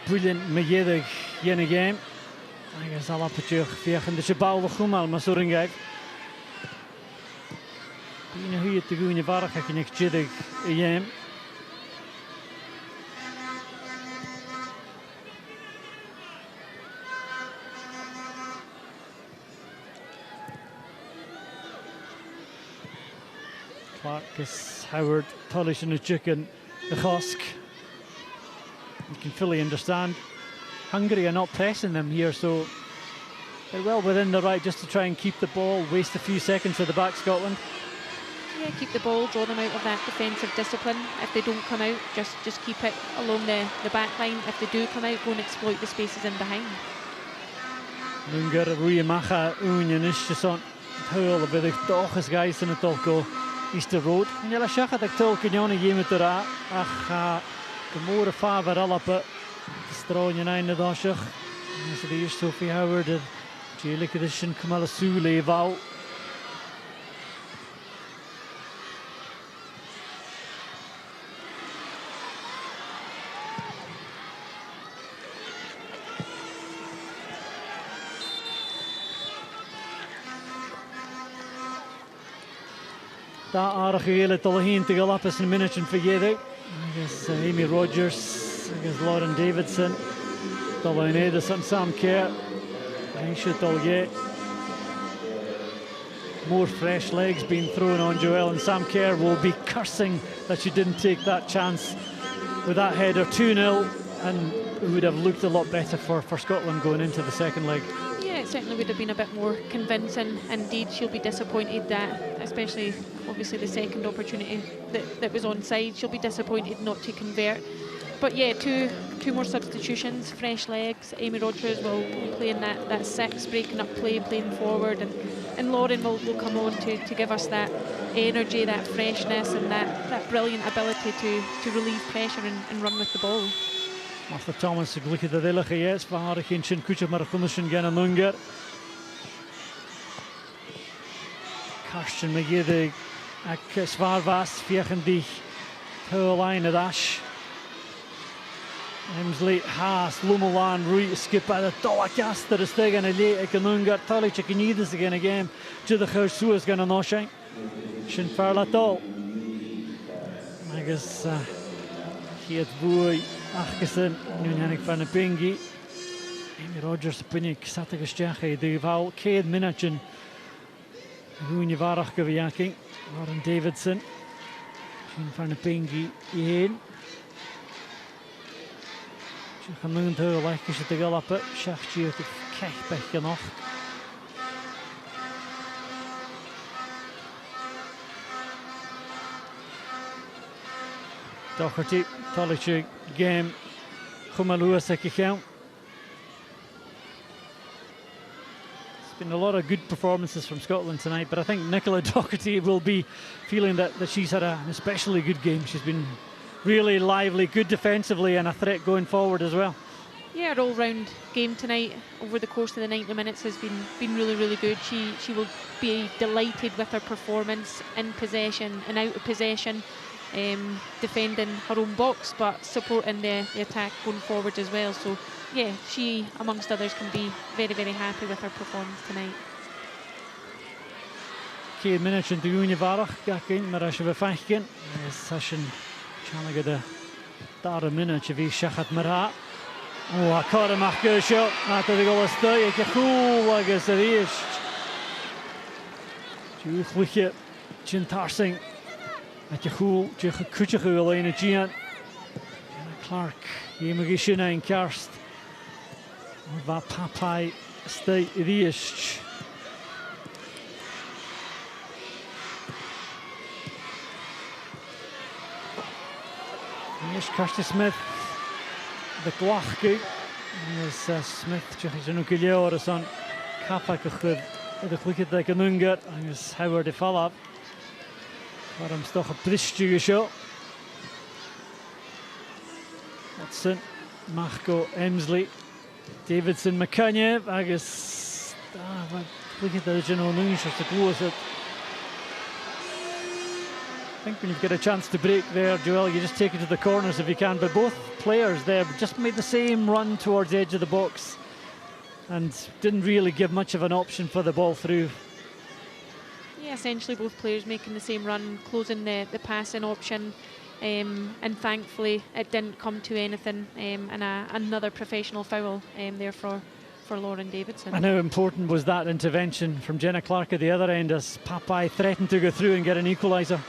Brilliant Magyedig in a game. I guess I'll have to check the Shabal the Humal Masuringay. You know who you to go in your barrack, I can exchange a game. Clark, Howard, Tulish and Chicken, the Husk. You can fully understand. Hungary are not pressing them here, so they're well within the right just to try and keep the ball, waste a few seconds at the back, Scotland. Yeah, keep the ball, draw them out of that defensive discipline. If they don't come out, just keep it along the back line. If they do come out, go and exploit the spaces in behind. Nungar Ruimacha Union is just on Hull a bit of dochas guys in the Tolko Easter Road. And you'll check at the Tolkien Yoni game at the Ra. Ach, the more favor Alapa, Strawn United Doshach. As the East Sophie Howard, and Jailik Edition Kamala Sule Val. Dat aardige hele Tolheen te gelappen een minuutje vergeten. Amy Rogers, Lauren Davidson, Tolheen Edison, Sam Kerr. Aisha Tolye. More fresh legs being thrown on Joelle, and Sam Kerr will be cursing that she didn't take that chance with that header. 2-0, and it would have looked a lot better for Scotland going into the second leg. Yeah, it certainly would have been a bit more convincing. Indeed, she'll be disappointed that, especially obviously the second opportunity that was onside, she'll be disappointed not to convert. But yeah, two more substitutions, fresh legs. Amy Rogers will play in that six, breaking up play, playing forward, and Lauren will come on to give us that energy, that freshness, and that brilliant ability to relieve pressure and run with the ball. Martha Thomas gelukkig de willige is, van haar geen chin kutje maar kunnishin gaan aan Unger. Karsten McGiddy, ek zwaar vast, viergen die Caroline Dash. Hemsley, Haas, Lumelan, Rui, skip by the Dolakaster is tegen een leek en Unger. Talic ik niet eens again. Judith Hersu is gaan aan Oshang. Shin Farlatol. I guess hier boy. Achgessen, nu Henrik van de Pingi. Amy Rogers, Pinnik, Satagestjache, de Val, Cade Minachin. Goeie waardig gewerking. Lauren Davidson. Jean van de Pingi, heen. Ze gaan nu een heel lekker te gelappen. Schachtje uit de kechpech nog. Doherty, Tolichuk, game, Khumalua Sekikam. It's been a lot of good performances from Scotland tonight, but I think Nicola Doherty will be feeling that she's had an especially good game. She's been really lively, good defensively, and a threat going forward as well. Yeah, her all-round game tonight over the course of the 90 minutes has been really, really good. She will be delighted with her performance in possession and out of possession. Defending her own box but supporting the attack going forward as well. So yeah, she amongst others can be very, very happy with her performance tonight. Keer minuten de Unie Varach gakin, maar als je bevechken, session challenge de daar een minuutje wie Shachat Mara. Oh, akkurat mag gøsjo, at det går støy, ikke cool, I det eerst. Je goedje, Chintarsing. At je cool, je kutje wel in het Gian. Clark, je mag je zin in kerst. Wat papai støy eerst. Yes, Kirsty Smith, the Glachke. Yes, Smith, je ook een jaar zo'n kappa gegud. De goede dat ik een unger. Yes, Howard de fall up. Waarom toch een pristje show? Watson, Marco Emsley, Davidson, McCann. I guess. Look at the general news just to close it. I think when you've got a chance to break there, Joel, you just take it to the corners if you can. But both players there just made the same run towards the edge of the box and didn't really give much of an option for the ball through. Yeah, essentially both players making the same run, closing the passing option, and thankfully it didn't come to anything. And another professional foul there for Lauren Davidson. And how important was that intervention from Jenna Clark at the other end as Papai threatened to go through and get an equaliser?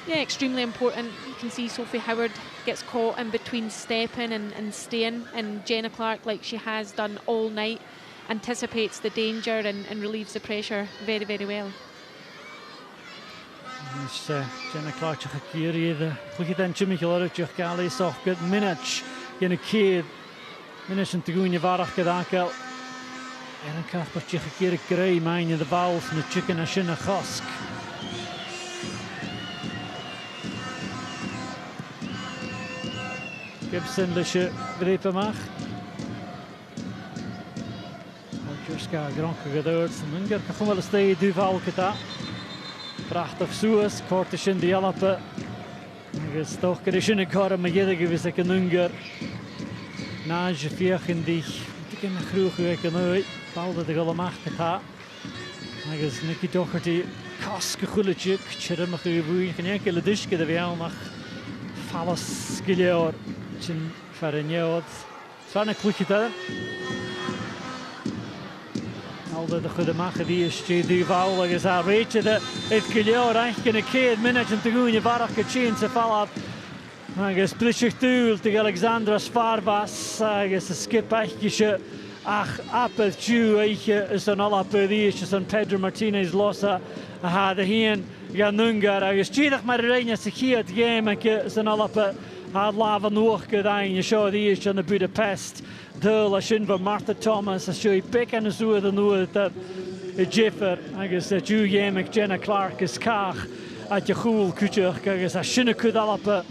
Yeah, extremely important. You can see Sophie Howard gets caught in between stepping and staying, and Jenna Clark, like she has done all night, anticipates the danger and relieves the pressure very, very well. Jenna Clark Chakiri, the Clikitan Jimmy Kilorich Gali Socket Minich in a kid, Minich and Tagunya Varach Kadaka, and a Kathpa Chakiri Gray, mine in the vowels and the chicken Ashina Husk. Gibson Lisha Vrepamach. Jurska Gronka Gadurts and Munger Kahumal Stay Duval Kata. Prachtig Suas, Kortishin the Alappe. Agus toch Krishin Kara Magyedig is like a Nunger. Naj Fiach in the Tikin Kruge Kanoi, Balda the Golamach Kata. Agus Nikki Doherty, Kaska Kulichik, Chirimachu, Kanyanka Ladishka the Vialmach, Falas Gilior, Chin Farinjod. Svarna Klukita. Alda de goede mag die is Duval agus a réite de it Gilior eigenlijk een keer minute en te goeie varach chain se fall agus British Tool te Alexandra Sfarvas agus a skip eigenlijk ach apel chu eiche is an alla pedis is an Pedro Martinez losa ha de heen ga Nungar agus chiach mar reine se hier game en is an alla had lava nog gedaan je show die is in de Budapest Dul a sin for Martha Thomas a show pick and zo the no that Jiffer agus the Jew Yemek Jenna Clark is kach at je cool kuchach agus a sinne kudalapa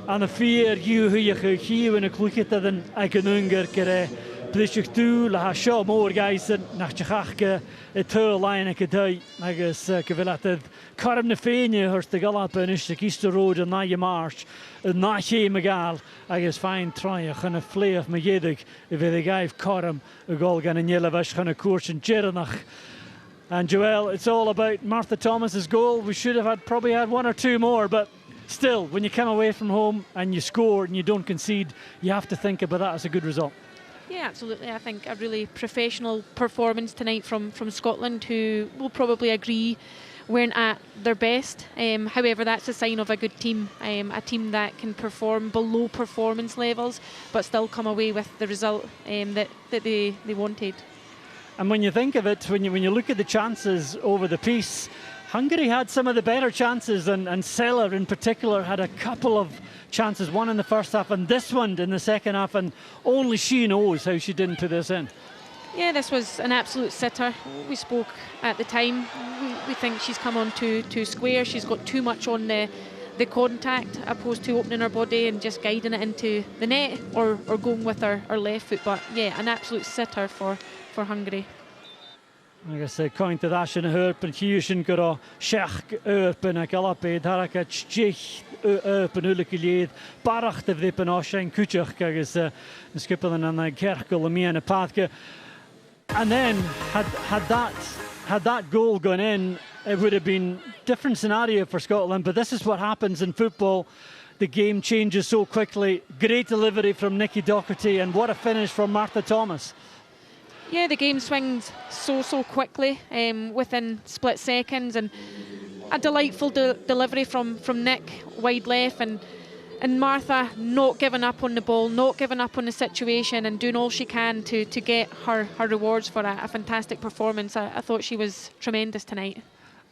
an a fear you who you hier in a klukita than I can unger kere British Tool la show more guys nach chachke a tur line a kadai agus gevilated Karim na Fenia hurst the galapa in the Easter Road and na march na che Magal agus fine try chana flay of Magyedig if they gave Karim a goal gan in Yelavish chana course in Jeranach. And Joel, it's all about Martha Thomas's goal. We should have probably had one or two more, but still, when you come away from home and you score and you don't concede, you have to think about that as a good result. Yeah, absolutely. I think a really professional performance tonight from Scotland, who will probably agree weren't at their best. However, that's a sign of a good team, a team that can perform below performance levels, but still come away with the result that they wanted. And when you think of it, when you look at the chances over the piece, Hungary had some of the better chances, and Seller in particular had a couple of chances, one in the first half and this one in the second half, and only she knows how she didn't put this in. Yeah, this was an absolute sitter. We spoke at the time. We think she's come on too square. She's got too much on the contact, opposed to opening her body and just guiding it into the net or going with her left foot. But yeah, an absolute sitter for Hungary. Like I say, coin to that in a herp and Hushin got a shech up and a galapade, Harakat Chich up and Ulikilid, Barach the Vipanosh and Kuchach, as the skipper and the Kerkel and me and a Pathka. And then had that goal gone in, it would have been a different scenario for Scotland. But this is what happens in football. The game changes so quickly. Great delivery from Nikki Doherty, and what a finish from Martha Thomas. Yeah, the game swings so quickly within split seconds, and a delightful delivery from Nick wide left, and Martha not giving up on the ball, not giving up on the situation, and doing all she can to get her rewards for a fantastic performance. I thought she was tremendous tonight.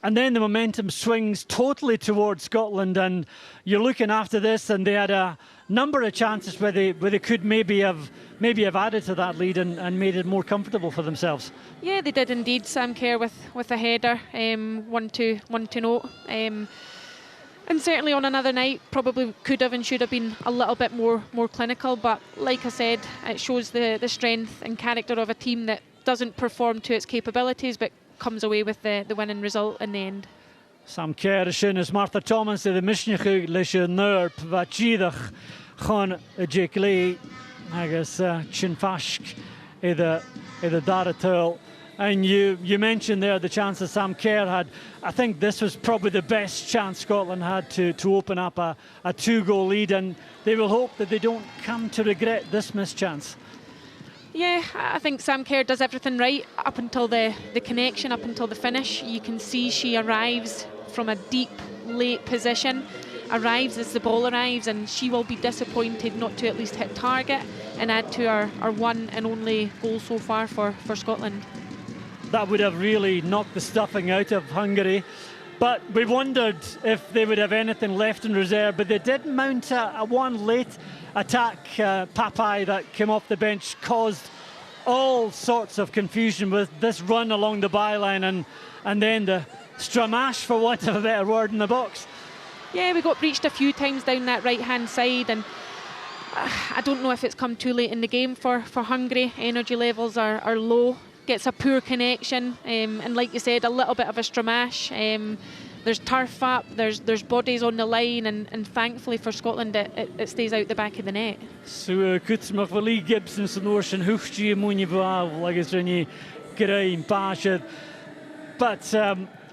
And then the momentum swings totally towards Scotland, and you're looking after this, and they had a number of chances where they could maybe have added to that lead and made it more comfortable for themselves. Yeah, they did indeed. Sam Kerr with a header, 1-0. And certainly on another night, probably could have and should have been a little bit more clinical. But like I said, it shows the strength and character of a team that doesn't perform to its capabilities, but comes away with the winning result in the end. Sam Kerr is Martha Thomas, the Mishnich Lisha Nerp, Vachidach, Chon Jekle, Agus Chinfashk, the Daratul. And you mentioned there the chances Sam Kerr had. I think this was probably the best chance Scotland had to open up a 2-goal lead, and they will hope that they don't come to regret this missed chance. Yeah, I think Sam Kerr does everything right up until the connection, up until the finish. You can see she arrives from a deep, late position, arrives as the ball arrives, and she will be disappointed not to at least hit target and add to our one and only goal so far for Scotland. That would have really knocked the stuffing out of Hungary. But we wondered if they would have anything left in reserve, but they did mount a one late attack. Papai that came off the bench caused all sorts of confusion with this run along the byline and then the stramash, for want of a better word, in the box. Yeah, we got breached a few times down that right-hand side, and I don't know if it's come too late in the game for Hungary. Energy levels are low, gets a poor connection, and like you said, a little bit of a stramash. There's turf up, there's bodies on the line, and thankfully for Scotland it stays out the back of the net. So Kutzmach Vali Gibson Sonorshan Huchji Muniva like it's Rennie Grain Pasha. But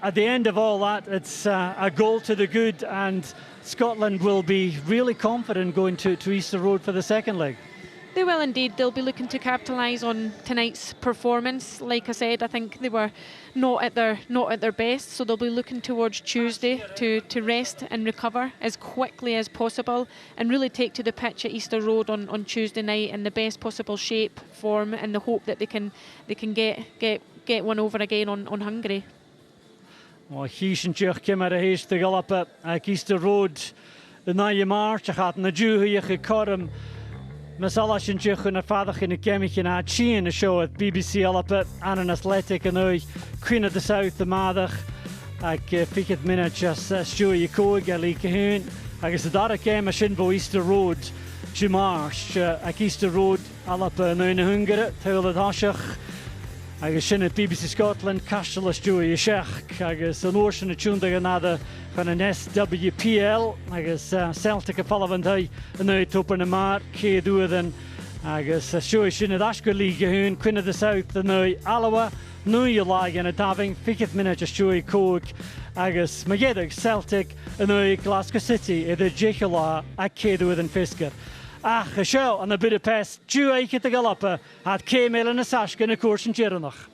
at the end of all that, it's a goal to the good, and Scotland will be really confident going to Easter Road for the second leg. They will indeed. They'll be looking to capitalise on tonight's performance. Like I said, I think they were not at their best, so they'll be looking towards Tuesday to rest and recover as quickly as possible, and really take to the pitch at Easter Road on Tuesday night in the best possible shape, form, and the hope that they can get one over again on Hungary. Well, Hiesentjech came out of haste to go up at Easter Road the night March. I had na Jew Corum. Masalasintjech and a father in a chemic in a chi in a show at BBC Alapet and an athletic and I Queen of the South the Mother. I picket minute just Stewie Coig a leak hoon. I guess the data came a Shinbo Easter Road. March at Easter Road Alapa no in Hungary. Tail at Hashach. I guess in BBC Scotland, Castle Stewie Shech. I guess an ocean of Chunda another van an SWPL. I guess Celtic a Palavant High and now top in a mark. K do then. I guess Stewie in the Ashker League Hoon, Queen of the South, the now Alawa. No you lag in a daving, 50 minutes Stewie Coke. I guess Magedig Celtic and now Glasgow City, the Jechula at K do then Fisker. Ach, a show on the Budapest, Jew Eike the Galapa, had K-mail in a Sashka in a course in Chiranach.